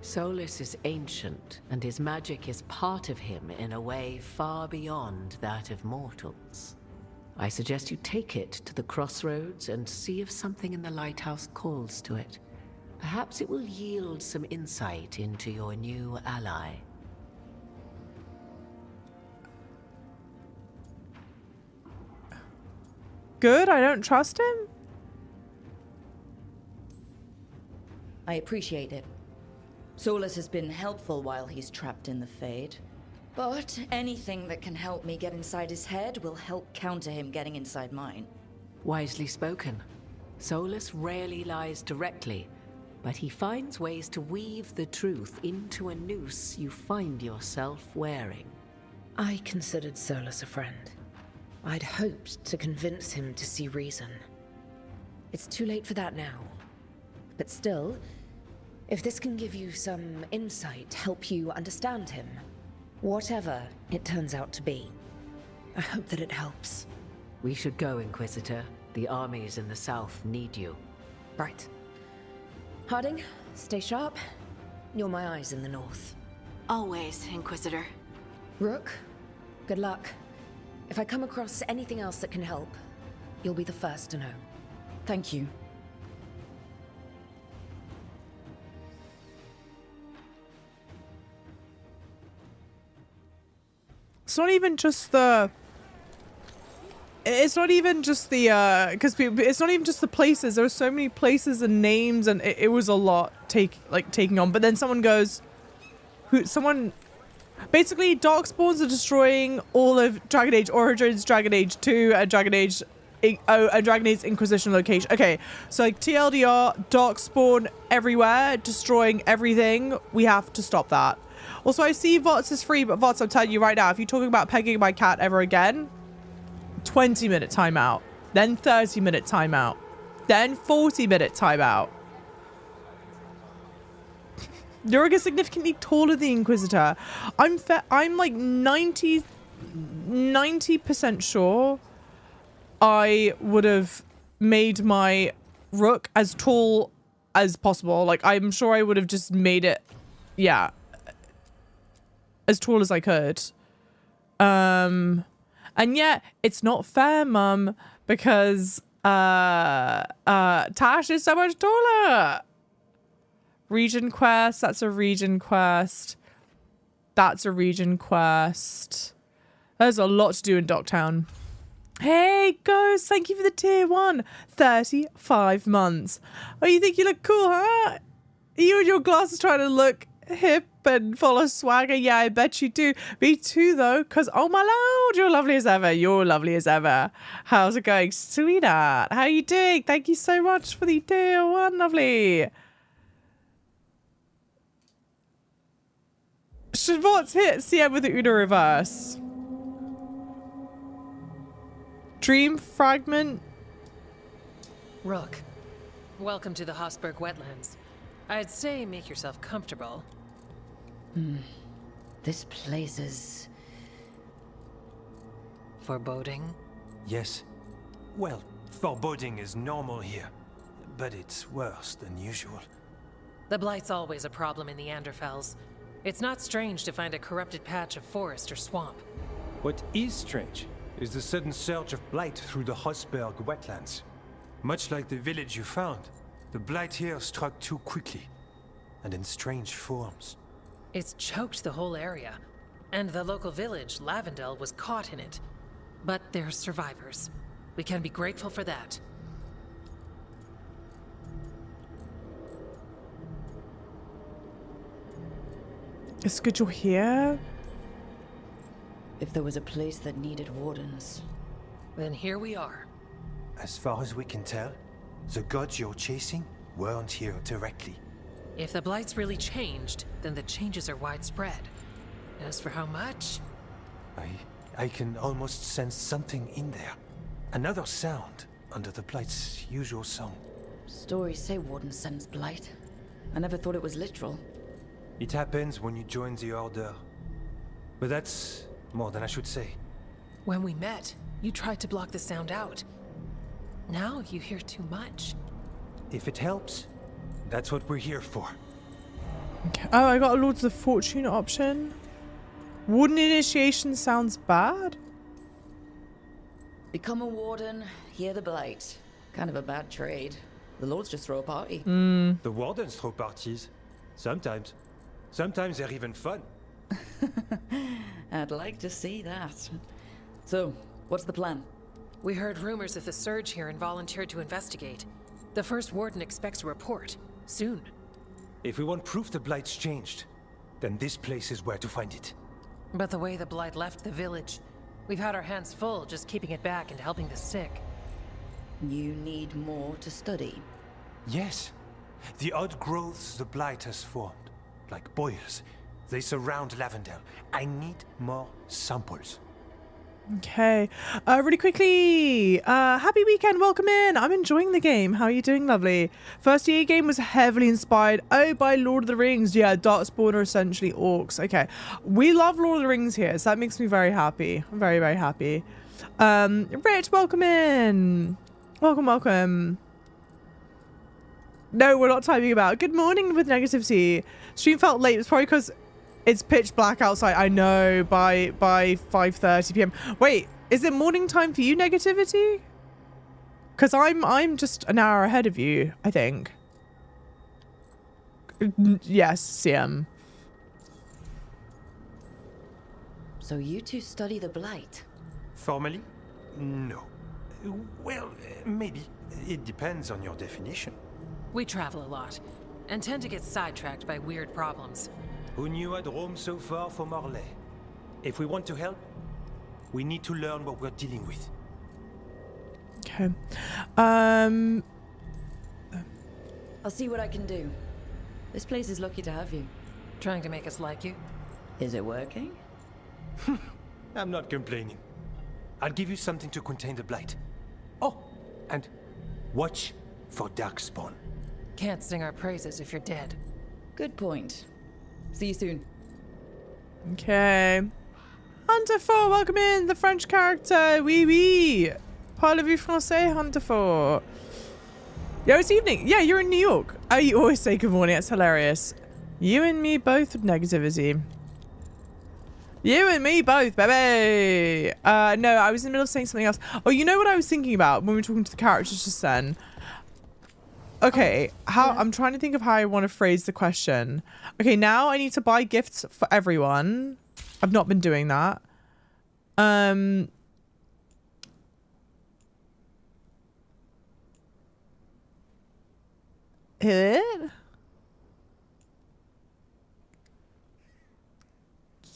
Solus is ancient, and his magic is part of him in a way far beyond that of mortals. I suggest you take it to the crossroads and see if something in the lighthouse calls to it. Perhaps it will yield some insight into your new ally. Good, I don't trust him? I appreciate it. Solus has been helpful while he's trapped in the Fade. But anything that can help me get inside his head will help counter him getting inside mine. Wisely spoken. Solus rarely lies directly, but he finds ways to weave the truth into a noose you find yourself wearing. I considered Solus a friend. I'd hoped to convince him to see reason. It's too late for that now. But still, if this can give you some insight, help you understand him, whatever it turns out to be, I hope that it helps. We should go, Inquisitor. The armies in the south need you. Right. Harding, stay sharp. You're my eyes in the north. Always, Inquisitor. Rook, good luck. If I come across anything else that can help, you'll be the first to know. Thank you. It's not even just the... It's not even just the, because it's not even just the places. There are so many places and names, and it was a lot taking on. But then someone goes, basically, Darkspawns are destroying all of Dragon Age Origins, Dragon Age 2, and Dragon Age Inquisition location. Okay, so like TLDR, Darkspawn everywhere, destroying everything. We have to stop that. Also, I see VOTS is free, but VOTS, I'm telling you right now, if you're talking about pegging my cat ever again, 20-minute timeout, then 30-minute timeout, then 40-minute timeout. You're significantly taller than the Inquisitor. I'm like 90% sure I would have made my Rook as tall as possible. Like, I'm sure I would have just made it, yeah, as tall as I could. And yet, it's not fair, Mum, because Tash is so much taller. Region quest, that's a region quest. That's a region quest. There's a lot to do in Docktown. Hey, Ghost, thank you for the tier 1. 35 months. Oh, you think you look cool, huh? You and your glasses trying to look hip and full of swagger. Yeah, I bet you do. Me too, though, because, oh my lord, you're lovely as ever. You're lovely as ever. How's it going, sweetheart? How are you doing? Thank you so much for the tier 1, lovely. Should VOTS hit CM with the Una reverse? Dream fragment. Rook, welcome to the Hossberg wetlands. I'd say make yourself comfortable. This place is... foreboding? Yes. Well, foreboding is normal here, but it's worse than usual. The Blight's always a problem in the Anderfels. It's not strange to find a corrupted patch of forest or swamp. What is strange is the sudden surge of blight through the Hossberg wetlands. Much like the village you found, the blight here struck too quickly, and in strange forms. It's choked the whole area. And the local village, Lavendel, was caught in it. But they're survivors. We can be grateful for that. It's good you're here. If there was a place that needed wardens, then here we are. As far as we can tell, the gods you're chasing weren't here directly. If the Blight's really changed, then the changes are widespread. As for how much? I can almost sense something in there. Another sound under the Blight's usual song. Stories say wardens sense blight. I never thought it was literal. It happens when you join the Order. But that's more than I should say. When we met, you tried to block the sound out. Now you hear too much. If it helps, that's what we're here for. Okay. Oh, I got a Lords of Fortune option. Warden initiation sounds bad. Become a warden, hear the blight. Kind of a bad trade. The lords just throw a party. The wardens throw parties. Sometimes. Sometimes they're even fun. I'd like to see that. So, what's the plan? We heard rumors of the surge here and volunteered to investigate. The first warden expects a report. Soon. If we want proof the Blight's changed, then this place is where to find it. But the way the Blight left the village, we've had our hands full just keeping it back and helping the sick. You need more to study. Yes. The odd growths the Blight has formed, like boils, they surround Lavendel. I need more samples. Okay. Really quickly. Happy weekend. Welcome in. I'm enjoying the game. How are you doing? Lovely. First EA game was heavily inspired by Lord of the Rings. Yeah, Darkspawn are essentially orcs. Okay. We love Lord of the Rings here, so that makes me very happy. I'm very, very happy. Rich, welcome in. Welcome. No, we're not typing about. Good morning with negativity. Stream felt late. It's probably because it's pitch black outside. I know, by 5:30 p.m. Wait, is it morning time for you, negativity? Because I'm just an hour ahead of you, I think. Yes, CM. So you two study the Blight? Formally? No. Well, maybe. It depends on your definition. We travel a lot, and tend to get sidetracked by weird problems. Who knew I'd roam so far from Orlais? If we want to help, we need to learn what we're dealing with. Okay. I'll see what I can do. This place is lucky to have you. Trying to make us like you? Is it working? I'm not complaining. I'll give you something to contain the Blight. Oh, and watch for Darkspawn. Can't sing our praises if you're dead. Good point. See you soon. Okay. Hunterful, welcome in. The French character. Oui, oui. Parlez-vous français, Hunterful? Yo, it's evening. Yeah, you're in New York. Oh, you always say good morning. It's hilarious. You and me both with negativity. You and me both, baby. No, I was in the middle of saying something else. Oh, you know what I was thinking about when we were talking to the characters just then? Okay, I'm trying to think of how I want to phrase the question. Okay, now I need to buy gifts for everyone. I've not been doing that. Hit?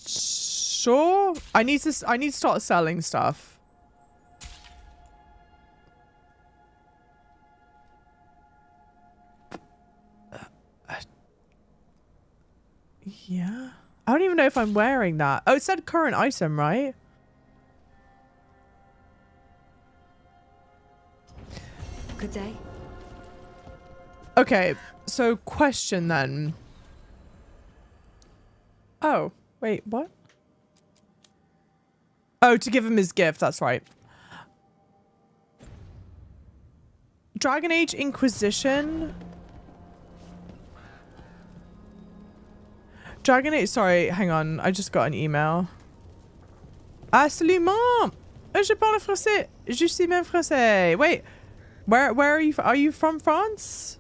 Sure. I need to start selling stuff. Yeah. I don't even know if I'm wearing that. Oh, it said current item, right? Good day. Okay, so question then. Oh, wait, what? Oh, to give him his gift, that's right. Dragon Age Inquisition. Dragon Age, sorry, hang on. I just got an email. Absolument! Je parle français. Je suis même français. Wait, where are you? Are you from France?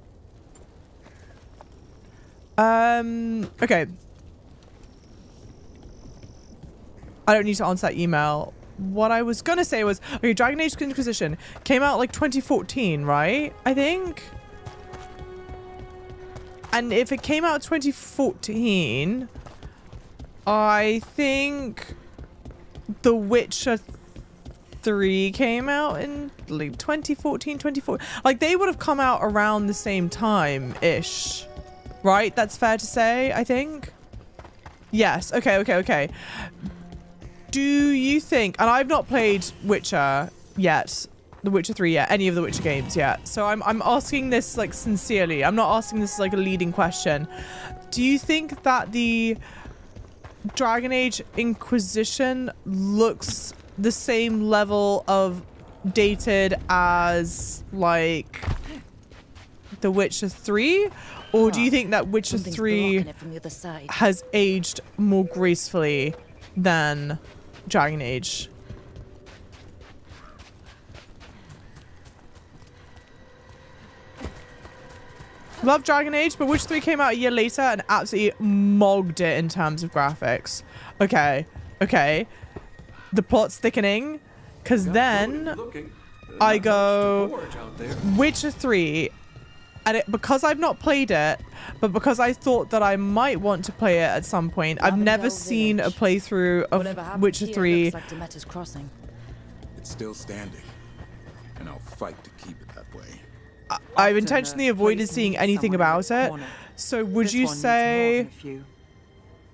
Okay. I don't need to answer that email. What I was gonna say was, okay, Dragon Age Inquisition came out like 2014, right? I think. And if it came out 2014, I think The Witcher 3 came out in like 2014, 2014. Like they would have come out around the same time-ish, right? That's fair to say, I think. Yes, okay. Do you think, and I've not played Witcher yet, The Witcher 3 yet, any of the Witcher games yet. So I'm asking this like sincerely. I'm not asking this as like a leading question. Do you think that the Dragon Age Inquisition looks the same level of dated as like The Witcher 3? Or do you think that Witcher 3 has aged more gracefully than Dragon Age? Love Dragon Age, but Witcher 3 came out a year later and absolutely mogged it in terms of graphics. Okay. The plot's thickening, because then I go Witcher 3, and because I've not played it, but because I thought that I might want to play it at some point, I've never seen a playthrough of Witcher 3. It's still standing, and I'll fight to keep it that way. I've intentionally avoided seeing anything about it. So would you say,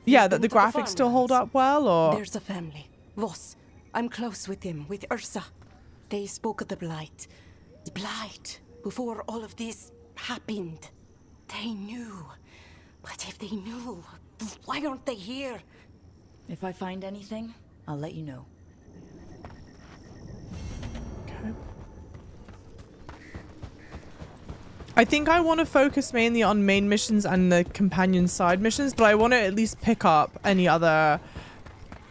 yeah, that the graphics still hold up well, or? There's a family. Voss. I'm close with him, with Ursa. They spoke of the Blight. Blight. Before all of this happened. They knew. But if they knew, why aren't they here? If I find anything, I'll let you know. Okay. I think I want to focus mainly on main missions and the companion side missions, but I want to at least pick up any other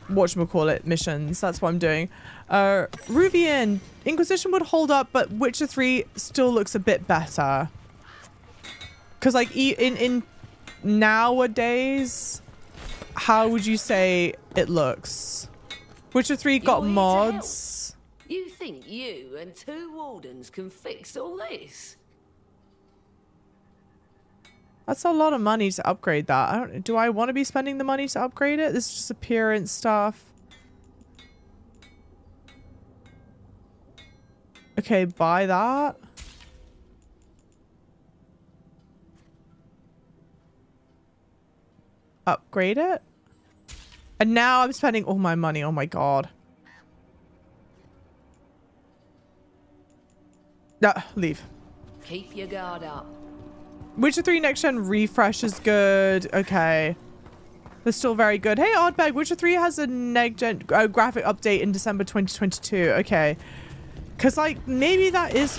whatchamacallit missions. That's what I'm doing. Ruvian, Inquisition would hold up, but Witcher 3 still looks a bit better. Because like in nowadays, how would you say it looks? Witcher 3 got mods. You think you and 2 wardens can fix all this? That's a lot of money to upgrade that. Do I want to be spending the money to upgrade it? This is just appearance stuff. Okay, buy that. Upgrade it. And now I'm spending all my money. Oh my god. No, leave. Keep your guard up. Witcher 3 next gen refresh is good. Okay. They're still very good. Hey, Oddbag, Witcher 3 has a next gen graphic update in December 2022. Okay. Because, like, maybe that's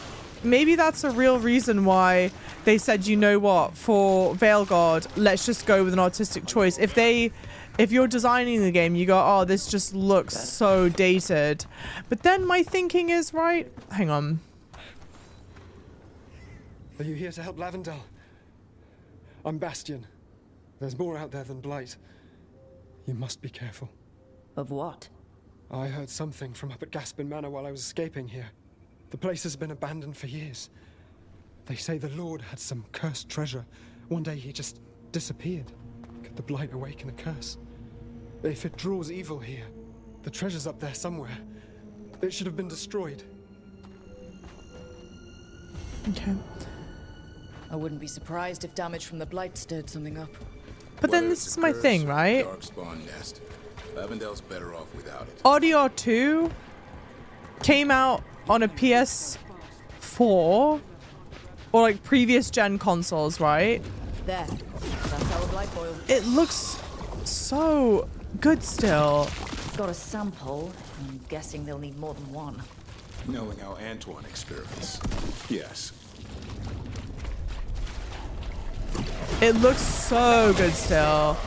a real reason why they said, you know what, for Veilguard, let's just go with an artistic choice. If you're designing the game, you go, oh, this just looks so dated. But then my thinking is, right, hang on. Are you here to help Lavendel? I'm Bastion. There's more out there than Blight. You must be careful. Of what? I heard something from up at Gaspin Manor while I was escaping here. The place has been abandoned for years. They say the Lord had some cursed treasure. One day he just disappeared. Could the Blight awaken a curse? If it draws evil here, the treasure's up there somewhere. It should have been destroyed. Okay. I wouldn't be surprised if damage from the Blight stirred something up. But then this is my thing, right? Darkspawn nest. Lavendel's better off without it. Audio 2 came out on a PS4 or like previous gen consoles, right? There. That's our Blight boil. It looks so good still. Got a sample. I'm guessing they'll need more than one. Knowing how Antoine experiments. Yes. It looks so good still.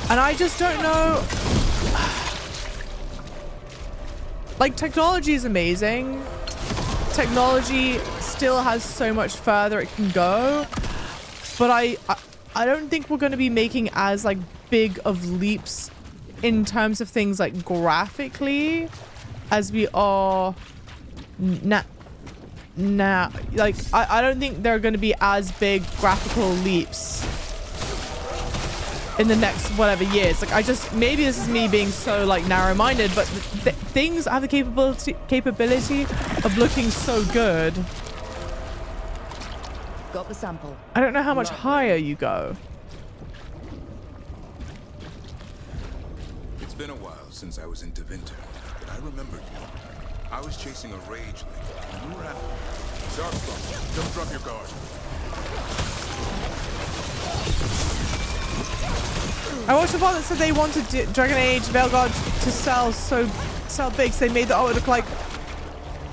And I just don't know. Like, technology is amazing. Technology still has so much further it can go. But I don't think we're going to be making as like big of leaps in terms of things like graphically as we are now. Like, I don't think there are going to be as big graphical leaps in the next whatever years. Like, maybe this is me being so like narrow-minded, but things have the capability of looking so good. Got the sample. I don't know how much higher you go. It's been a while since I was in Tevinter, but I remembered you. I was chasing a rage link, and you were after me. Darkspawn, don't drop your guard. I watched the part that said they wanted Dragon Age Veilguard to sell big, so they made the art look like...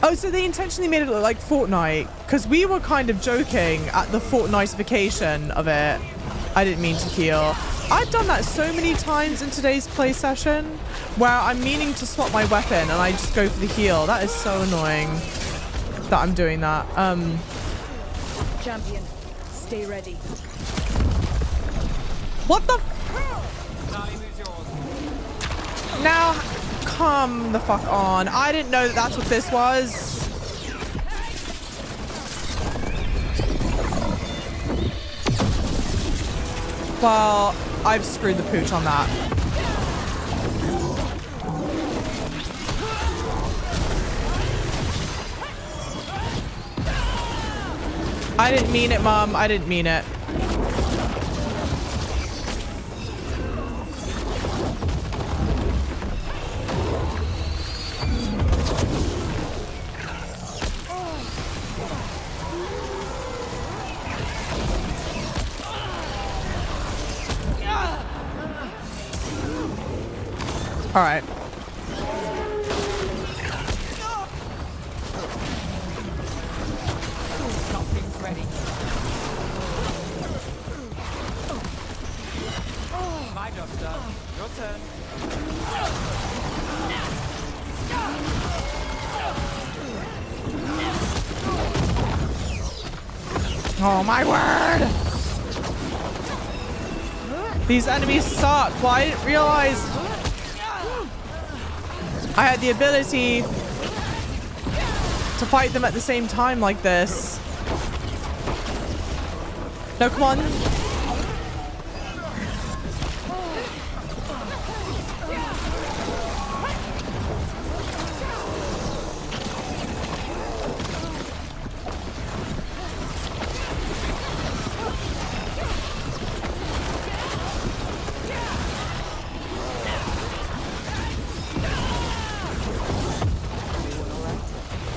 Oh, so they intentionally made it look like Fortnite? Because we were kind of joking at the Fortnite-ification of it. I didn't mean to heal. I've done that so many times in today's play session where I'm meaning to swap my weapon and I just go for the heal. That is so annoying that I'm doing that. Champion, stay ready. What the? Now, come the fuck on. I didn't know that that's what this was. Well, I've screwed the pooch on that. I didn't mean it, Mom. I didn't mean it. All right. Something's ready. My job's done. Your turn. Oh my word! These enemies suck. Well, I didn't realize I had the ability to fight them at the same time like this. No, come on.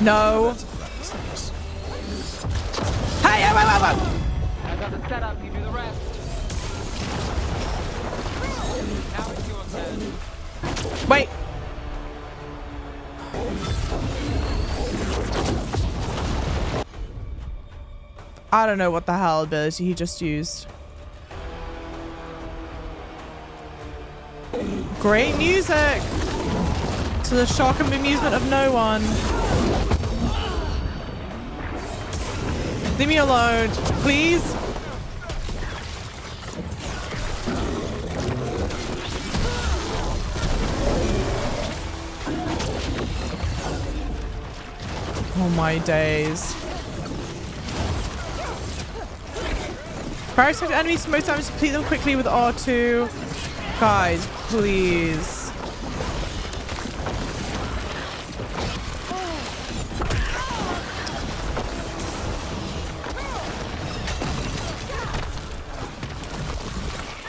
No. Hey, wait. I got the setup, you do the rest. Now it's your turn. Wait. I don't know what the hell ability he just used. Great music. To the shock and amusement of no one. Leave me alone, please. Oh my days. Parasite enemies most times complete them quickly with R2. Guys, please.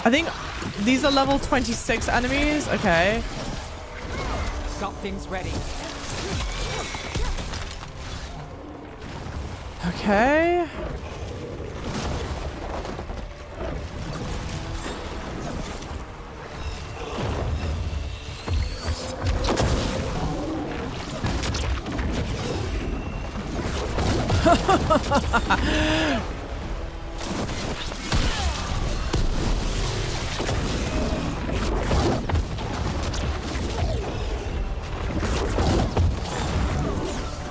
I think these are level 26 enemies. Okay. Something's ready. Okay.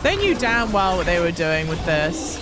They knew damn well what they were doing with this.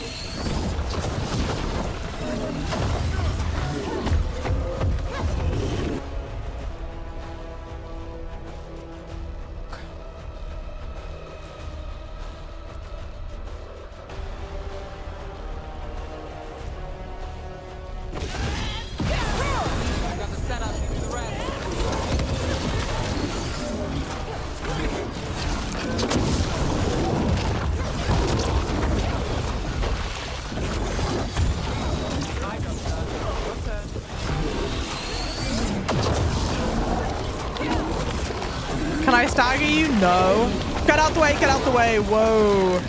stagger you? No. Get out the way, get out the way. Whoa.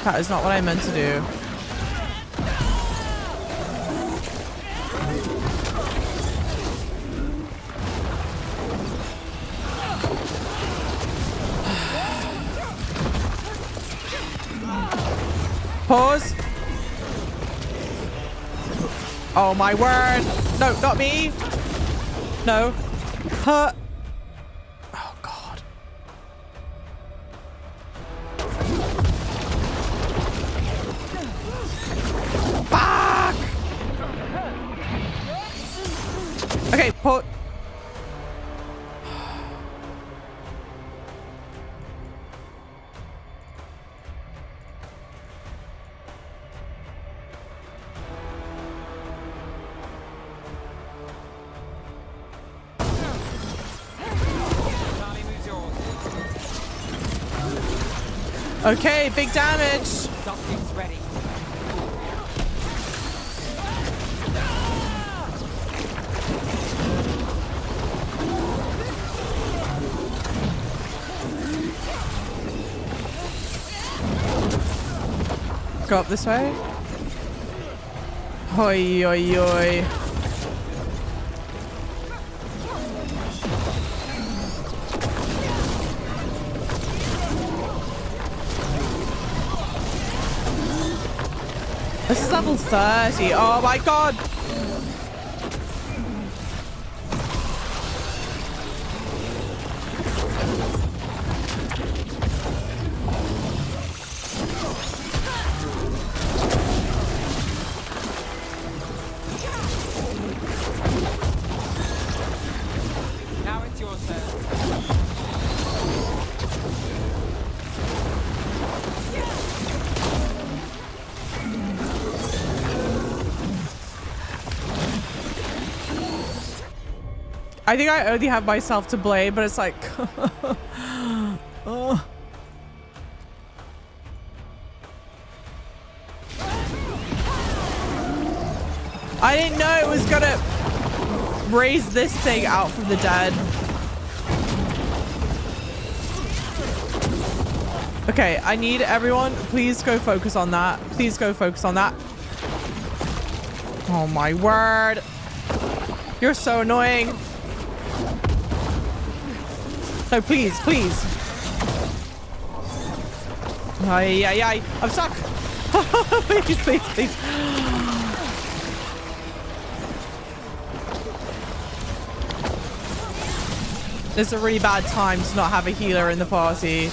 That is not what I meant to do. Pause. Oh my word. No, not me. No. Huh. Oh God. Fuck. Okay, put. Okay, big damage. Doctor's ready. Go up this way. Oi, oi, oi. This is level 30. Oh my God. Now it's your turn. I think I only have myself to blame, but it's like... oh. I didn't know it was gonna raise this thing out from the dead. Okay, I need everyone, please go focus on that. Please go focus on that. Oh my word. You're so annoying. No, please, please. Ay, ay, ay. I'm stuck. Please, please, please. This is a really bad time to not have a healer in the party.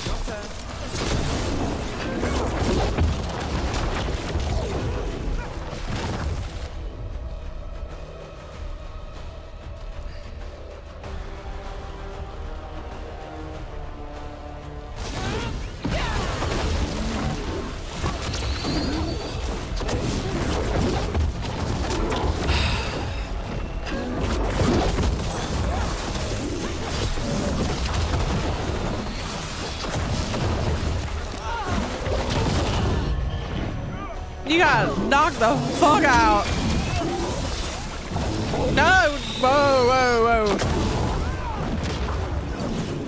You got knocked the fuck out. No. Whoa, whoa,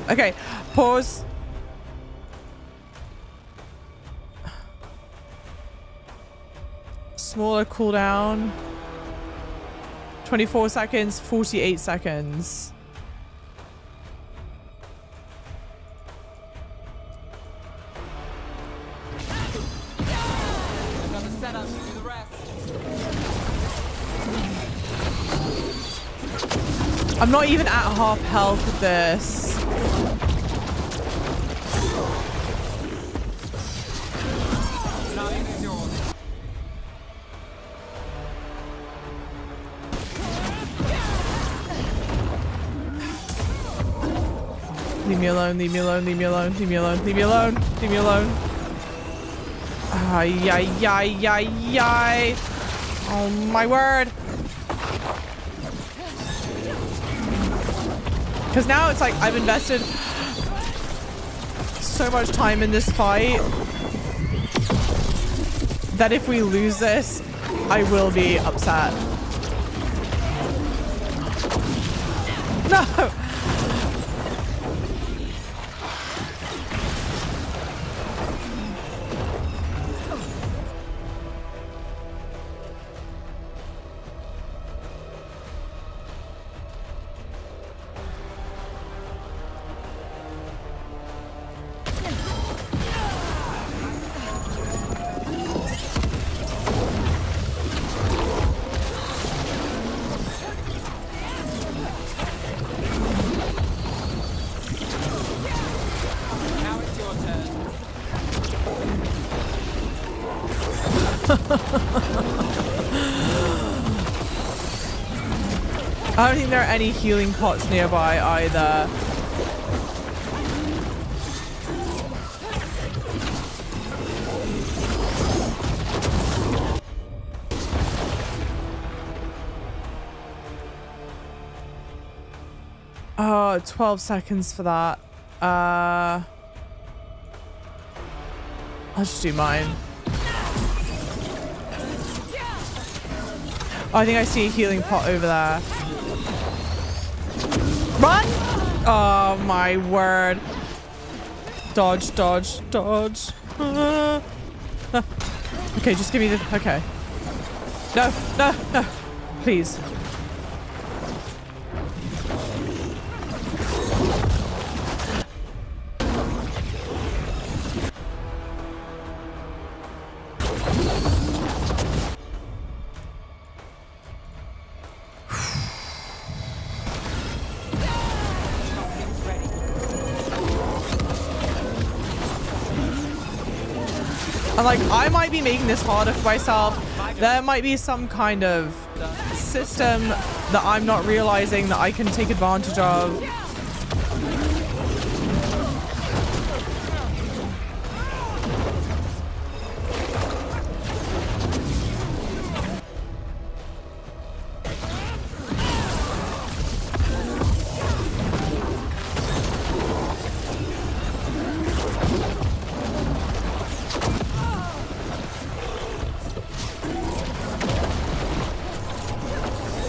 whoa. Okay, pause. Smaller cooldown. 24 seconds, 48 seconds. I'm not even at half health with this. Leave me alone, leave me alone, leave me alone, leave me alone, leave me alone, leave me alone. Ay, ay, ay, ay, ay. Oh my word. Because now it's like I've invested so much time in this fight that if we lose this, I will be upset. No! I don't think there are any healing pots nearby either. Oh, 12 seconds for that. I'll just do mine. Oh, I think I see a healing pot over there. Run! Oh my word. Dodge, dodge, dodge. Okay, just give me the... Okay. No, no, no. Please. And like, I might be making this harder for myself. There might be some kind of system that I'm not realizing that I can take advantage of.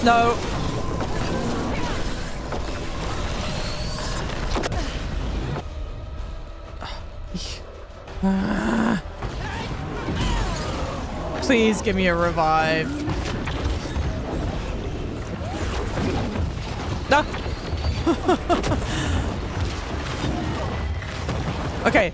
No. Please give me a revive. No. Okay.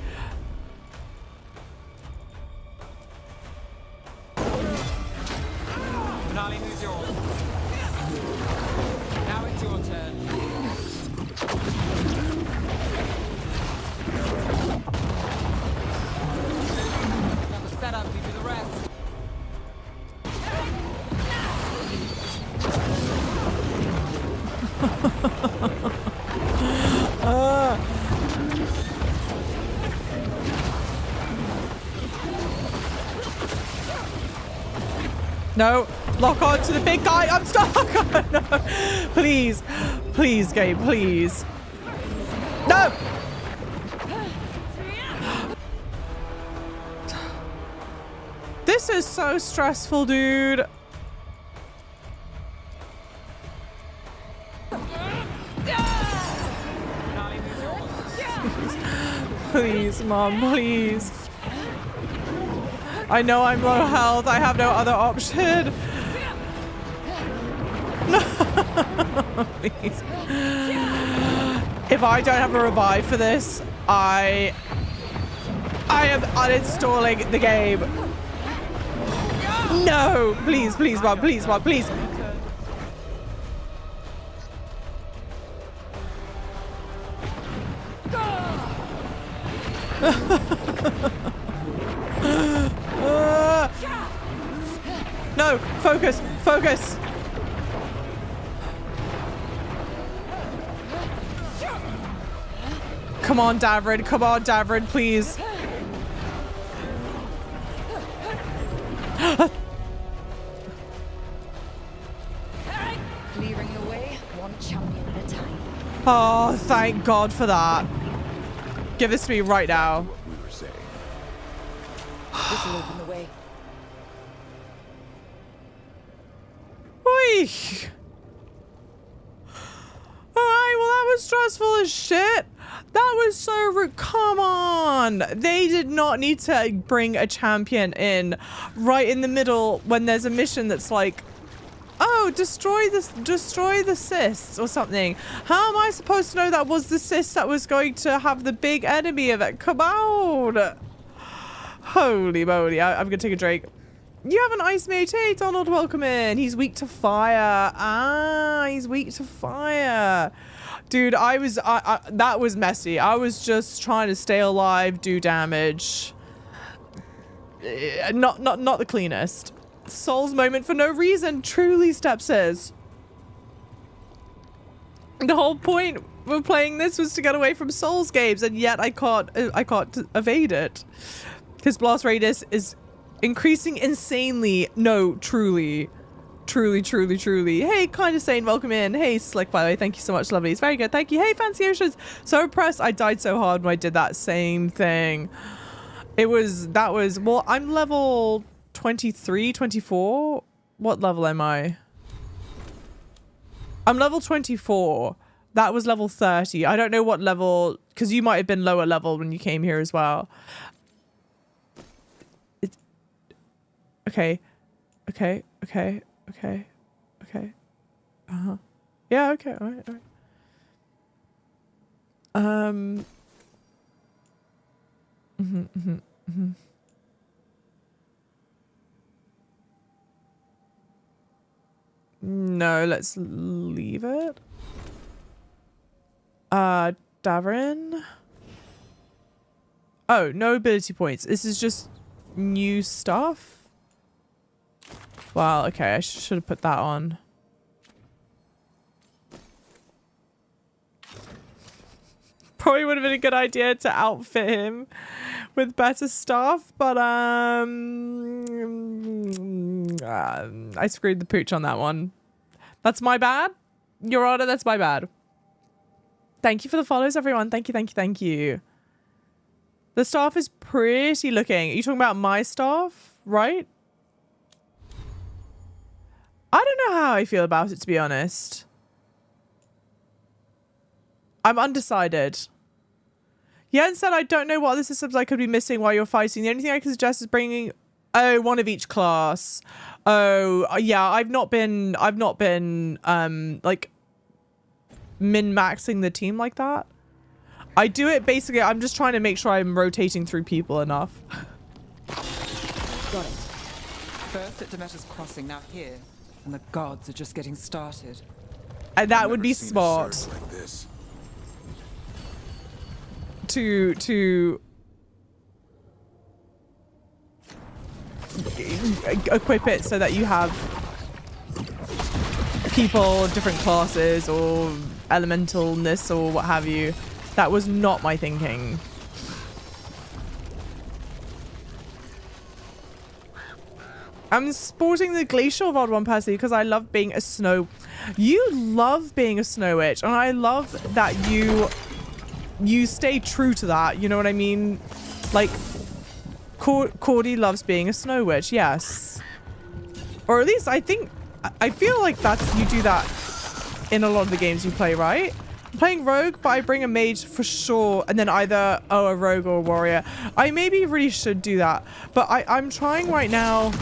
No, lock on to the big guy. I'm stuck. Oh, no. Please, please, game, please. No. This is so stressful, dude. Please, Mom, please. I know I'm low health. I have no other option. No, please. If I don't have a revive for this, I am uninstalling the game. No, please, please, Mom, please, Mom, please. No, focus, focus. Come on, Davrid, please. Clearing the way, one champion at a time. Oh, thank God for that. Give this to me right now. This will open the way. Oi. All right. was stressful as shit. That was so rude. Come on. They did not need to bring a champion in right in the middle when there's a mission that's like, oh, destroy the cysts or something. How am I supposed to know that was the cyst that was going to have the big enemy of it? Come on. Holy moly. I'm going to take a drink. You have an ice mage. Hey, Donald, welcome in. He's weak to fire. Ah, he's weak to fire. Dude, that was messy. I was just trying to stay alive, do damage. Not the cleanest. Soul's moment for no reason, truly, Step says. The whole point of playing this was to get away from Souls games, and yet I can't evade it. Because blast radius is increasing insanely. No, truly. Hey, kind of sane, welcome in. Hey, Slick, by the way, thank you so much, lovely. It's very good, thank you. Hey, Fancy Oceans, so impressed. I died so hard when I did that same thing. Well, I'm level 23, 24. What level am I? I'm level 24. That was level 30. I don't know what level, because you might have been lower level when you came here as well. Okay. Yeah, okay, all right. No, let's leave it. Davrin. Oh, no ability points. This is just new stuff. Well, okay, I should have put that on. Probably would have been a good idea to outfit him with better stuff, but I screwed the pooch on that one. That's my bad. Your Honor, that's my bad. Thank you for the follows, everyone. Thank you. The staff is pretty looking. Are you talking about my staff, right? I don't know how I feel about it, to be honest. I'm undecided. Yen said, I don't know what other systems I could be missing while you're fighting. The only thing I can suggest is bringing, one of each class. Oh, yeah, I've not been, like, min-maxing the team like that. I do it basically, I'm just trying to make sure I'm rotating through people enough. Got it. First at Demeter's Crossing, now here. And the gods are just getting started. And that would be smart. Like this. To equip it so that you have people of different classes or elementalness or what have you. That was not my thinking. I'm sporting the Glacial VOD one personally because I love being a snow. You love being a snow witch, and I love that you stay true to that. You know what I mean? Like, Cordy loves being a snow witch, yes. Or at least I feel like you do that in a lot of the games you play, right? I'm playing rogue, but I bring a mage for sure, and then either a rogue or a warrior. I maybe really should do that, but I'm trying right now.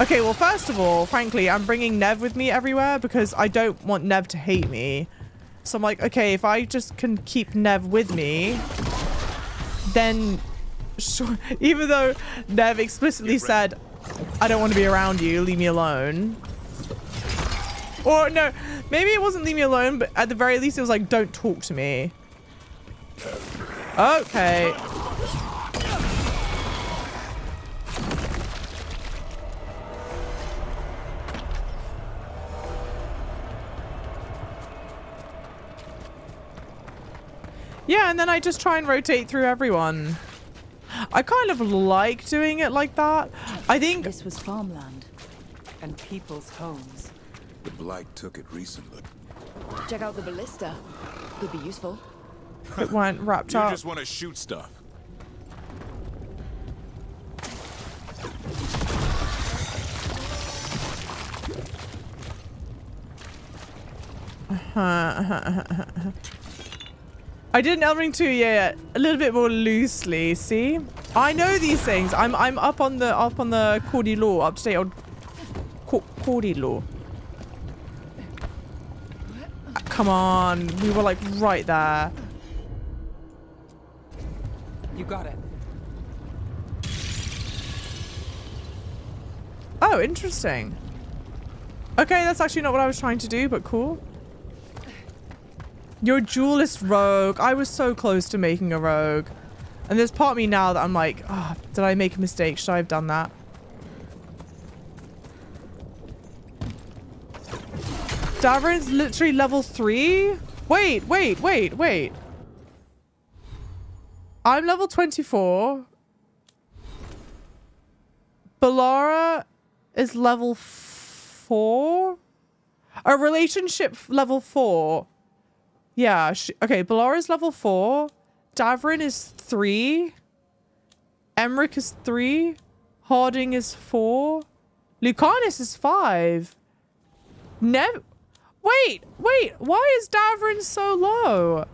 Okay, well, first of all, frankly, I'm bringing Nev with me everywhere because I don't want Nev to hate me. So I'm like, okay, if I just can keep Nev with me, then sure. Even though Nev explicitly said, I don't want to be around you, leave me alone. Or no, maybe it wasn't leave me alone, but at the very least it was like, don't talk to me. Okay. Yeah, and then I just try and rotate through everyone. I kind of like doing it like that. I think this was farmland and people's homes. The Blight took it recently. Check out the ballista. Could be useful. It went wrapped up. You just want to shoot stuff. I did an Elden Ring 2, yeah, a little bit more loosely. See, I know these things. I'm up on the Cordy law, up to date on Cordy law. Come on, we were like right there. You got it. Oh, interesting. Okay, that's actually not what I was trying to do, but cool. You're a duelist rogue. I was so close to making a rogue. And there's part of me now that I'm like, oh, did I make a mistake? Should I have done that? Davrin's literally level 3? Wait. I'm level 24. Balara is level 4? A relationship level 4. Yeah, okay, Balara's level 4. Davrin is 3. Emmerich is 3. Harding is 4. Lucanus is 5. Wait, why is Davrin so low?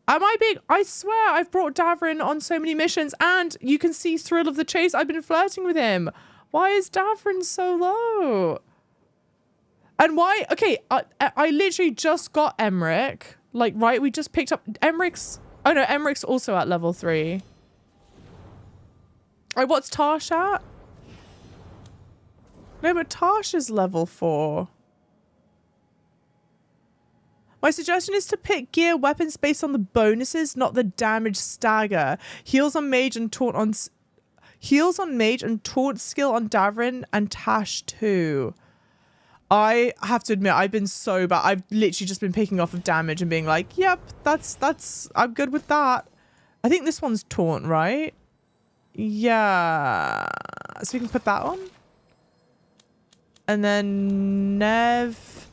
I swear I've brought Davrin on so many missions and you can see Thrill of the Chase. I've been flirting with him. Why is Davrin so low? And why? Okay, I literally just got Emmerich. Like, right, we just picked up Emmerich's. Oh no, Emmerich's also at level 3. Oh, what's Tash at? No, but Tash is level 4. My suggestion is to pick gear weapons based on the bonuses, not the damage stagger. Heals on mage and taunt on skill on Davrin and Tash too. I have to admit, I've been so bad. I've literally just been picking off of damage and being like, yep, that's I'm good with that. I think this one's taunt, right? Yeah. So we can put that on. And then Nev.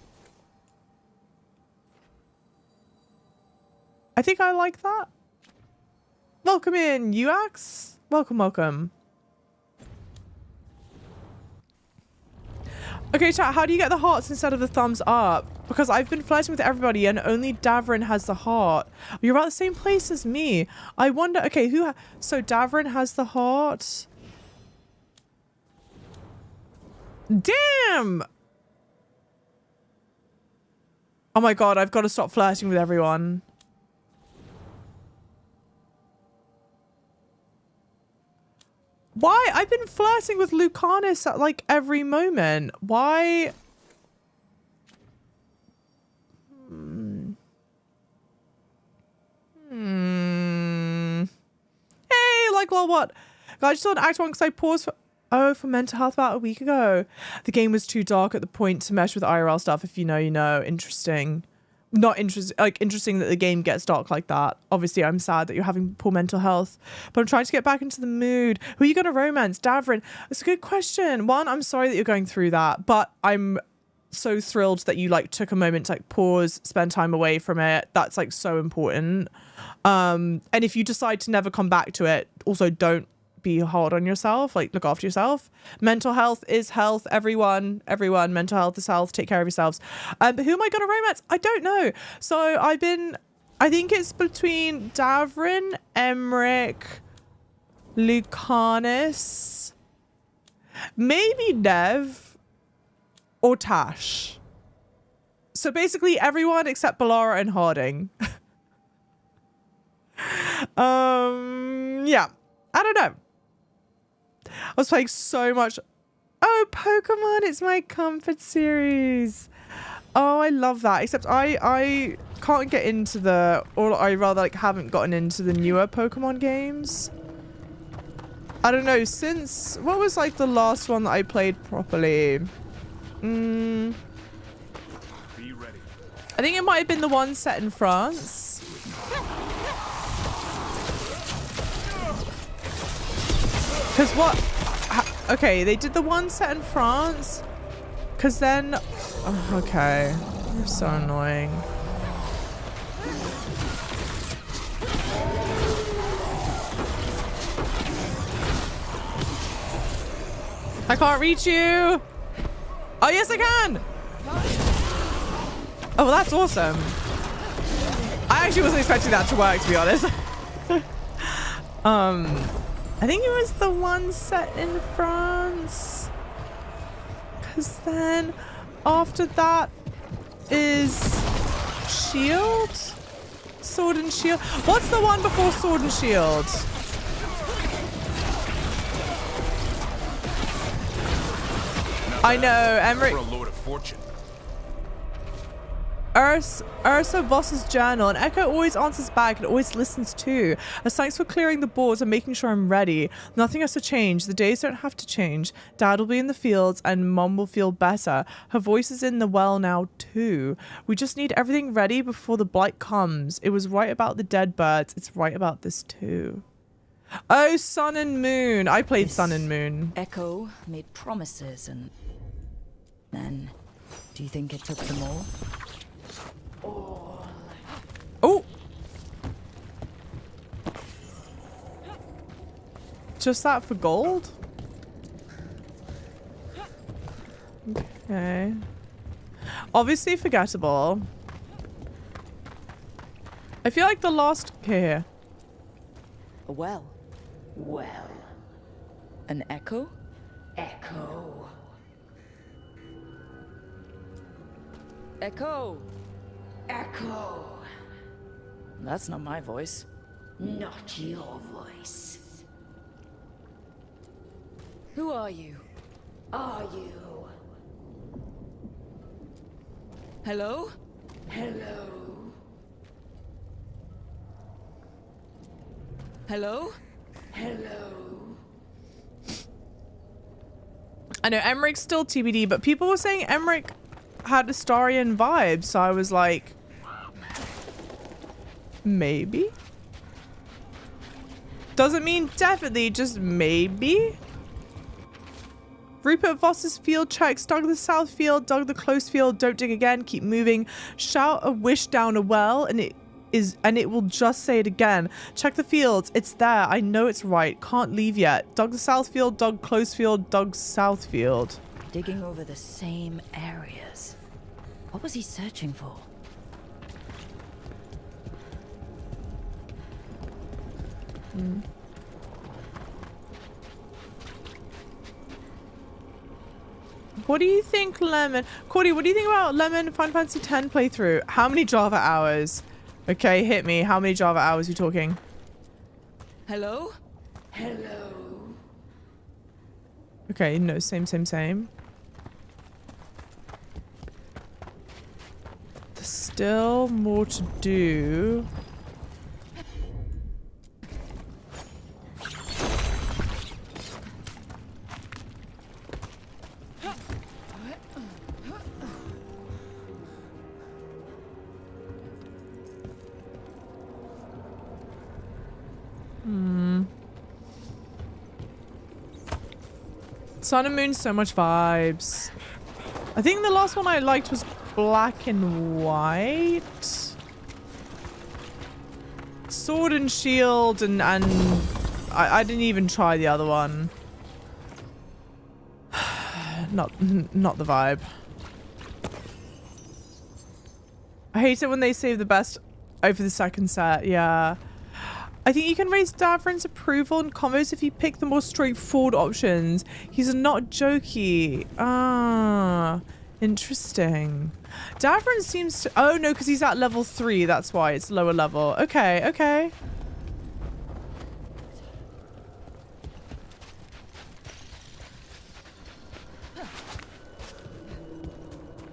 I think I like that. Welcome in, UX. Welcome. Okay, chat, how do you get the hearts instead of the thumbs up? Because I've been flirting with everybody and only Davrin has the heart. You're at the same place as me. I wonder, okay, so Davrin has the heart. Damn! Oh my god, I've got to stop flirting with everyone. Why? I've been flirting with Lucanus at like every moment. Why? Hey, like, well, what? I just saw an Act 1 because I paused for mental health about a week ago. The game was too dark at the point to mesh with IRL stuff. If you know, you know. Interesting. Not interesting, like interesting that the game gets dark like that. Obviously, I'm sad that you're having poor mental health, but I'm trying to get back into the mood. Who are you going to romance? Davrin? It's a good question. One, I'm sorry that you're going through that, but I'm so thrilled that you like took a moment to like pause, spend time away from it. That's like so important. And if you decide to never come back to it, also don't be hard on yourself. Like, look after yourself. Mental health is health. Everyone, mental health is health. Take care of yourselves. But who am I going to romance? I don't know. So I think it's between Davrin, Emmerich, Lucanus, maybe Nev, or Tash. So basically everyone except Balara and Harding. Yeah. I don't know. I was playing so much. Oh, Pokemon, it's my comfort series. Oh, I love that. Except I can't get into or I rather like haven't gotten into the newer Pokemon games. I don't know, what was like the last one that I played properly? Be ready. I think it might have been the one set in France. Because okay, they did the one set in France. Because then... Oh, okay. You're so annoying. I can't reach you. Oh, yes, I can. Oh, well, that's awesome. actually wasn't expecting that to work, to be honest. I think it was the one set in France. Because then after that is Shield? Sword and Shield? What's the one before Sword and Shield? I know, Emmerich. For a lord of fortune. Ursa Voss's journal, and Echo always answers back and always listens too. As thanks for clearing the boards and making sure I'm ready. Nothing has to change. The days don't have to change. Dad will be in the fields and Mom will feel better. Her voice is in the well now too. We just need everything ready before the blight comes. It was right about the dead birds. It's right about this too. Oh, Sun and Moon. I played Sun and Moon. Echo made promises and then, do you think it took them all? Oh! Just that for gold? Okay. Obviously forgettable. I feel like the last... Here. A well. Well. An echo? Echo. Echo! Echo! That's not my voice. Not your voice. Who are you? Are you? Hello? Hello? Hello? Hello? I know Emmerich's still TBD, but people were saying Emmerich had Astarian vibes, so I was like, maybe? Doesn't mean definitely, just maybe? Rupert Voss's field checks. Dug the south field, dug the close field, don't dig again, keep moving. Shout a wish down a well and it will just say it again. Check the fields, it's there, I know it's right, can't leave yet. Dug the south field, dug close field, dug south field. Digging over the same areas. What was he searching for? What do you think, Lemon? Cordy, what do you think about Lemon Final Fantasy X playthrough? How many Java hours? Okay, hit me. How many Java hours are you talking? Hello? Hello? Okay, no, same. There's still more to do. Sun and Moon, so much vibes. I think the last one I liked was Black and White. Sword and Shield and I didn't even try the other one. Not the vibe. I hate it when they save the best over the second set, yeah. I think you can raise Davrin's approval in combos if you pick the more straightforward options. He's not jokey. Ah, interesting. Davrin seems to... Oh, no, because he's at level 3. That's why it's lower level. Okay.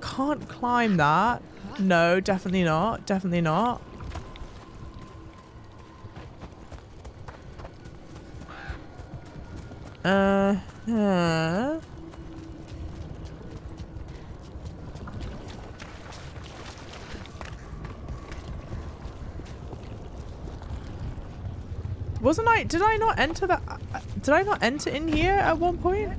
Can't climb that. No, definitely not. Definitely not. Wasn't I? Did I not enter that? Did I not enter in here at one point?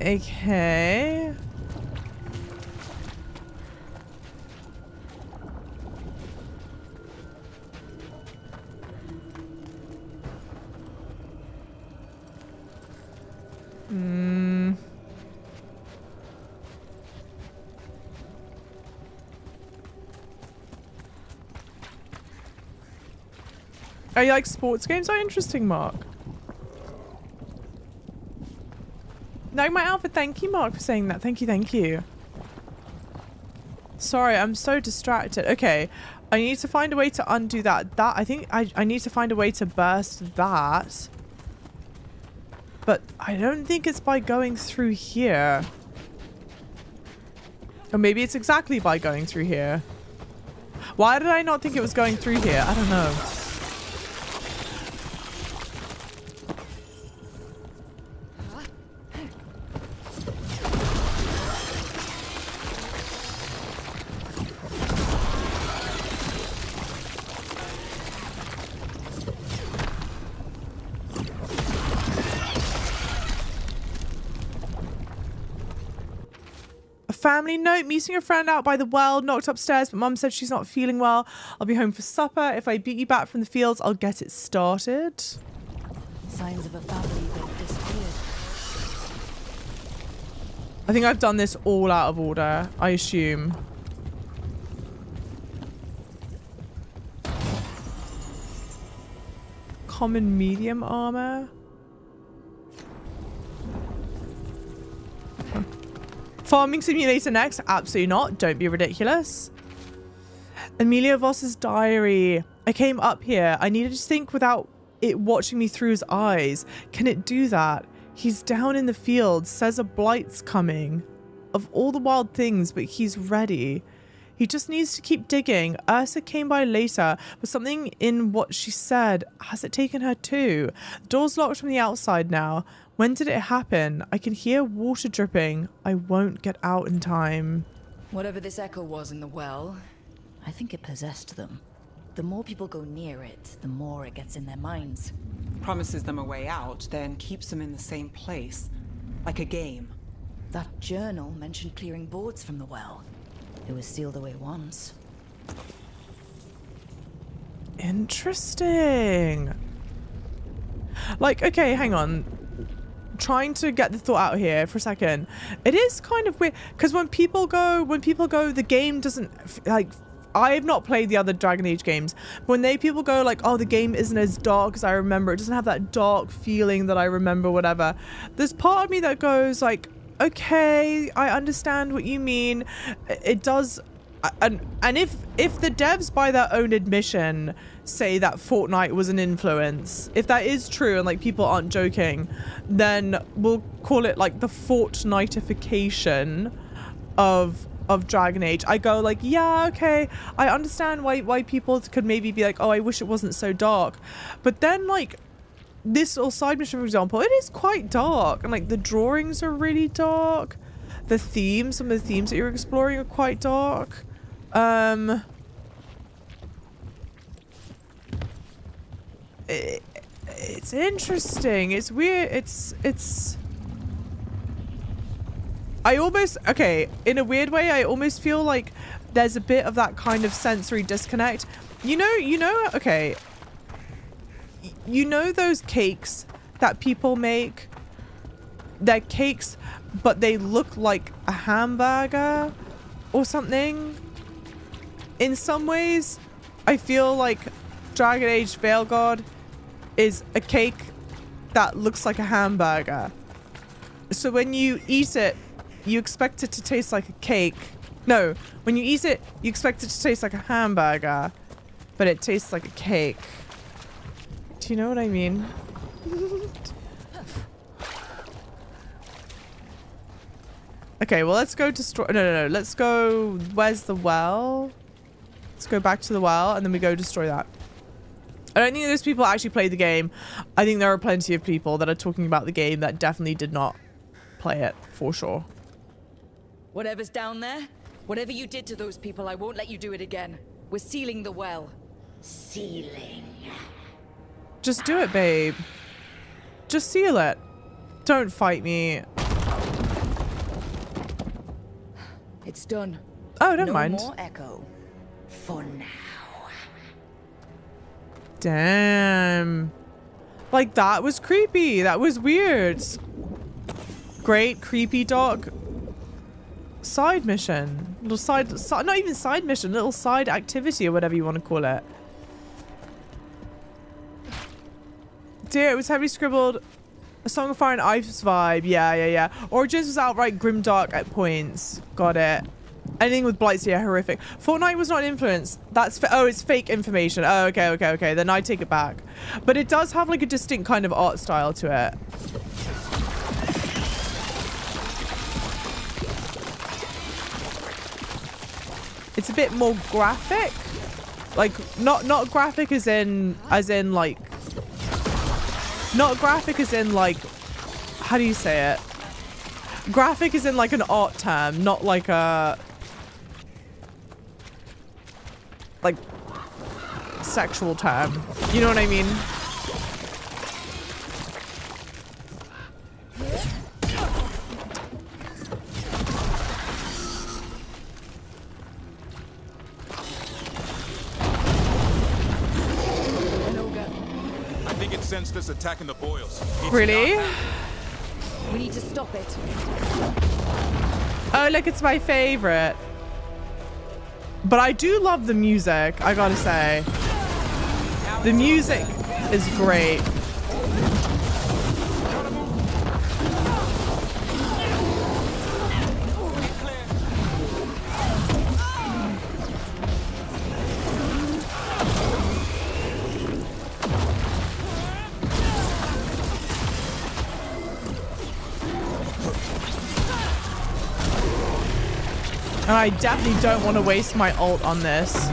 Okay. Oh, you like sports games? Oh, interesting, Mark. No, my outfit. Thank you, Mark, for saying that. Thank you, thank you. Sorry, I'm so distracted. Okay, I need to find a way to undo that. I think I need to find a way to burst that. But I don't think it's by going through here. Or maybe it's exactly by going through here. Why did I not think it was going through here? I don't know. Family note, meeting a friend out by the well, knocked upstairs, but mum said she's not feeling well. I'll be home for supper. If I beat you back from the fields, I'll get it started. Signs of a family that disappeared. I think I've done this all out of order, I assume. Common medium armor. Farming Simulator next? Absolutely not. Don't be ridiculous. Amelia Voss's diary. I came up here. I needed to think without it watching me through his eyes. Can it do that? He's down in the field. Says a blight's coming. Of all the wild things, but he's ready. He just needs to keep digging. Ursa came by later, but something in what she said. Has it taken her too? The door's locked from the outside now. When did it happen? I can hear water dripping. I won't get out in time. Whatever this echo was in the well, I think it possessed them. The more people go near it, the more it gets in their minds. Promises them a way out, then keeps them in the same place. Like a game. That journal mentioned clearing boards from the well. It was sealed away once. Interesting. Like, okay, hang on. Trying to get the thought out here for a second. It is kind of weird because when people go, the game doesn't like. I have not played the other Dragon Age games. When people go like, oh, the game isn't as dark as I remember. It doesn't have that dark feeling that I remember. Whatever. There's part of me that goes like, okay, I understand what you mean. It does. And if the devs by their own admission say that Fortnite was an influence, if that is true and like people aren't joking, then we'll call it like the Fortniteification of Dragon Age. I go like, yeah, okay, I understand why people could maybe be like, oh, I wish it wasn't so dark. But then like this little side mission, for example, it is quite dark, and like the drawings are really dark. The themes, some of the themes that you're exploring are quite dark. It's interesting. It's weird. It's I almost, okay, in a weird way, I almost feel like there's a bit of that kind of sensory disconnect. You know, okay, you know those cakes that people make? They're cakes, but they look like a hamburger or something. In some ways, I feel like Dragon Age Veilguard is a cake that looks like a hamburger. So when you eat it, you expect it to taste like a cake. No, when you eat it, you expect it to taste like a hamburger, but it tastes like a cake. Do you know what I mean? Okay, well, let's go destroy. No. Let's go. Where's the well? Let's go back to the well, and then we go destroy that. I don't think those people actually played the game. I think there are plenty of people that are talking about the game that definitely did not play it, for sure. Whatever's down there, whatever you did to those people, I won't let you do it again. We're sealing the well. Sealing. Just do it, babe. Just seal it. Don't fight me. It's done. Oh, never mind. No more echo. For now. Damn. Like, that was creepy. That was weird. Great creepy dog side mission. Little side, not even side mission, little side activity or whatever you want to call it. Dear, it was heavily scribbled. A Song of Fire and Ice vibe. Yeah. Origins was outright grimdark at points. Got it. Anything with blights, yeah, horrific. Fortnite was not influenced. That's oh, it's fake information. Oh, okay. Then I take it back. But it does have like a distinct kind of art style to it. It's a bit more graphic. Like not graphic as in like. Not graphic as in like, how do you say it? Graphic is in like an art term, not like a like sexual term. You know what I mean? I think it sensed us attacking the boils. Really? We need to stop it. Oh, look, it's my favorite. But I do love the music, I gotta say. The music is great. And I definitely don't want to waste my ult on this.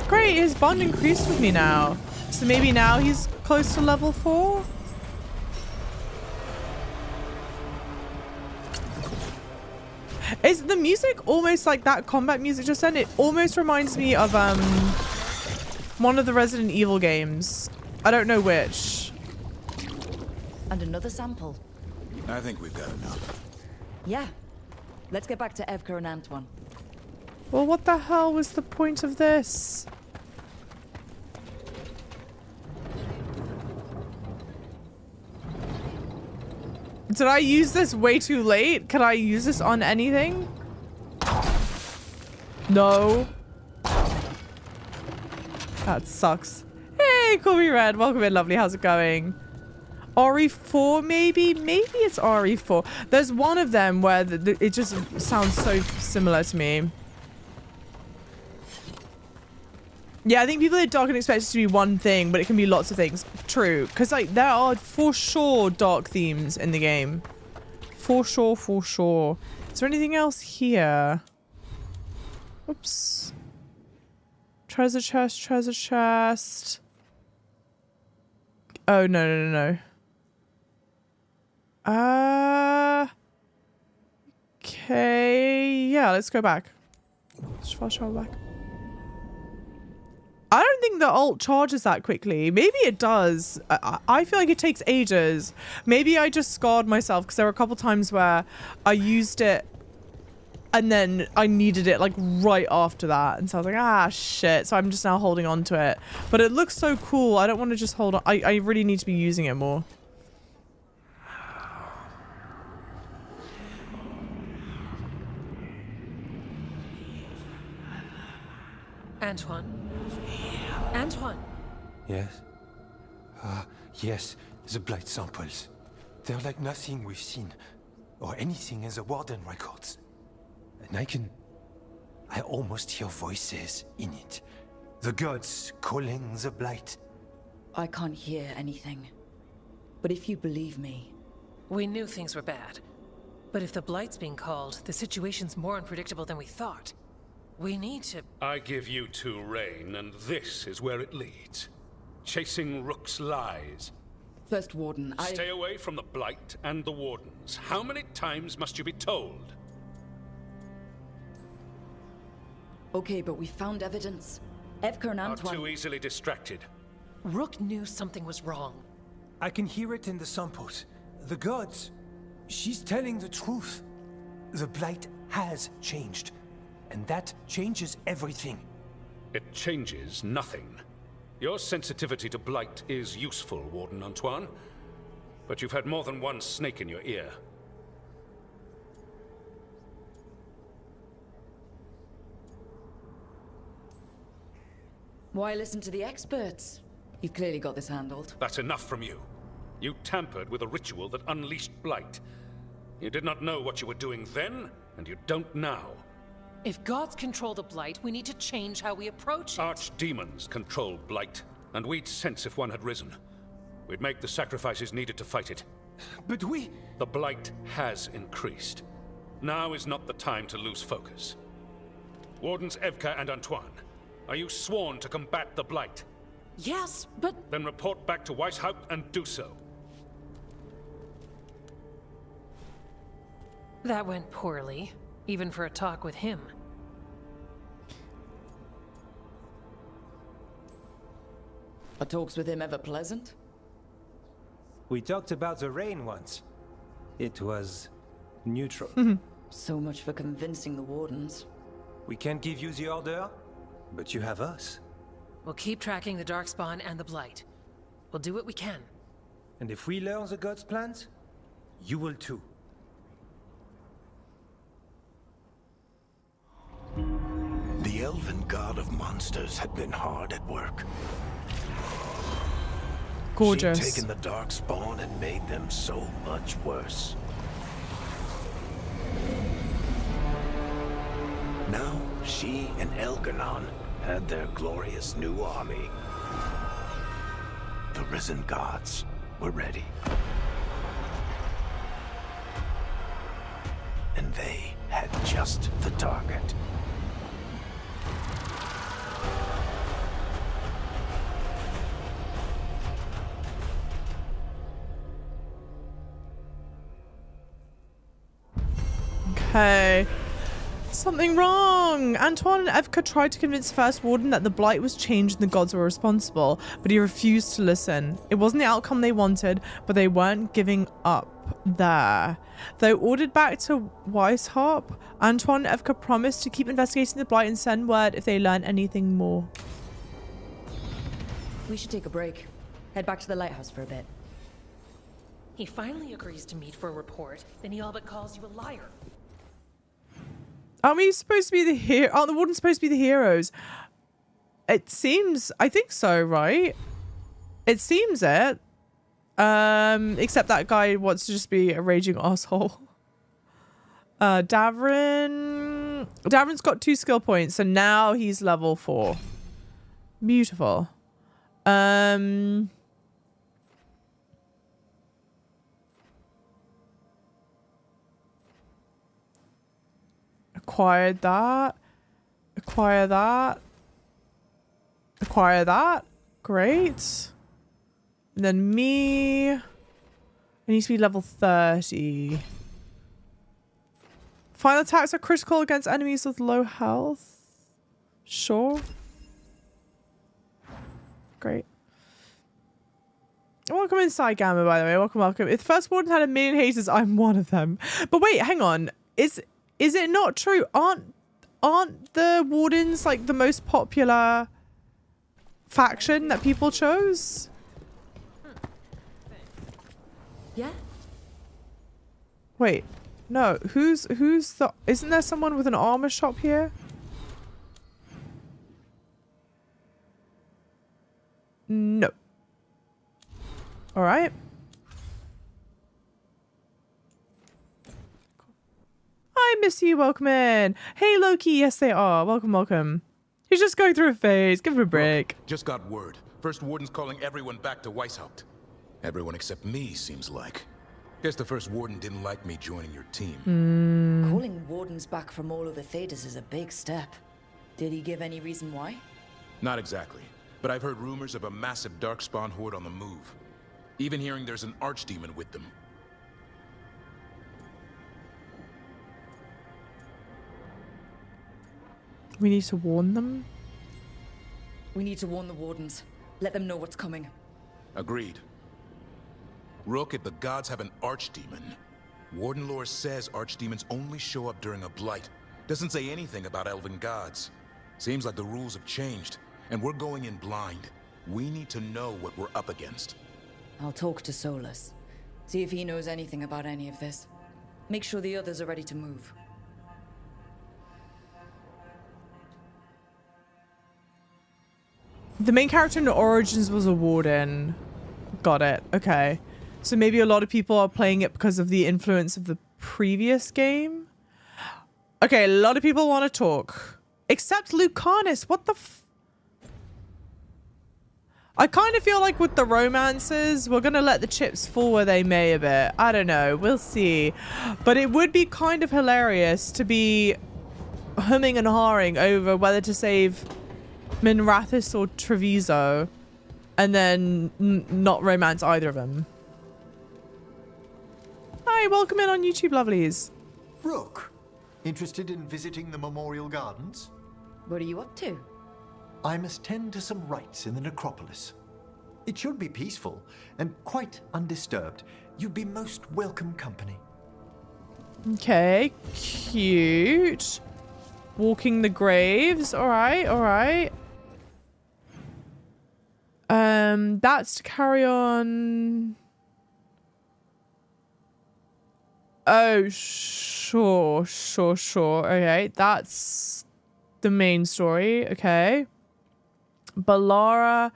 Great, his bond increased with me now. So maybe now he's close to level 4? Is the music almost like that combat music just then? It almost reminds me of one of the Resident Evil games. I don't know which. And another sample. I think we've got enough. Yeah. Let's get back to Evka and Antoine. Well, what the hell was the point of this? Did I use this way too late? Can I use this on anything? No. That sucks. Hey, call me Red. Welcome in, lovely. How's it going? RE4 maybe? Maybe it's RE4. There's one of them where it just sounds so similar to me. Yeah, I think people are dark and expect it to be one thing, but it can be lots of things. True. Because, like, there are for sure dark themes in the game. For sure, for sure. Is there anything else here? Oops. Treasure chest, treasure chest. Oh, no. Okay. Yeah, let's go back. Let's fast travel back. I don't think the ult charges that quickly. Maybe it does. I feel like it takes ages. Maybe I just scarred myself because there were a couple times where I used it and then I needed it like right after that. And so I was like, ah, shit. So I'm just now holding on to it. But it looks so cool. I don't want to just hold on. I really need to be using it more. Antoine? Antoine! Yes? Yes, the blight samples. They're like nothing we've seen, or anything in the Warden records. And I almost hear voices in it. The gods calling the blight. I can't hear anything. But if you believe me... We knew things were bad. But if the blight's being called, the situation's more unpredictable than we thought. We need to... I give you two reign, and this is where it leads. Chasing Rook's lies. First Warden, Stay away from the Blight and the Wardens. How many times must you be told? Okay, but we found evidence. Evka and Not Antoine... too easily distracted. Rook knew something was wrong. I can hear it in the samples. The gods. She's telling the truth. The Blight has changed. And that changes everything. It changes nothing. Your sensitivity to Blight is useful, Warden Antoine. But you've had more than one snake in your ear. Why listen to the experts? You've clearly got this handled. That's enough from you. You tampered with a ritual that unleashed Blight. You did not know what you were doing then, and you don't now. If gods control the Blight, we need to change how we approach it. Archdemons control Blight, and we'd sense if one had risen. We'd make the sacrifices needed to fight it. But we... The Blight has increased. Now is not the time to lose focus. Wardens Evka and Antoine, are you sworn to combat the Blight? Yes, but... Then report back to Weishaupt and do so. That went poorly, even for a talk with him. Are talks with him ever pleasant? We talked about the rain once. It was neutral. So much for convincing the Wardens. We can't give you the order, but you have us. We'll keep tracking the Darkspawn and the Blight. We'll do what we can. And if we learn the gods' plans, you will too. The elven god of monsters had been hard at work. Gorgeous. She'd taken the Darkspawn and made them so much worse. Now, she and Elganon had their glorious new army. The risen gods were ready. And they had just the target. Okay. Something wrong! Antoine and Evka tried to convince First Warden that the Blight was changed and the gods were responsible, but he refused to listen. It wasn't the outcome they wanted, but they weren't giving up there. Though ordered back to Weishaupt, Antoine and Evka promised to keep investigating the Blight and send word if they learn anything more. We should take a break. Head back to the lighthouse for a bit. He finally agrees to meet for a report, then he all but calls you a liar. Aren't we supposed to be the hero? Aren't the Wardens supposed to be the heroes? It seems, I think so, right? It seems it. Except that guy wants to just be a raging asshole. Davrin's got 2 skill points, so now he's level 4. Beautiful. Acquired that. Acquire that. Acquire that. Great. And then me. I need to be level 30. Final attacks are critical against enemies with low health. Sure. Great. Welcome inside, Gamma, by the way. Welcome, welcome. If the First Warden had 1 million haters, I'm one of them. But wait, hang on. Is it not true? Aren't the Wardens like the most popular faction that people chose? Yeah. Wait, no. Who's the? Isn't there someone with an armor shop here? No. All right. Hi, Missy. Welcome in. Hey, Loki. Yes, they are. Welcome, welcome. He's just going through a phase. Give him a break. Just got word. First Warden's calling everyone back to Weishaupt. Everyone except me, seems like. Guess the First Warden didn't like me joining your team. Calling Wardens back from all over Thedas is a big step. Did he give any reason why? Not exactly, but I've heard rumors of a massive darkspawn horde on the move. Even hearing there's an archdemon with them. We need to warn them? We need to warn the Wardens. Let them know what's coming. Agreed. Rook, if the gods have an archdemon, Warden lore says archdemons only show up during a blight. Doesn't say anything about elven gods. Seems like the rules have changed, and we're going in blind. We need to know what we're up against. I'll talk to Solus. See if he knows anything about any of this. Make sure the others are ready to move. The main character in the Origins was a warden. Got it. Okay. So maybe a lot of people are playing it because of the influence of the previous game. Okay, a lot of people want to talk. Except Lucanus. What the f... I kind of feel like with the romances, we're going to let the chips fall where they may a bit. I don't know. We'll see. But it would be kind of hilarious to be humming and hawing over whether to save Minrathis or Treviso and then not romance either of them. Hi, welcome in on YouTube, lovelies. Rook, interested in visiting the Memorial Gardens? What are you up to? I must tend to some rites in the necropolis. It should be peaceful and quite undisturbed. You'd be most welcome company. Okay, cute. Walking the graves. All right, all right. That's to carry on. Oh, sure. Okay, that's the main story. Okay. Balara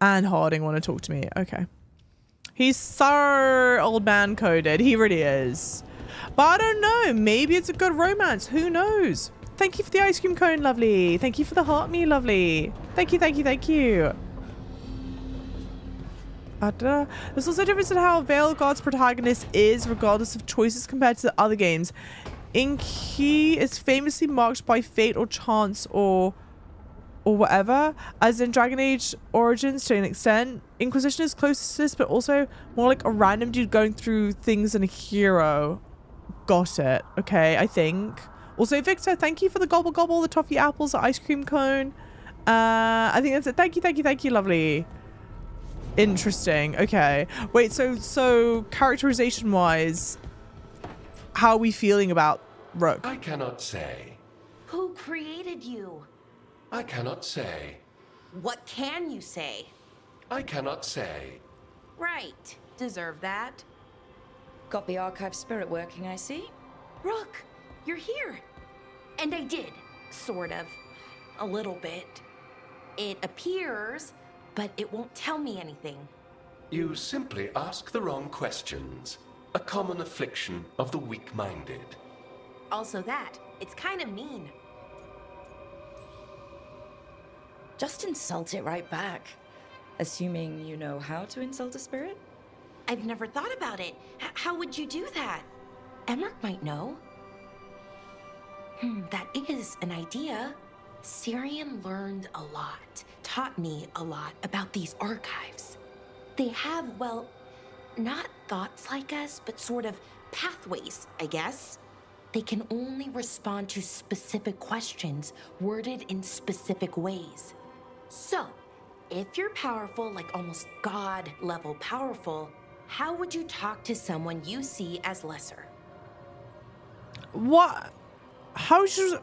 and Harding want to talk to me. Okay. He's so old man coded. He really is. But I don't know. Maybe it's a good romance. Who knows? Thank you for the ice cream cone, lovely. Thank you for the heart me, lovely. Thank you. There's also a difference in how Veilguard's protagonist is, regardless of choices compared to the other games. Inky is famously marked by fate or chance or whatever, as in Dragon Age Origins to an extent. Inquisition is closest to this, but also more like a random dude going through things than a hero. Got it. Okay, I think. Also, Victor, thank you for the gobble gobble, the toffee apples, the ice cream cone. I think that's it. Thank you, lovely. Interesting. Okay. Wait, so characterization wise, how are we feeling about Rook? I cannot say. Who created you? I cannot say. What can you say? I cannot say. Right. Deserve that. Got the archive spirit working, I see. Rook, you're here. And I did. Sort of. A little bit. It appears, but it won't tell me anything. You simply ask the wrong questions. A common affliction of the weak-minded. Also that. It's kind of mean. Just insult it right back. Assuming you know how to insult a spirit? I've never thought about it. How would you do that? Emmerich might know. That is an idea. Syrian learned a lot, taught me a lot about these archives. They have, well, not thoughts like us, but sort of pathways, I guess. They can only respond to specific questions worded in specific ways. So, if you're powerful, like almost God-level powerful, how would you talk to someone you see as lesser? What? How should...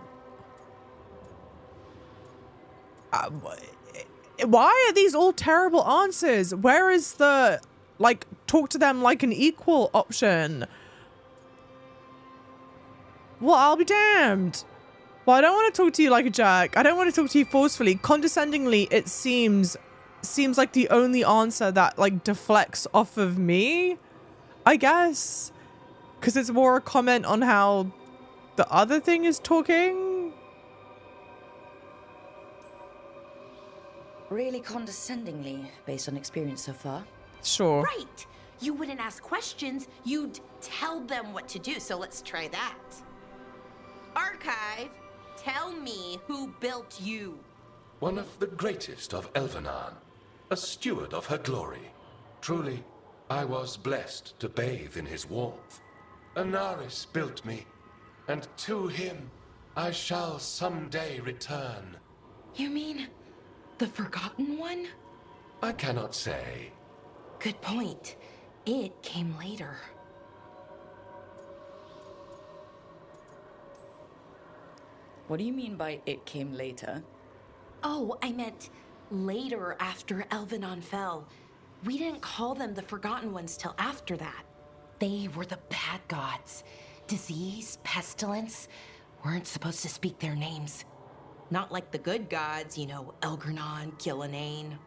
why are these all terrible answers? Where is the, like, talk to them like an equal option? Well, I'll be damned. Well, I don't want to talk to you like a jerk. I don't want to talk to you forcefully. Condescendingly, it seems like the only answer that, like, deflects off of me, I guess. Because it's more a comment on how the other thing is talking. Really condescendingly, based on experience so far. Sure. Right. You wouldn't ask questions. You'd tell them what to do. So let's try that. Archive, Tell me who built you. One of the greatest of Elvenan, a steward of her glory. Truly, I was blessed to bathe in his warmth. Anaris built me, and to him I shall someday return. You mean the Forgotten One? I cannot say. Good point. It came later. What do you mean by it came later? Oh, I meant later after Elvenon fell. We didn't call them the Forgotten Ones till after that. They were the bad gods. Disease, pestilence, weren't supposed to speak their names. Not like the good gods, you know, Elgernon, Killinane.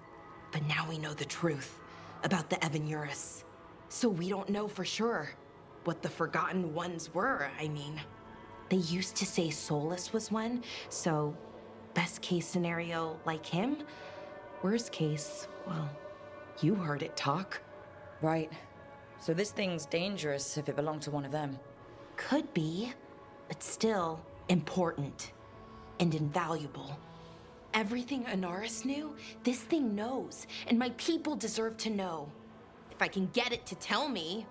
But now we know the truth about the Evanurus. So we don't know for sure what the Forgotten Ones were, I mean. They used to say Solus was one, so best case scenario, like him. Worst case, well, you heard it talk. Right. So this thing's dangerous if it belonged to one of them. Could be, but still important and invaluable. Everything Anaris knew, this thing knows, and my people deserve to know. If I can get it to tell me.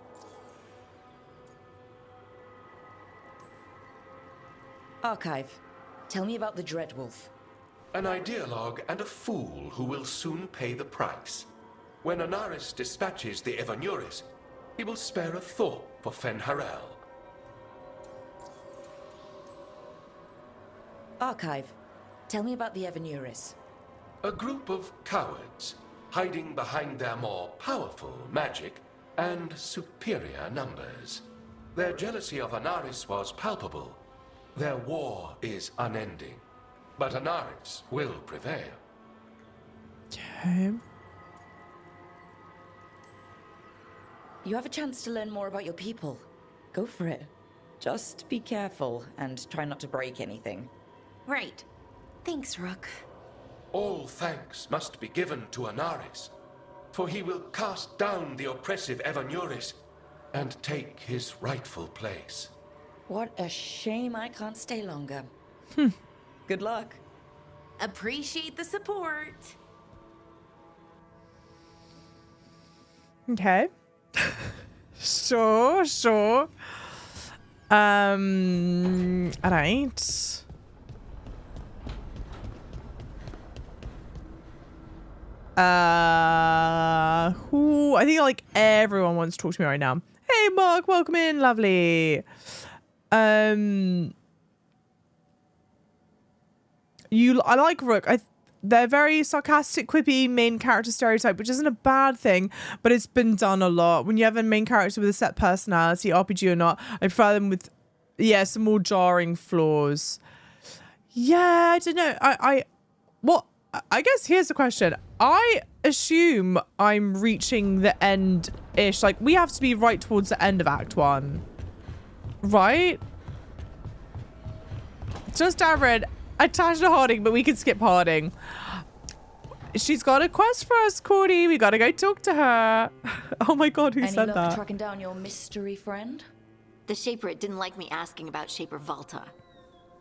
Archive. Tell me about the Dreadwolf. An ideologue and a fool who will soon pay the price. When Anaris dispatches the Evanuris, he will spare a thought for Fen'Harel. Archive. Tell me about the Evanuris. A group of cowards, hiding behind their more powerful magic and superior numbers. Their jealousy of Anaris was palpable. Their war is unending, but Anaris will prevail. Okay. You have a chance to learn more about your people. Go for it. Just be careful and try not to break anything. Right. Thanks, Rook. All thanks must be given to Anaris, for he will cast down the oppressive Evanuris and take his rightful place. What a shame I can't stay longer. Good luck. Appreciate the support. Okay. Sure. Alright. I think like everyone wants to talk to me right now. Hey Mark, welcome in, lovely. I like Rook. They're very sarcastic, quippy main character stereotype, which isn't a bad thing, but it's been done a lot. When you have a main character with a set personality, RPG or not, I prefer them with, some more jarring flaws. Yeah, I don't know. I guess here's the question. I assume I'm reaching the end-ish. Like, we have to be right towards the end of Act 1. Right? Just Aaron. Attached to Harding, but we can skip Harding. She's got a quest for us, Cordy. We gotta go talk to her. Oh my god, who said Any luck that? tracking down your mystery friend? The Shaper didn't like me asking about Shaper Valta.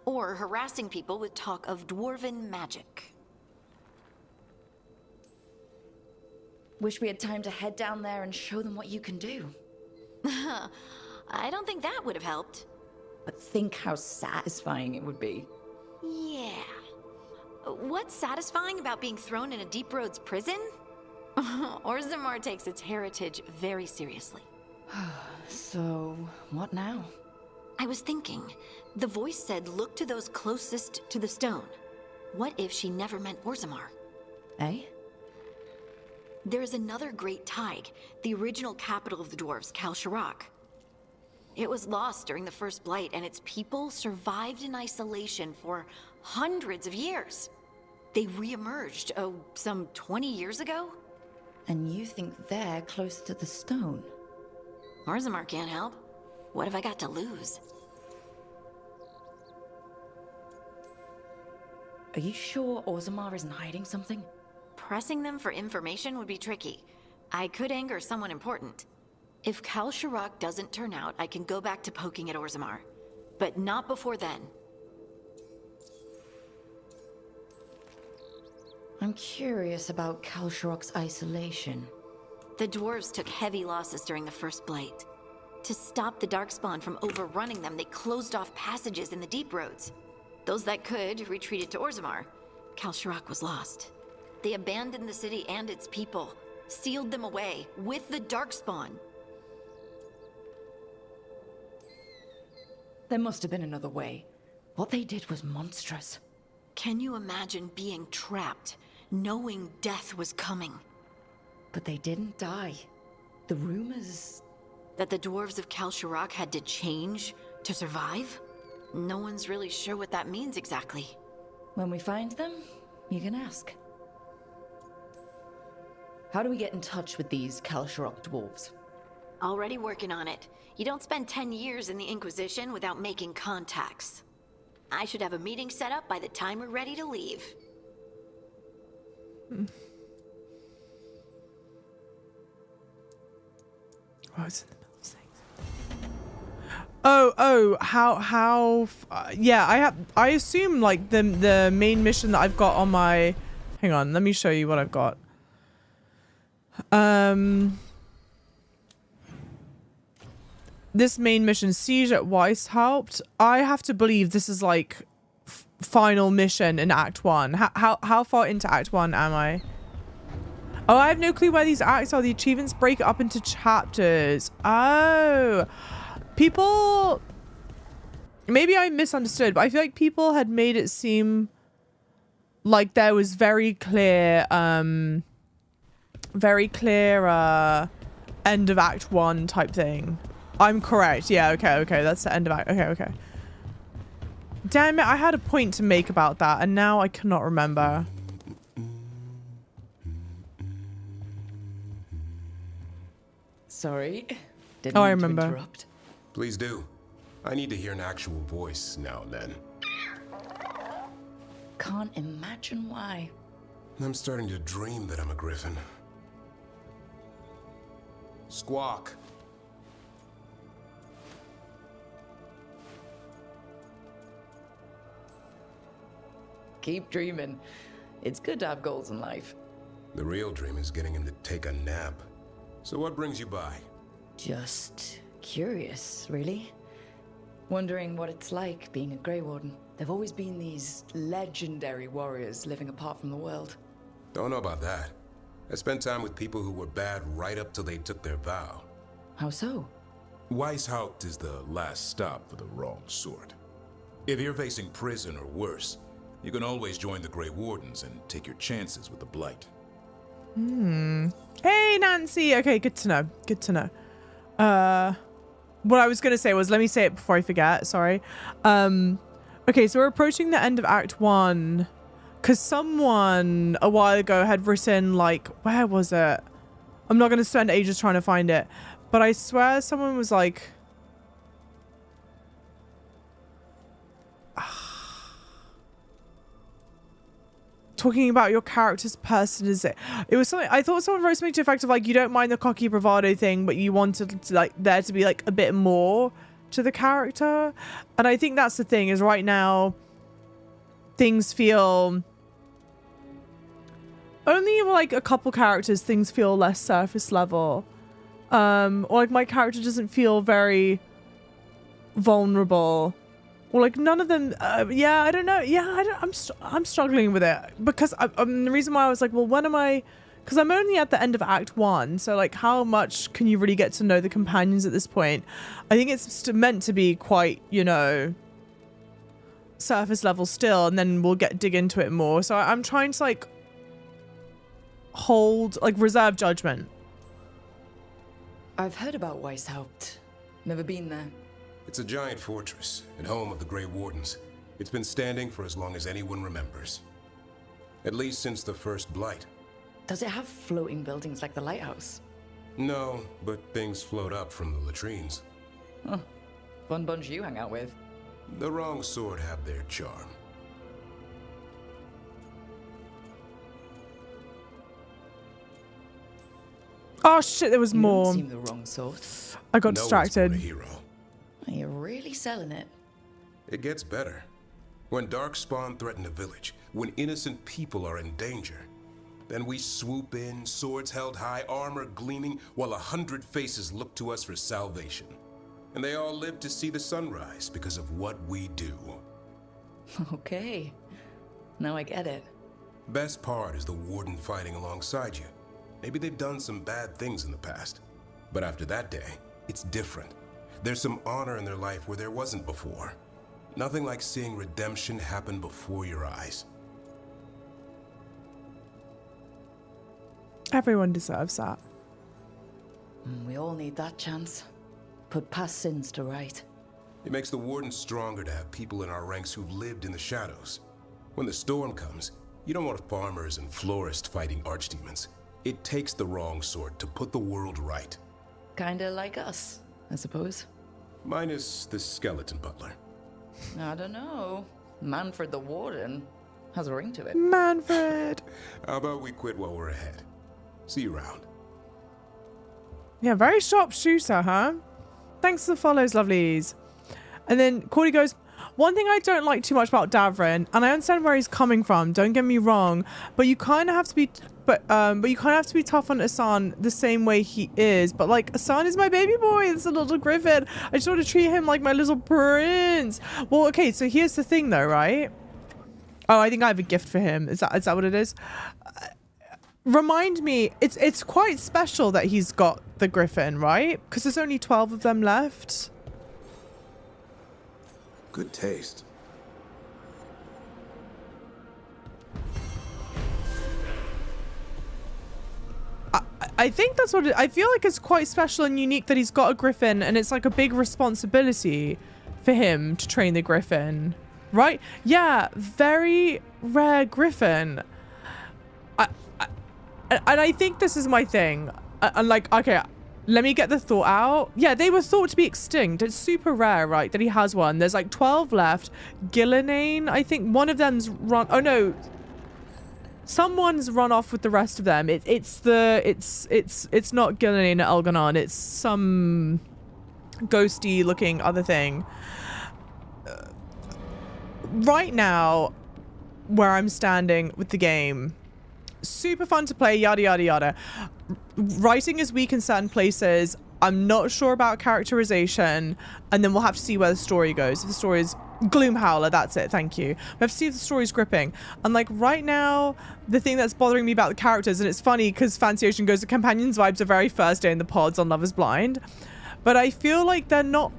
Or harassing people with talk of dwarven magic. Wish we had time to head down there and show them what you can do. I don't think that would have helped. But think how satisfying it would be. Yeah. What's satisfying about being thrown in a Deep Roads prison? Orzammar takes its heritage very seriously. So, what now? I was thinking, the voice said look to those closest to the stone. What if she never meant Orzammar? Eh? There is another great tide, the original capital of the dwarves, Kalsharak. It was lost during the First Blight, and its people survived in isolation for hundreds of years. They re-emerged, some 20 years ago? And you think they're close to the stone? Orzammar can't help. What have I got to lose? Are you sure Orzammar isn't hiding something? Pressing them for information would be tricky. I could anger someone important. If Kalsharak doesn't turn out, I can go back to poking at Orzammar. But not before then. I'm curious about Kalsharok's isolation. The dwarves took heavy losses during the First Blight. To stop the Darkspawn from overrunning them, they closed off passages in the deep roads. Those that could retreated to Orzammar. Kalsharok was lost. They abandoned the city and its people, sealed them away with the Darkspawn. There must have been another way. What they did was monstrous. Can you imagine being trapped, knowing death was coming? But they didn't die. The rumors... That the dwarves of Kalsharok had to change to survive? No one's really sure what that means exactly. When we find them, you can ask. How do we get in touch with these Kalsharok dwarves? Already working on it. You don't spend 10 years in the Inquisition without making contacts. I should have a meeting set up by the time we're ready to leave. I was in the middle of saying something. Yeah, I assume like the main mission that I've got on my, hang on, let me show you what I've got. This main mission, Siege at Weishaupt, I have to believe this is like final mission in Act 1. How far into Act 1 am I? Oh, I have no clue where these acts are. The achievements break it up into chapters. Oh, people, maybe I misunderstood, but I feel like people had made it seem like there was very clear end of Act 1 type thing. I'm correct. Yeah, okay. That's the end of Act. Okay. Damn it, I had a point to make about that, and now I cannot remember. Sorry. Didn't I mean to remember. interrupt. Please do. I need to hear an actual voice now and then. Can't imagine why. I'm starting to dream that I'm a griffin. Squawk. Keep dreaming. It's good to have goals in life. The real dream is getting him to take a nap. So what brings you by? Just curious, really. Wondering what it's like being a Grey Warden. There've always been these legendary warriors living apart from the world. Don't know about that. I spent time with people who were bad right up till they took their vow. How so? Weishaupt is the last stop for the wrong sort. If you're facing prison or worse, you can always join the Grey Wardens and take your chances with the Blight. Hey, Nancy. Okay, good to know. Good to know. What I was going to say was, let me say it before I forget. Sorry. Okay, so we're approaching the end of Act 1. Because someone a while ago had written, like, where was it? I'm not going to spend ages trying to find it. But I swear someone was like... talking about your character's personalization. It was something, I thought someone wrote something to the effect of like, you don't mind the cocky bravado thing, but you wanted to, like, there to be like a bit more to the character. And I think that's the thing, is right now things feel, only like a couple characters, things feel less surface level. Or like my character doesn't feel very vulnerable. Or like none of them, yeah, I don't know. Yeah, I'm struggling with it because the reason why I was like, well, when am I? Because I'm only at the end of Act 1, so like, how much can you really get to know the companions at this point? I think it's meant to be quite, you know, surface level still, and then we'll dig into it more. So I'm trying to like reserve judgment. I've heard about Weishaupt. Never been there. It's a giant fortress and home of the Grey Wardens. It's been standing for as long as anyone remembers. At least since the first Blight. Does it have floating buildings like the lighthouse? No, but things float up from the latrines. Huh. Fun bunch you hang out with. The wrong sort have their charm. Oh shit, there was more. You don't seem the wrong sort. I got distracted. No one's been a hero. You're really selling it. It gets better. When Darkspawn threaten a village, when innocent people are in danger, Then we swoop in, swords held high, armor gleaming, while 100 faces look to us for salvation. And they all live to see the sunrise because of what we do. Okay. Now I get it. Best part is the Warden fighting alongside you. Maybe they've done some bad things in the past. But after that day, it's different. There's some honor in their life where there wasn't before. Nothing like seeing redemption happen before your eyes. Everyone deserves that. We all need that chance. Put past sins to right. It makes the Warden stronger to have people in our ranks who've lived in the shadows. When the storm comes, you don't want farmers and florists fighting archdemons. It takes the wrong sort to put the world right. Kinda like us, I suppose. Minus the skeleton butler. I don't know. Manfred the Warden has a ring to it. Manfred! How about we quit while we're ahead? See you around. Yeah, very sharp shooter, huh? Thanks for the follows, lovelies. And then Cordy goes, one thing I don't like too much about Davrin, and I understand where he's coming from, don't get me wrong, but you kind of have to be tough on Asan the same way he is. But like, Asan is my baby boy. It's a little griffin. I just want to treat him like my little prince. Well, okay, so here's the thing though, right? Oh, I think I have a gift for him. Is that what it is? Remind me, it's quite special that he's got the griffin, right? Because there's only 12 of them left. Good taste. I think that's what I feel like it's quite special and unique that he's got a griffin, and it's like a big responsibility for him to train the griffin, right? Yeah, very rare griffin. And I think this is my thing. Like, okay, let me get the thought out. Yeah, they were thought to be extinct. It's super rare, right, that he has one. There's like 12 left. Gillinane, I think one of them's run. Oh no, someone's run off with the rest of them. It's not Gillinane at Elganon. It's some ghosty looking other thing. Right now, where I'm standing with the game, super fun to play, yada yada yada. Writing is weak in certain places. I'm not sure about characterization, and then we'll have to see where the story goes. If the story is Gloomhowler, that's it, thank you. We have to see if the story's gripping. And like right now, the thing that's bothering me about the characters, and it's funny because Fancy Ocean goes, the companions vibes are very first day in the pods on Love is Blind, but I feel like they're not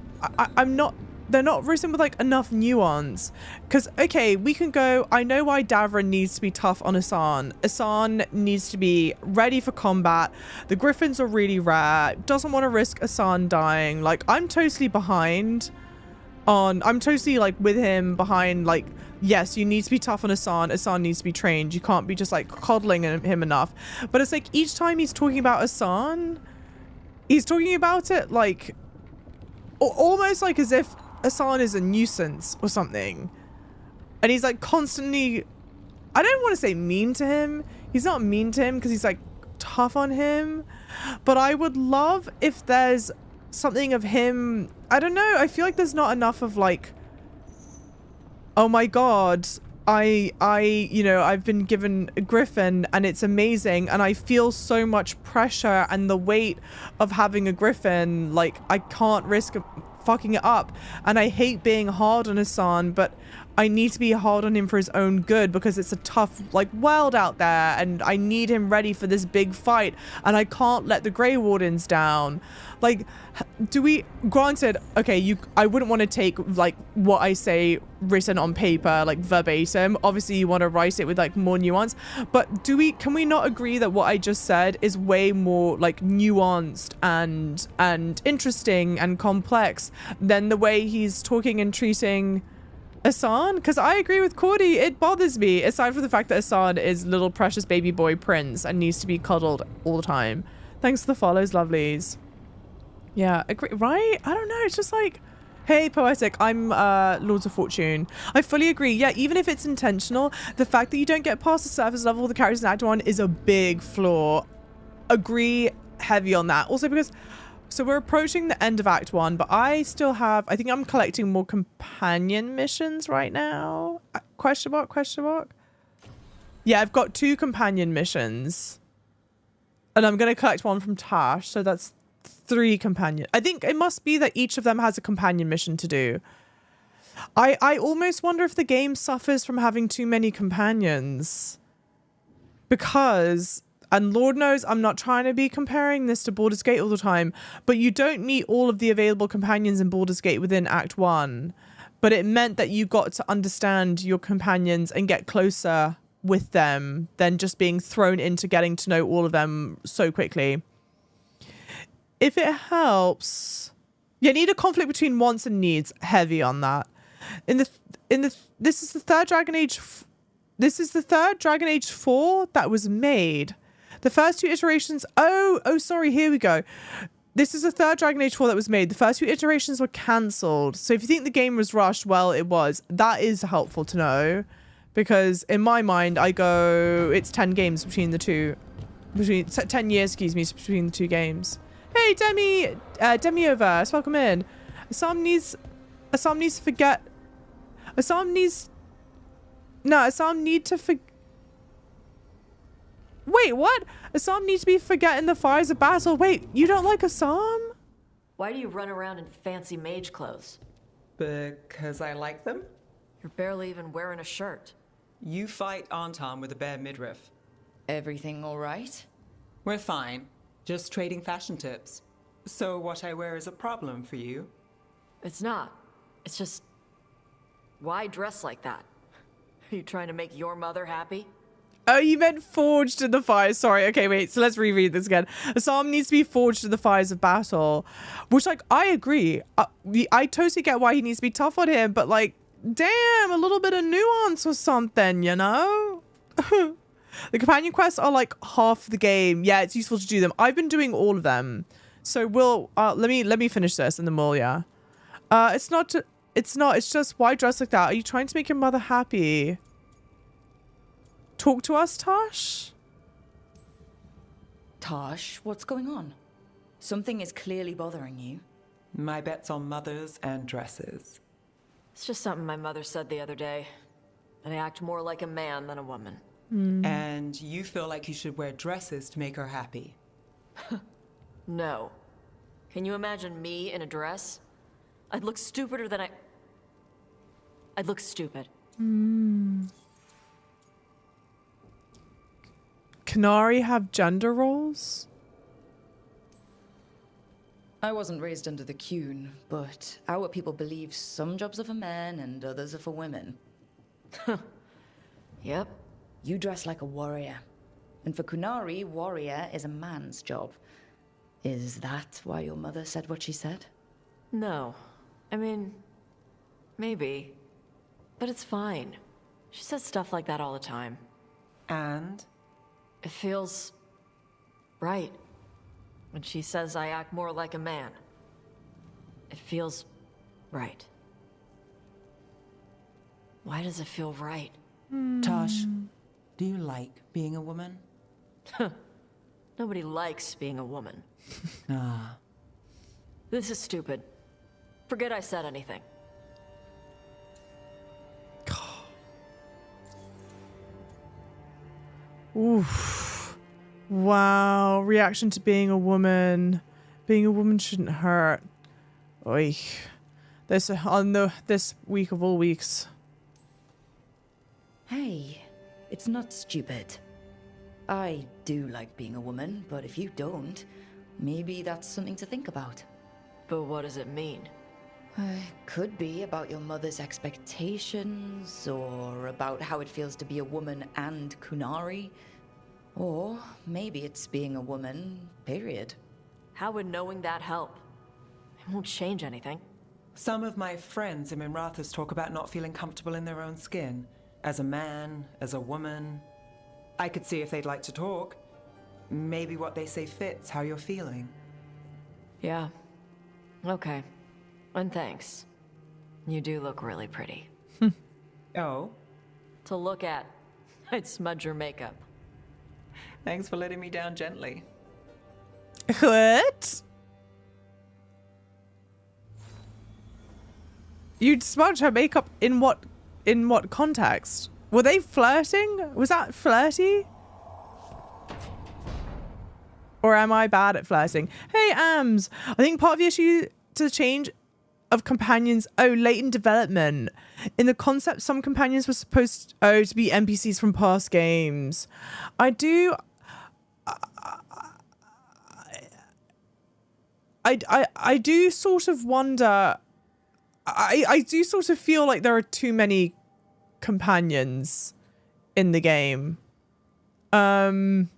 written with like enough nuance. Because okay, we can go, I know why Davrin needs to be tough on Asan. Asan needs to be ready for combat. The griffins are really rare. Doesn't want to risk Asan dying. Like, I'm totally behind on, I'm totally like with him behind, like, yes, you need to be tough on Asan. Asan needs to be trained. You can't be just like coddling him enough. But it's like each time he's talking about Asan, he's talking about it like almost like as if Asan is a nuisance or something, and he's like constantly, I don't want to say mean to him. He's not mean to him because he's like tough on him, but I would love if there's something of him. I don't know, I feel like there's not enough of like, oh my god, I've been given a griffin and it's amazing, and I feel so much pressure and the weight of having a griffin. Like, I can't risk fucking it up, and I hate being hard on Asan, but I need to be hard on him for his own good, because it's a tough like world out there, and I need him ready for this big fight, and I can't let the Grey Wardens down. Like, do we, granted, okay, I wouldn't want to take like what I say written on paper like verbatim. Obviously you want to write it with like more nuance, but can we not agree that what I just said is way more like nuanced and interesting and complex than the way he's talking and treating Asan? Because I agree with Cordy, it bothers me, aside from the fact that Asan is little precious baby boy prince and needs to be cuddled all the time. Thanks for the follows, lovelies. Yeah, agree, right? I don't know, it's just like, hey, Poetic, I'm Lords of Fortune. I fully agree. Yeah, even if it's intentional, the fact that you don't get past the surface level of the characters in Act 1 is a big flaw. Agree heavy on that. Also because, so we're approaching the end of Act 1, but I still have, I think I'm collecting more companion missions right now. Question mark, question mark. Yeah, I've got 2 companion missions. And I'm going to collect one from Tash. So that's 3 companion. I think it must be that each of them has a companion mission to do. I almost wonder if the game suffers from having too many companions. Because, and Lord knows I'm not trying to be comparing this to Baldur's Gate all the time, but you don't meet all of the available companions in Baldur's Gate within Act 1. But it meant that you got to understand your companions and get closer with them than just being thrown into getting to know all of them so quickly. If it helps, you need a conflict between wants and needs. Heavy on that. This is the third Dragon Age. This is the third Dragon Age 4 that was made. The first 2 iterations. Oh, sorry. Here we go. This is the third Dragon Age 4 that was made. The first 2 iterations were cancelled. So if you think the game was rushed, well, it was. That is helpful to know. Because in my mind, I go, it's 10 games between the two. 10 years, excuse me, between the 2 games. Hey, Demi-Overse, welcome in. Assam needs to forget. Assam need to forget. Wait, what? Assam needs to be forgetting the fires of battle. Wait, you don't like Assam? Why do you run around in fancy mage clothes? Because I like them? You're barely even wearing a shirt. You fight Anton with a bare midriff. Everything all right? We're fine. Just trading fashion tips. So what I wear is a problem for you? It's not. It's just... Why dress like that? Are you trying to make your mother happy? Oh, you meant forged in the fires. Sorry. Okay, wait. So let's reread this again. Assam needs to be forged in the fires of battle. Which, like, I agree. I totally get why he needs to be tough on him. But, like, damn, a little bit of nuance or something, you know? The companion quests are, like, half the game. Yeah, it's useful to do them. I've been doing all of them. So we'll... let me finish this and then we'll, yeah. It's not... It's just, why dress like that? Are you trying to make your mother happy? Talk to us, Tosh? Tosh, what's going on? Something is clearly bothering you. My bet's on mothers and dresses. It's just something my mother said the other day. That I act more like a man than a woman. And you feel like you should wear dresses to make her happy? No. Can you imagine me in a dress? I'd look stupider than I'd look stupid. Qunari have gender roles? I wasn't raised under the Qun, but our people believe some jobs are for men and others are for women. Yep. You dress like a warrior. And for Qunari, warrior is a man's job. Is that why your mother said what she said? No. I mean, maybe. But it's fine. She says stuff like that all the time. And? It feels... right. When she says I act more like a man. It feels... right. Why does it feel right? Tosh, do you like being a woman? Nobody likes being a woman. Ah. This is stupid. Forget I said anything. Oof. Wow. Reaction to being a woman. Being a woman shouldn't hurt. Oy. This week of all weeks. Hey, it's not stupid. I do like being a woman, but if you don't, maybe that's something to think about. But what does it mean? It could be about your mother's expectations, or about how it feels to be a woman and Qunari. Or maybe it's being a woman, period. How would knowing that help? It won't change anything. Some of my friends in Minrathous talk about not feeling comfortable in their own skin. As a man, as a woman. I could see if they'd like to talk. Maybe what they say fits how you're feeling. Yeah. Okay. And thanks. You do look really pretty. Oh? To look at, I'd smudge your makeup. Thanks for letting me down gently. What? You'd smudge her makeup in what context? Were they flirting? Was that flirty? Or am I bad at flirting? Hey, Ams. I think part of the issue to the change of companions, late development. In the concept, some companions were supposed to be NPCs from past games. I do sort of wonder. I do sort of feel like there are too many companions in the game. Damn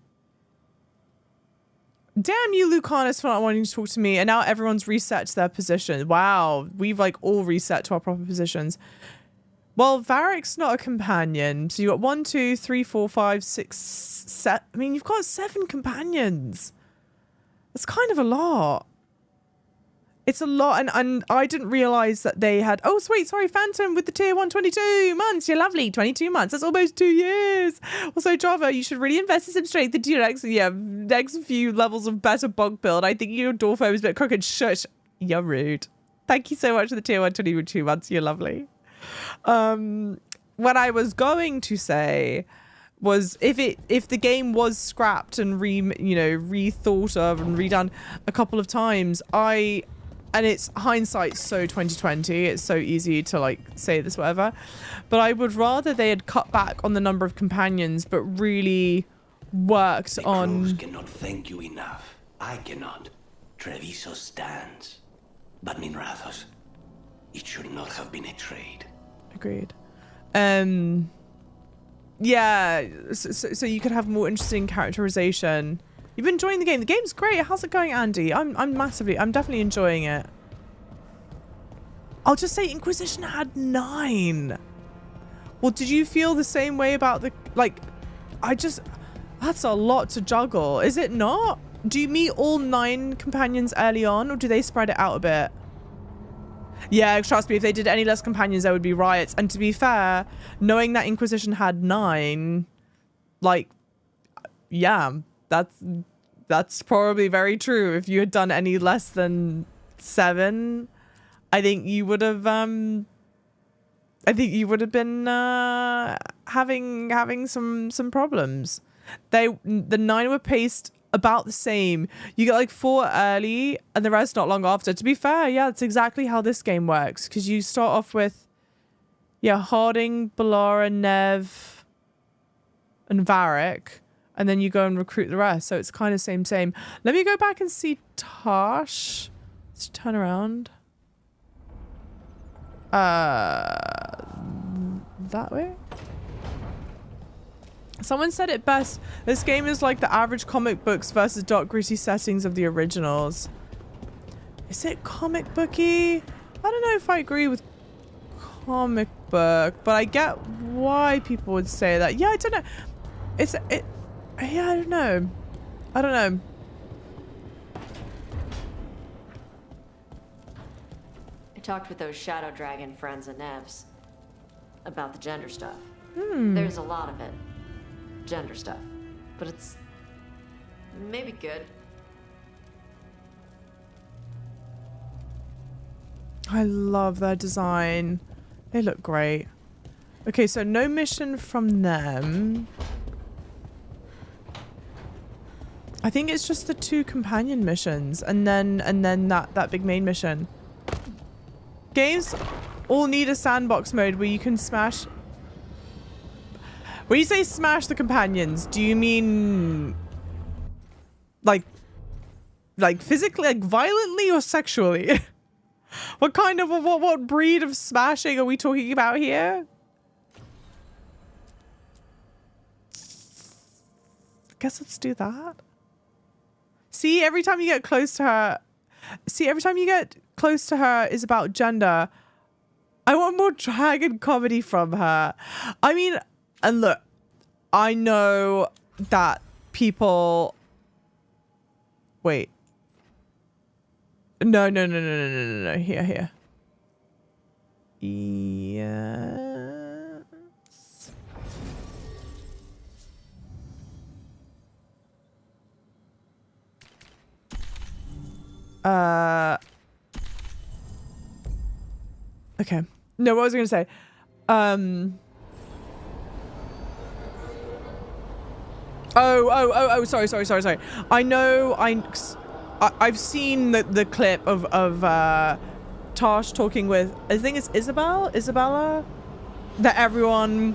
you, Lucanus, for not wanting to talk to me. And now everyone's reset to their position. Wow, we've like all reset to our proper positions. Well, Varric's not a companion. So you got 1, 2, 3, 4, 5, 6, 7. I mean, you've got 7 companions. That's kind of a lot. It's a lot, and I didn't realize that they had. Oh, sweet, sorry, Phantom with the tier 1, 22 months. You're lovely, 22 months. That's almost 2 years. Also, Java, you should really invest in some strength into your next few levels of better bug build. I think your door foam is a bit crooked. Shush, you're rude. Thank you so much for the tier 1, 22 months. You're lovely. What I was going to say was if the game was scrapped and rethought of and redone a couple of times, and it's hindsight, so 2020, it's so easy to like say this, whatever, but I would rather they had cut back on the number of companions but really worked on. Crows cannot thank you enough. I cannot. Treviso stands. But Minrathos, it should not have been a trade. Agreed. Yeah, so you could have more interesting characterization. You've been enjoying the game. The game's great. How's it going, Andy? I'm definitely enjoying it. I'll just say Inquisition had 9. Well, did you feel the same way about the, like, that's a lot to juggle. Is it not? Do you meet all 9 companions early on, or do they spread it out a bit? Yeah, trust me, if they did any less companions, there would be riots. And to be fair, knowing that Inquisition had 9, like, yeah, that's probably very true. If you had done any less than 7, I think you would have been having some problems. The 9 were paced about the same. You get like 4 early and the rest not long after. To be fair, yeah, that's exactly how this game works, because you start off with Harding, Balara, Nev, and Varric, and then you go and recruit the rest. So it's kind of same. Let me go back and see Tosh. Let's turn around. That way? Someone said it best. This game is like the average comic books versus dark, gritty settings of the originals. Is it comic booky? I don't know if I agree with comic book, but I get why people would say that. Yeah, I don't know. Yeah, I don't know. I talked with those Shadow Dragon friends and Nevs about the gender stuff. Hmm. There's a lot of it. Gender stuff. But it's maybe good. I love their design. They look great. Okay, so no mission from them. I think it's just the 2 companion missions and then that big main mission. Games all need a sandbox mode where you can smash. When you say smash the companions, do you mean like physically, like violently, or sexually? What kind of what breed of smashing are we talking about here? I guess let's do that. See, every time you get close to her is about gender. I want more dragon comedy from her. I mean, and look, I know that people... Wait. No. Here. Yes. Okay. No, what was I going to say? Oh, sorry. I know, I've seen the clip of Tosh talking with, I think it's Isabella, that everyone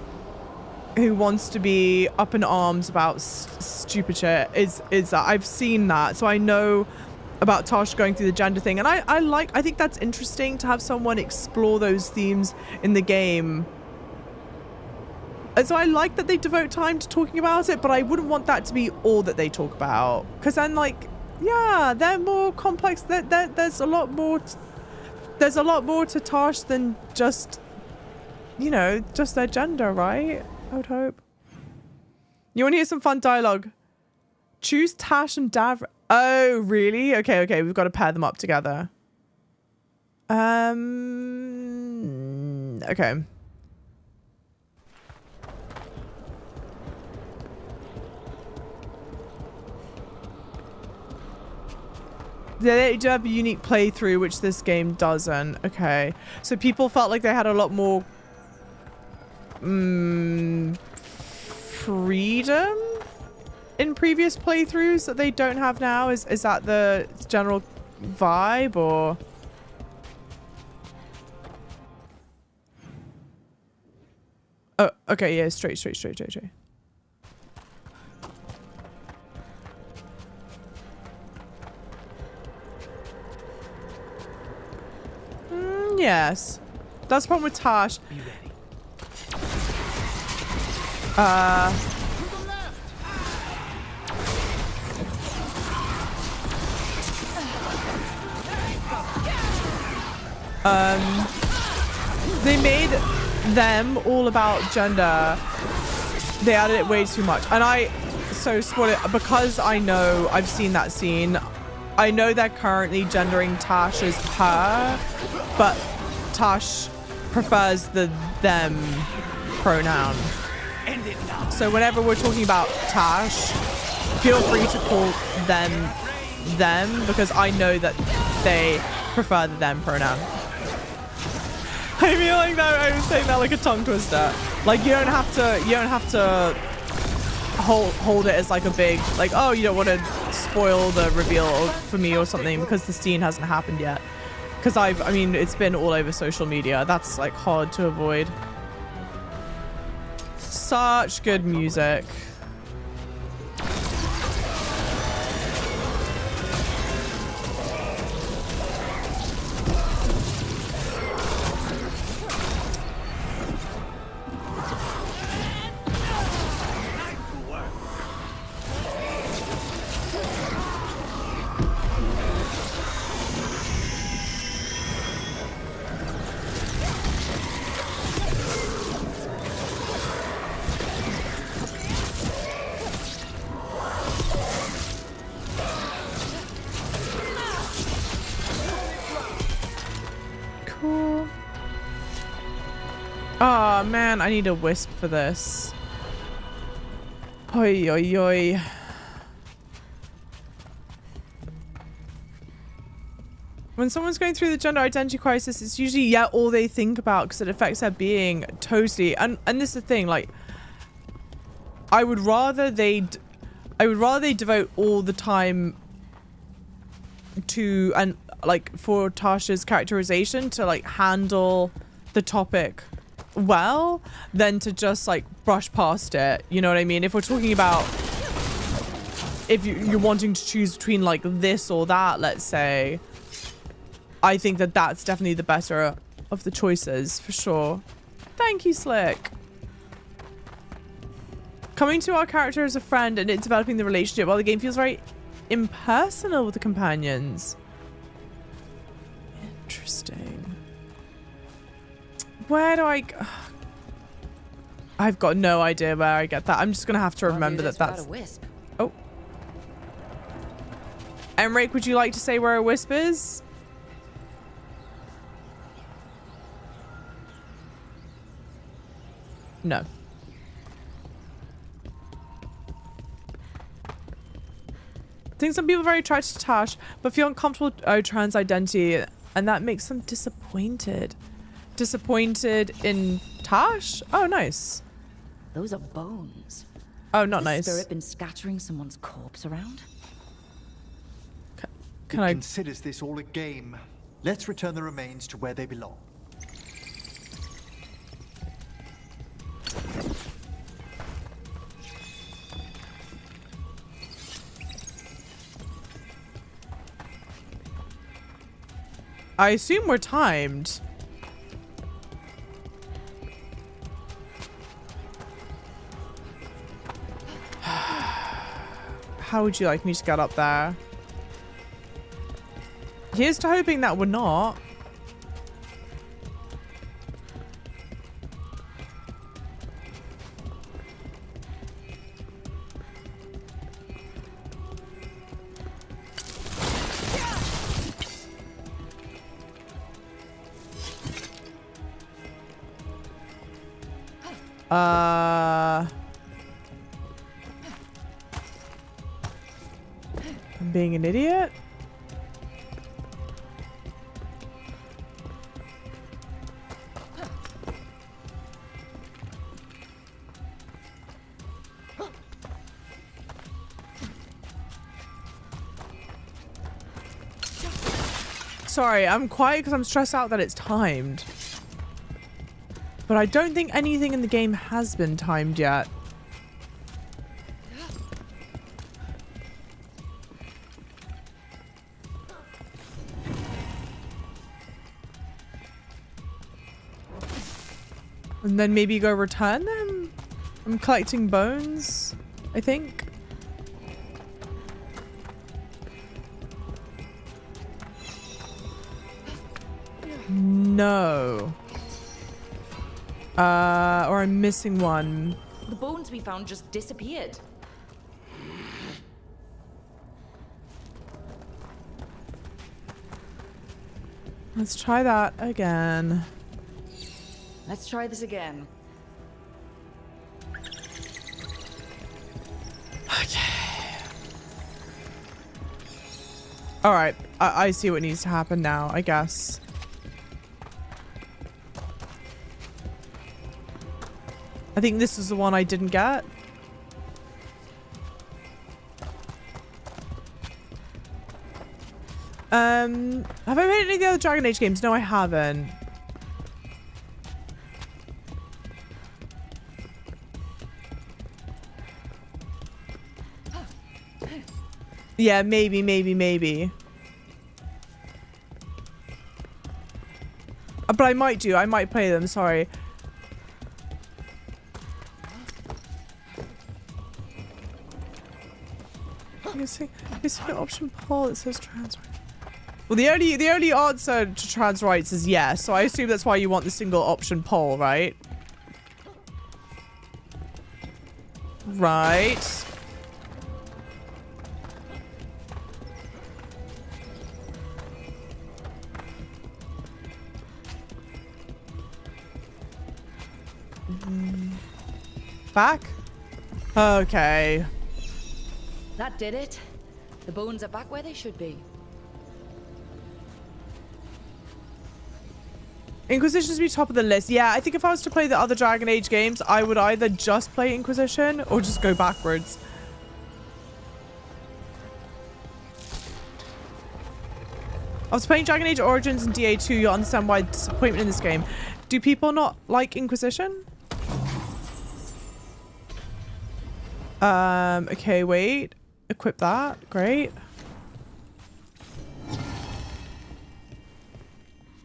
who wants to be up in arms about stupid shit is that. I've seen that, so I know about Tosh going through the gender thing, and I think that's interesting to have someone explore those themes in the game. And so I like that they devote time to talking about it, but I wouldn't want that to be all that they talk about, because then, like, yeah, they're more complex. There's a lot more to Tosh than just, you know, just their gender, right? I would hope. You want to hear some fun dialogue? Choose Tash and Davra. Oh, really? Okay. We've got to pair them up together. Okay. They do have a unique playthrough, which this game doesn't. Okay. So people felt like they had a lot more freedom in previous playthroughs that they don't have now. Is that the general vibe, or? Oh, okay, yeah, straight. Yes. That's the problem with Tash. Be ready. They made them all about gender. They added it way too much. And spoil it, because I know, I've seen that scene. I know they're currently gendering Tash as her, but Tash prefers the them pronoun. So whenever we're talking about Tash, feel free to call them because I know that they prefer the them pronoun. I feel like that I was saying that like a tongue twister. Like you don't have to hold it as like a big, like, oh, you don't want to spoil the reveal for me or something because the scene hasn't happened yet. Because I mean, it's been all over social media. That's like hard to avoid. Such good music. Oh man, I need a wisp for this. Oi, oi, oi. When someone's going through the gender identity crisis, it's usually, all they think about because it affects their being totally. And this is the thing, like, I would rather they devote all the time to, and like for Tasha's characterization to like handle the topic well than to just like brush past it. You know what I mean? If we're talking about, if you're wanting to choose between like this or that, let's say, I think that that's definitely the better of the choices for sure. Thank you, Slick. Coming to our character as a friend and it's developing the relationship while the game feels very impersonal with the companions. Interesting. Where do I go? I've got no idea where I get that. I'm just gonna have to remember that that's a wisp. Oh. Emmeric, would you like to say where a wisp is? No. I think some people are very attracted to Tash, but feel uncomfortable with trans identity, and that makes them disappointed. Disappointed in Tash? Oh, nice. Those are bones. Oh, not Has nice. the spirit been scattering someone's corpse around? Can it I... considers this all a game. Let's return the remains to where they belong. I assume we're timed. How would you like me to get up there? Here's to hoping that we're not. I'm being an idiot. Sorry, I'm quiet because I'm stressed out that it's timed. But I don't think anything in the game has been timed yet. And then maybe go return them? I'm collecting bones, I think. No. Or I'm missing one. The bones we found just disappeared. Let's try that again. Let's try this again. Okay. All right. I see what needs to happen now, I guess. I think this is the one I didn't get. Have I played any of the other Dragon Age games? No, I haven't. Yeah, maybe. But I might do. I might play them. Sorry. It's an option poll. It says trans rights. Well, the only answer to trans rights is yes. So I assume that's why you want the single option poll, right? Right. Back? Okay. That did it. The bones are back where they should be. Inquisition should be top of the list. Yeah, I think if I was to play the other Dragon Age games, I would either just play Inquisition or just go backwards. I was playing Dragon Age Origins and DA2. You'll understand why disappointment in this game. Do people not like Inquisition? Okay, wait. Equip that. Great.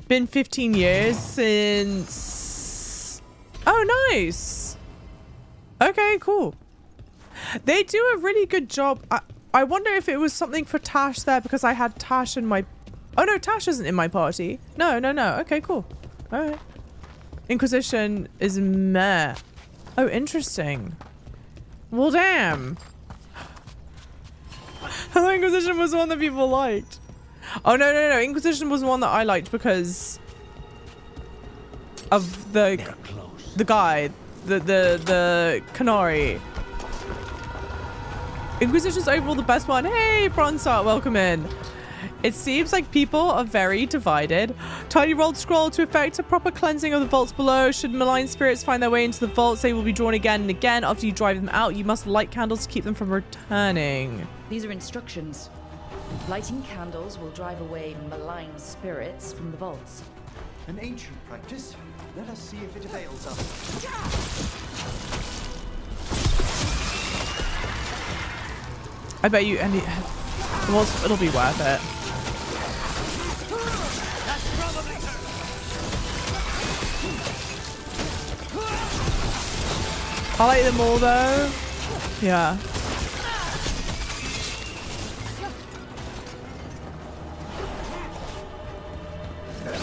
Been 15 years since... Oh, nice. Okay, cool. They do a really good job. I wonder if it was something for Tash there because I had Tash in my... Oh, no, Tash isn't in my party. No. Okay, cool. All right. Inquisition is meh. Oh, interesting. Well, damn. I thought Inquisition was one that people liked. Oh, no. Inquisition was one that I liked because of the guy, the Canary. Inquisition's overall the best one. Hey, Bronzart, welcome in. It seems like people are very divided. Tiny rolled scroll to effect a proper cleansing of the vaults below. Should malign spirits find their way into the vaults, they will be drawn again and again. After you drive them out, you must light candles to keep them from returning. These are instructions. Lighting candles will drive away malign spirits from the vaults. An ancient practice. Let us see if it avails us. I bet you any well, it'll be worth it. I like them all though. Yeah.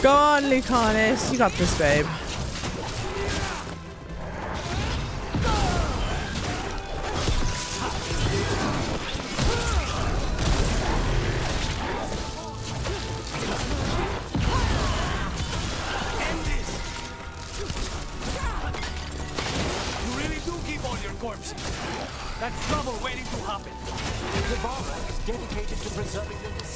Go on, Lucanus. You got this, babe.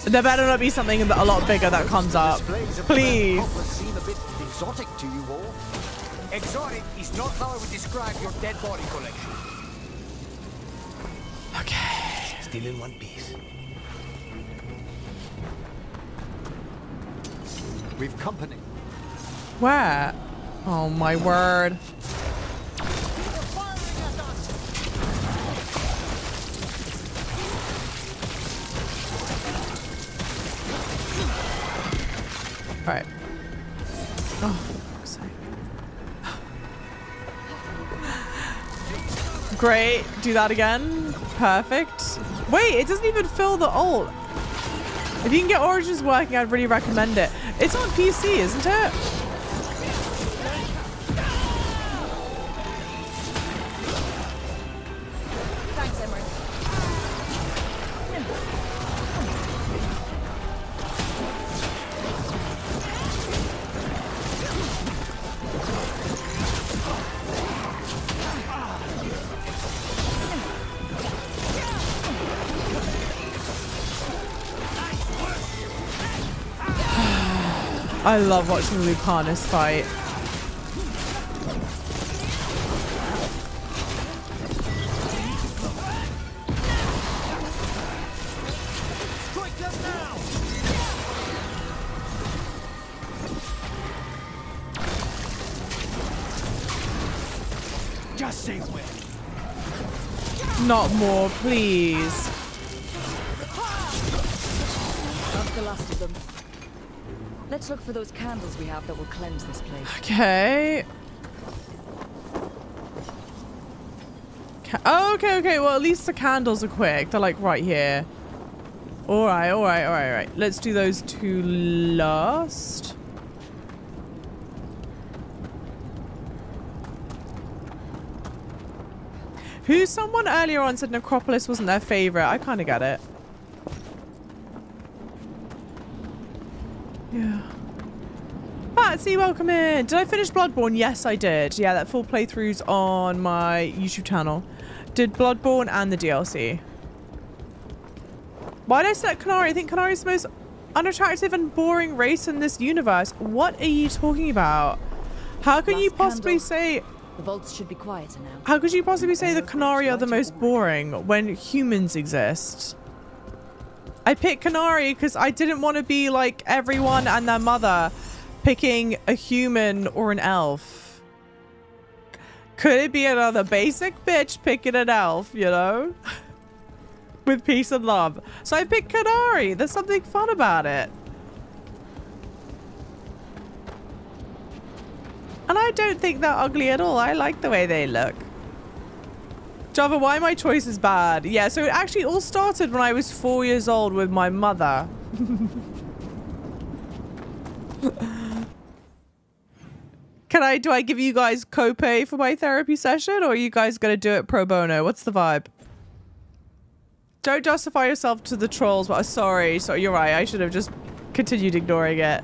There better not be something a lot bigger that comes up. Please. Seem a bit exotic to you all. Exotic is not how I would describe your dead body collection. Okay. Still in one piece. We've company. Where? Oh my word. All right. Oh, sorry. Great. Do that again. Perfect. Wait, it doesn't even fill the ult. If you can get Origins working, I'd really recommend it. It's on PC, isn't it? Thanks, Emmerich. I love watching Lucanus fight. Just say when. Not more, please. That's the last of them. Let's look for those candles we have that will cleanse this place. Okay. Oh, okay. Well, at least the candles are quick. They're like right here. All right. Let's do those two last. Someone earlier on said Necropolis wasn't their favorite. I kind of get it. Yeah. Patsy, welcome in. Did I finish Bloodborne? Yes, I did. Yeah, that full playthrough's on my YouTube channel. Did Bloodborne and the DLC. Why did I select Canary? I think Canary is the most unattractive and boring race in this universe. What are you talking about? How can you possibly say... The vaults should be quieter now. How could you possibly say the Canary are the most boring when humans exist? I picked Canary because I didn't want to be like everyone and their mother picking a human or an elf. Could it be another basic bitch picking an elf, you know? With peace and love. So I picked Canary. There's something fun about it. And I don't think they're ugly at all. I like the way they look. Java, why my choice is bad? Yeah, so it actually all started when I was 4 years old with my mother. Do I give you guys copay for my therapy session, or are you guys gonna do it pro bono? What's the vibe? Don't justify yourself to the trolls, but sorry, you're right. I should have just continued ignoring it.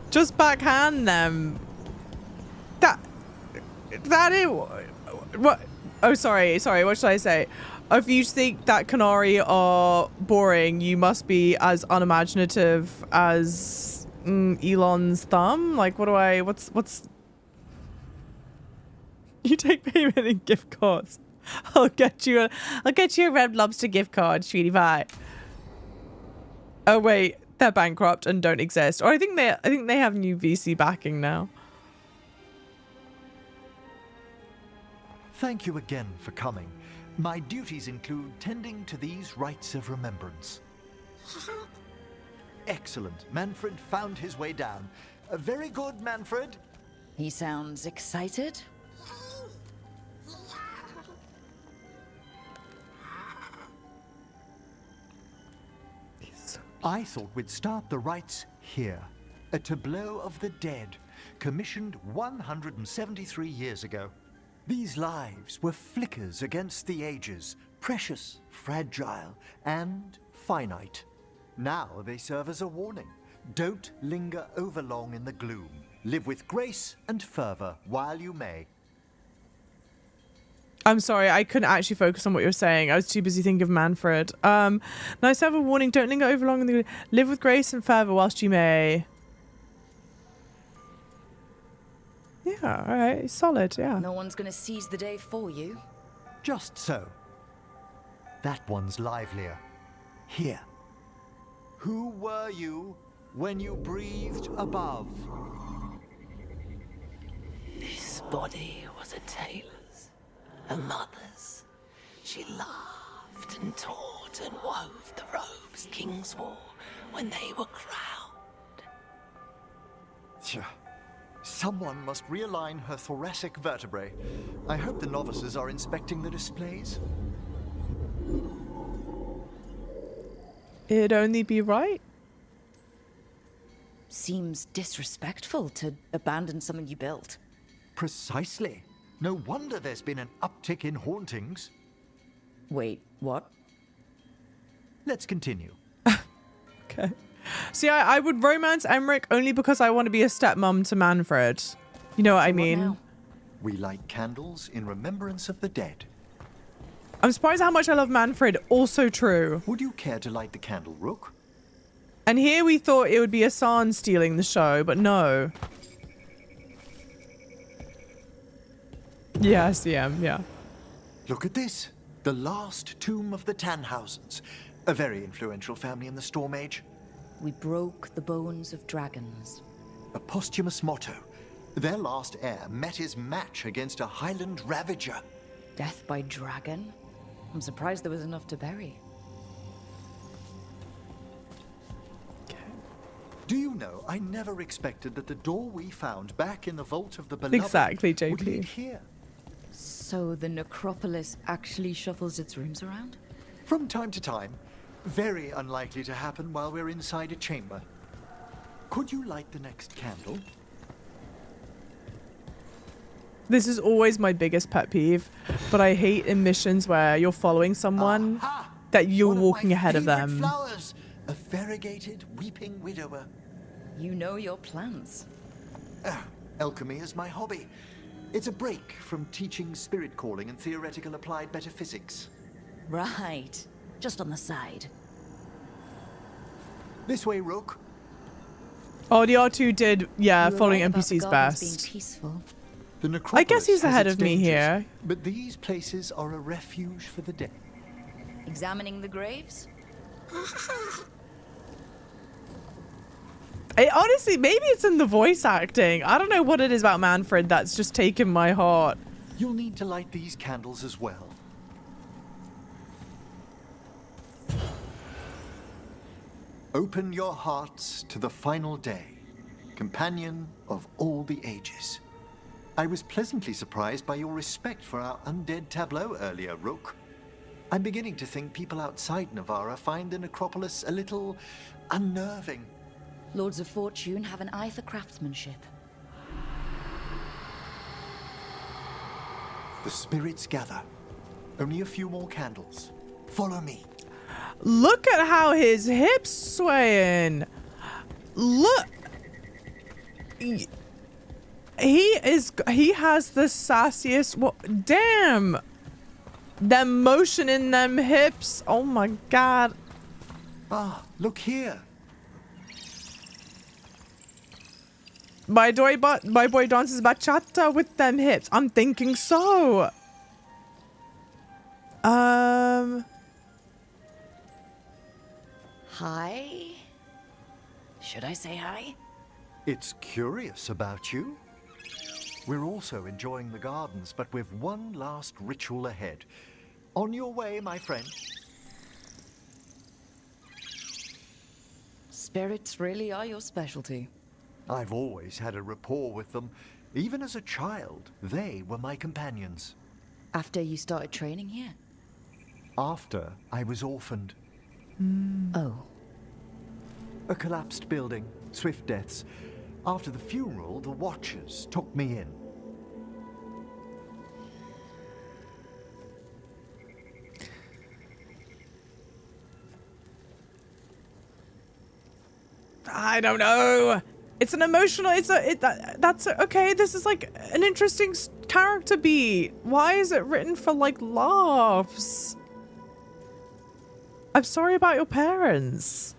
Just backhand them. That is what? Oh, sorry. What should I say? If you think that Canary are boring, you must be as unimaginative as Elon's thumb. Like, what's? You take payment in gift cards. I'll get you a Red Lobster gift card, sweetie pie. Oh wait, they're bankrupt and don't exist. Or I think they have new VC backing now. Thank you again for coming. My duties include tending to these rites of remembrance. Excellent. Manfred found his way down. Very good, Manfred. He sounds excited. I thought we'd start the rites here. A tableau of the dead, commissioned 173 years ago. These lives were flickers against the ages, precious, fragile, and finite. Now they serve as a warning. Don't linger overlong in the gloom. Live with grace and fervor while you may. I'm sorry, I couldn't actually focus on what you were saying. I was too busy thinking of Manfred. Nice to have a warning. Don't linger overlong in the live with grace and fervor whilst you may. Yeah, all right, solid. Yeah. No one's gonna seize the day for you. Just so. That one's livelier. Here. Who were you when you breathed above? This body was a tailor's, a mother's. She laughed and taught and wove the robes kings wore when they were crowned. Someone must realign her thoracic vertebrae. I hope the novices are inspecting the displays. It'd only be right. Seems disrespectful to abandon something you built. Precisely. No wonder there's been an uptick in hauntings. Wait, what? Let's continue. Okay. See, I would romance Emmerich only because I want to be a stepmom to Manfred. You know what I mean? We light candles in remembrance of the dead. I'm surprised how much I love Manfred. Also true. Would you care to light the candle, Rook? And here we thought it would be Asan stealing the show, but no. Yeah, CM, yeah. Look at this. The last tomb of the Tannhausens. A very influential family in the Storm Age. We broke the bones of dragons. A posthumous motto. Their last heir met his match against a Highland Ravager. Death by dragon? I'm surprised there was enough to bury. Do you know, I never expected that the door we found back in the Vault of the Beloved exactly, would JP. lead here. So the necropolis actually shuffles its rooms around? From time to time. Very unlikely to happen while we're inside a chamber. Could you light the next candle? This is always my biggest pet peeve, but I hate in missions where you're following someone that you're walking ahead of them. Flowers, a variegated weeping widower. You know your plants. Alchemy is my hobby. It's a break from teaching spirit calling and theoretical applied metaphysics. Right. Just on the side. This way, Rook. Oh, the R2 did, yeah, You were following right about the NPCs gardens best. being peaceful. The necropolis I guess he's has ahead its of me dangers, here. But these places are a refuge for the dead. Examining the graves? Honestly, maybe it's in the voice acting. I don't know what it is about Manfred that's just taken my heart. You'll need to light these candles as well. Open your hearts to the final day, companion of all the ages. I was pleasantly surprised by your respect for our undead tableau earlier, Rook. I'm beginning to think people outside Navarra find the necropolis a little unnerving. Lords of Fortune have an eye for craftsmanship. The spirits gather. Only a few more candles. Follow me. Look at how his hips swaying. Look. He has the sassiest. What? Damn. Them motion in them hips. Oh my god. Ah, look here. My boy dances bachata with them hips. I'm thinking so. Hi? Should I say hi? It's curious about you. We're also enjoying the gardens, but we've one last ritual ahead. On your way, my friend. Spirits really are your specialty. I've always had a rapport with them. Even as a child, they were my companions. After you started training here? After I was orphaned. Oh. A collapsed building, swift deaths. After the funeral, the Watchers took me in. I don't know. It's an emotional. That's okay. This is like an interesting character beat. Why is it written for like laughs? I'm sorry about your parents.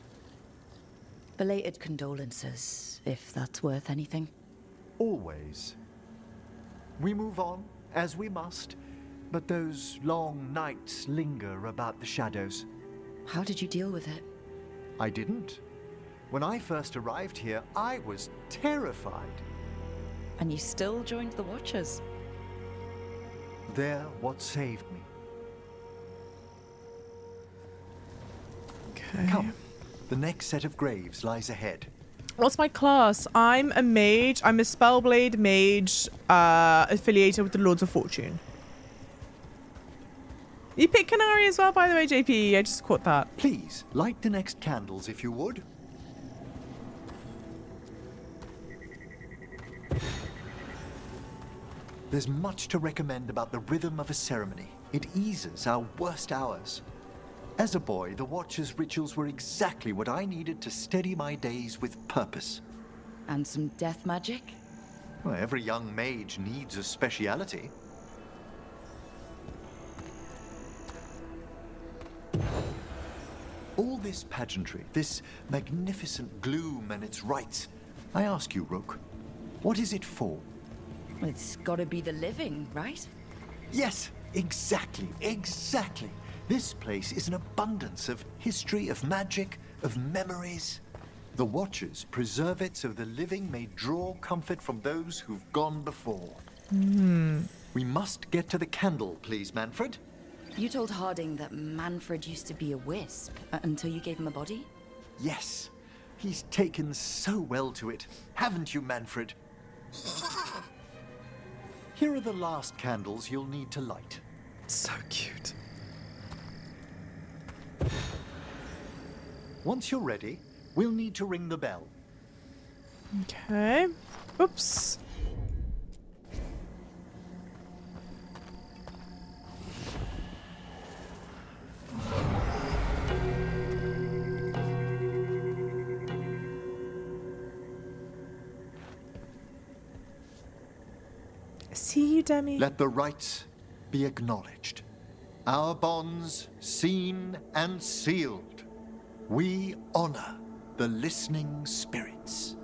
Belated condolences, if that's worth anything. Always. We move on, as we must, but those long nights linger about the shadows. How did you deal with it? I didn't. When I first arrived here, I was terrified. And you still joined the Watchers? They're what saved me. Okay. Come. The next set of graves lies ahead. What's my class? I'm a mage. I'm a Spellblade mage affiliated with the Lords of Fortune. You picked Canary as well, by the way, JP. I just caught that. Please, light the next candles if you would. There's much to recommend about the rhythm of a ceremony. It eases our worst hours. As a boy, the Watcher's rituals were exactly what I needed to steady my days with purpose. And some death magic? Well, every young mage needs a speciality. All this pageantry, this magnificent gloom and its rites, I ask you, Rook, what is it for? It's gotta be the living, right? Yes, exactly, exactly. This place is an abundance of history, of magic, of memories. The Watchers preserve it so the living may draw comfort from those who've gone before. We must get to the candle, please, Manfred. You told Harding that Manfred used to be a wisp until you gave him a body? Yes, he's taken so well to it. Haven't you, Manfred? Here are the last candles you'll need to light. So cute. Once you're ready, we'll need to ring the bell. Okay. Oops. See you, Demi. Let the rites be acknowledged. Our bonds seen and sealed. We honor the listening spirits.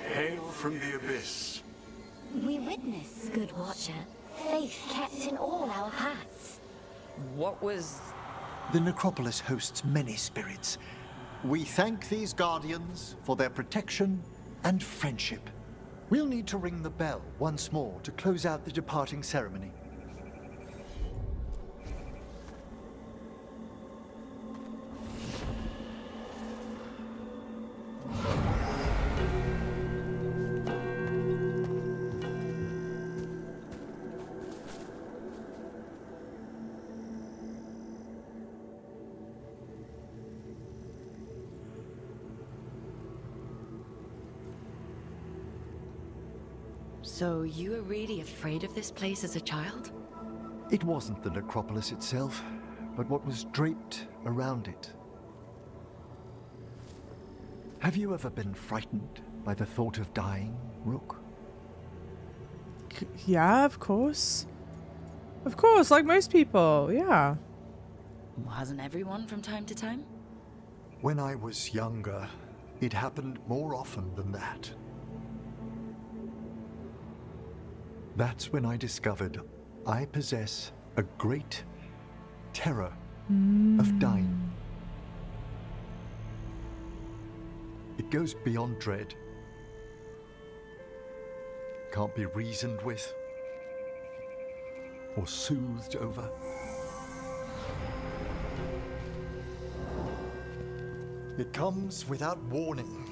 Hail from the abyss. We witness, good Watcher, faith kept in all our paths. What was... The necropolis hosts many spirits. We thank these guardians for their protection and friendship. We'll need to ring the bell once more to close out the departing ceremony. So you were really afraid of this place as a child? It wasn't the necropolis itself, but what was draped around it. Have you ever been frightened by the thought of dying, Rook? Yeah, of course. Of course, like most people, yeah. Hasn't everyone from time to time? When I was younger, it happened more often than that. That's when I discovered I possess a great terror of dying. It goes beyond dread. Can't be reasoned with or soothed over. It comes without warning.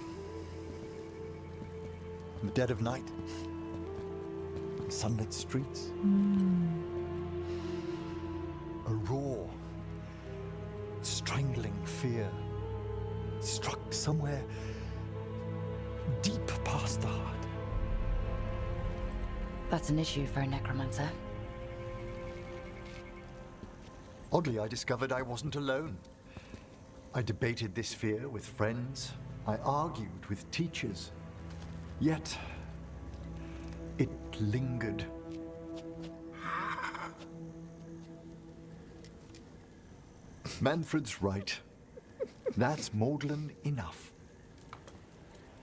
In the dead of night, sunlit streets, a raw, strangling fear struck somewhere deep past the heart. That's an issue for a necromancer. Oddly, I discovered I wasn't alone. I debated this fear with friends. I argued with teachers. Yet, it lingered. Manfred's right. That's maudlin enough.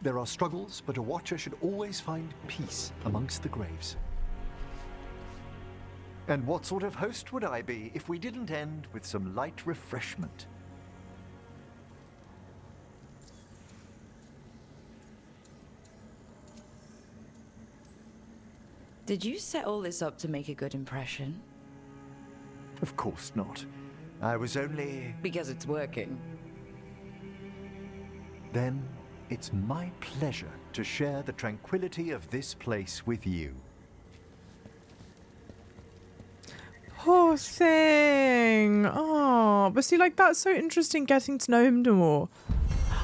There are struggles, but a watcher should always find peace amongst the graves. And what sort of host would I be if we didn't end with some light refreshment? Did you set all this up to make a good impression? Of course not. I was only... Because it's working. Then it's my pleasure to share the tranquility of this place with you. Poor thing. Oh, but see, like, that's so interesting getting to know him more.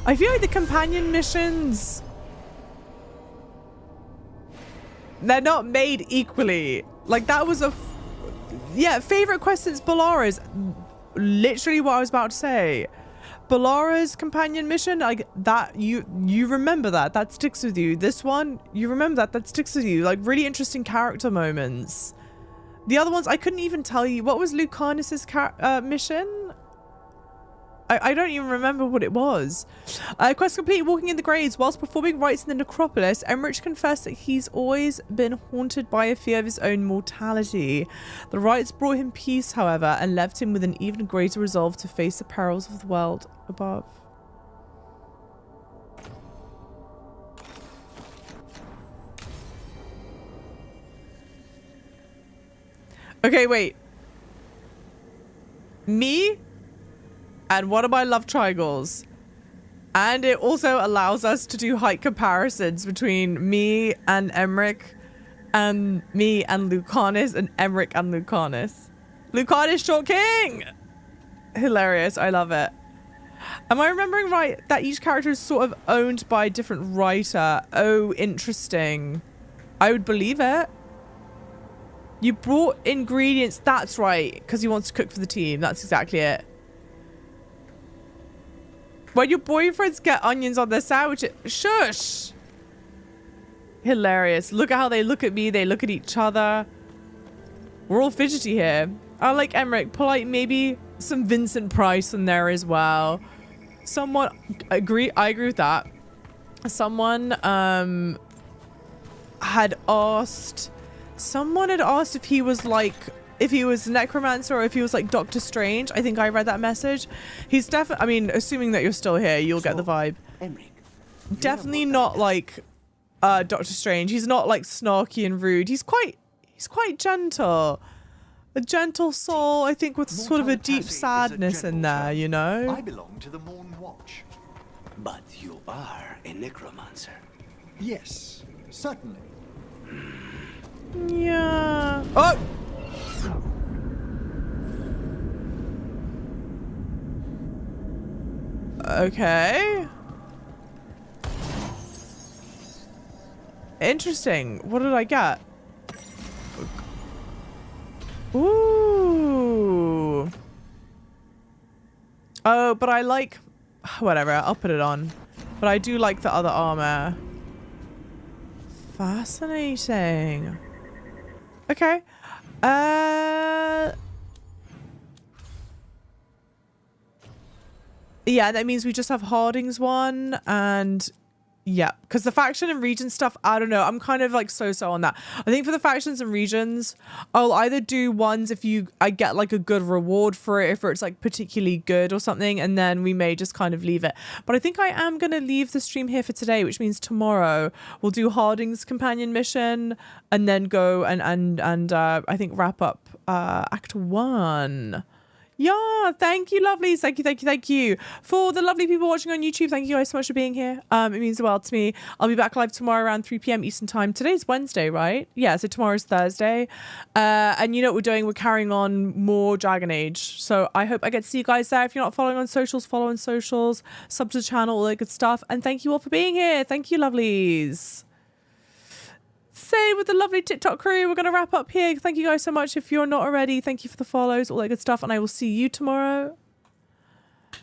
I feel like the companion missions, they're not made equally. Like, that was yeah, favorite quest since Ballara's. Literally what I was about to say. Ballara's companion mission, like that, you remember that sticks with you. This one, you remember that sticks with you. Like, really interesting character moments. The other ones, I couldn't even tell you. What was Lucanus's mission? I don't even remember what it was. Quest complete, walking in the graves. Whilst performing rites in the necropolis, Emmerich confessed that he's always been haunted by a fear of his own mortality. The rites brought him peace, however, and left him with an even greater resolve to face the perils of the world above. Okay, wait. Me and one of my love triangles. And it also allows us to do height comparisons between me and Emmerich, and me and Lucanus, and Emmerich and Lucanus. Lucanus Short King! Hilarious. I love it. Am I remembering right that each character is sort of owned by a different writer? Oh, interesting. I would believe it. You brought ingredients. That's right. Because he wants to cook for the team. That's exactly it. When your boyfriends get onions on their sandwiches. Shush. Hilarious. Look at how they look at me. They look at each other. We're all fidgety here. I like Emmerich. Polite, maybe some Vincent Price in there as well. Someone agree. I agree with that. Someone had asked. Someone had asked if he was like, if he was necromancer or if he was like Doctor Strange. I think I read that message. He's definitely, I mean, assuming that you're still here, you'll get the vibe. Definitely not like Doctor Strange. He's not like snarky and rude. He's quite gentle. A gentle soul, I think, with sort of a deep sadness in there, you know? I belong to the Morn Watch. But you are a necromancer. Yes, certainly. Yeah. Oh! Okay. Interesting. What did I get? Ooh. Oh, but I like... Whatever, I'll put it on. But I do like the other armor. Fascinating. Okay. Yeah, that means we just have Harding's one, and yeah, because the faction and region stuff, I don't know. I'm kind of like so on that. I think for the factions and regions, I'll either do ones if I get like a good reward for it, if it's like particularly good or something, and then we may just kind of leave it. But I think I am going to leave the stream here for today, which means tomorrow we'll do Harding's companion mission and then go and I think wrap up Act 1. Yeah, thank you, lovelies. Thank you. For the lovely people watching on YouTube, thank you guys so much for being here. It means the world to me. I'll be back live tomorrow around 3 p.m. Eastern time. Today's Wednesday, right? Yeah, so tomorrow's Thursday. And you know what we're doing? We're carrying on more Dragon Age. So I hope I get to see you guys there. If you're not following on socials, follow on socials, sub to the channel, all that good stuff. And thank you all for being here. Thank you, lovelies. Same with the lovely TikTok crew. We're going to wrap up here. Thank you guys so much. If you're not already, thank you for the follows, all that good stuff. And I will see you tomorrow.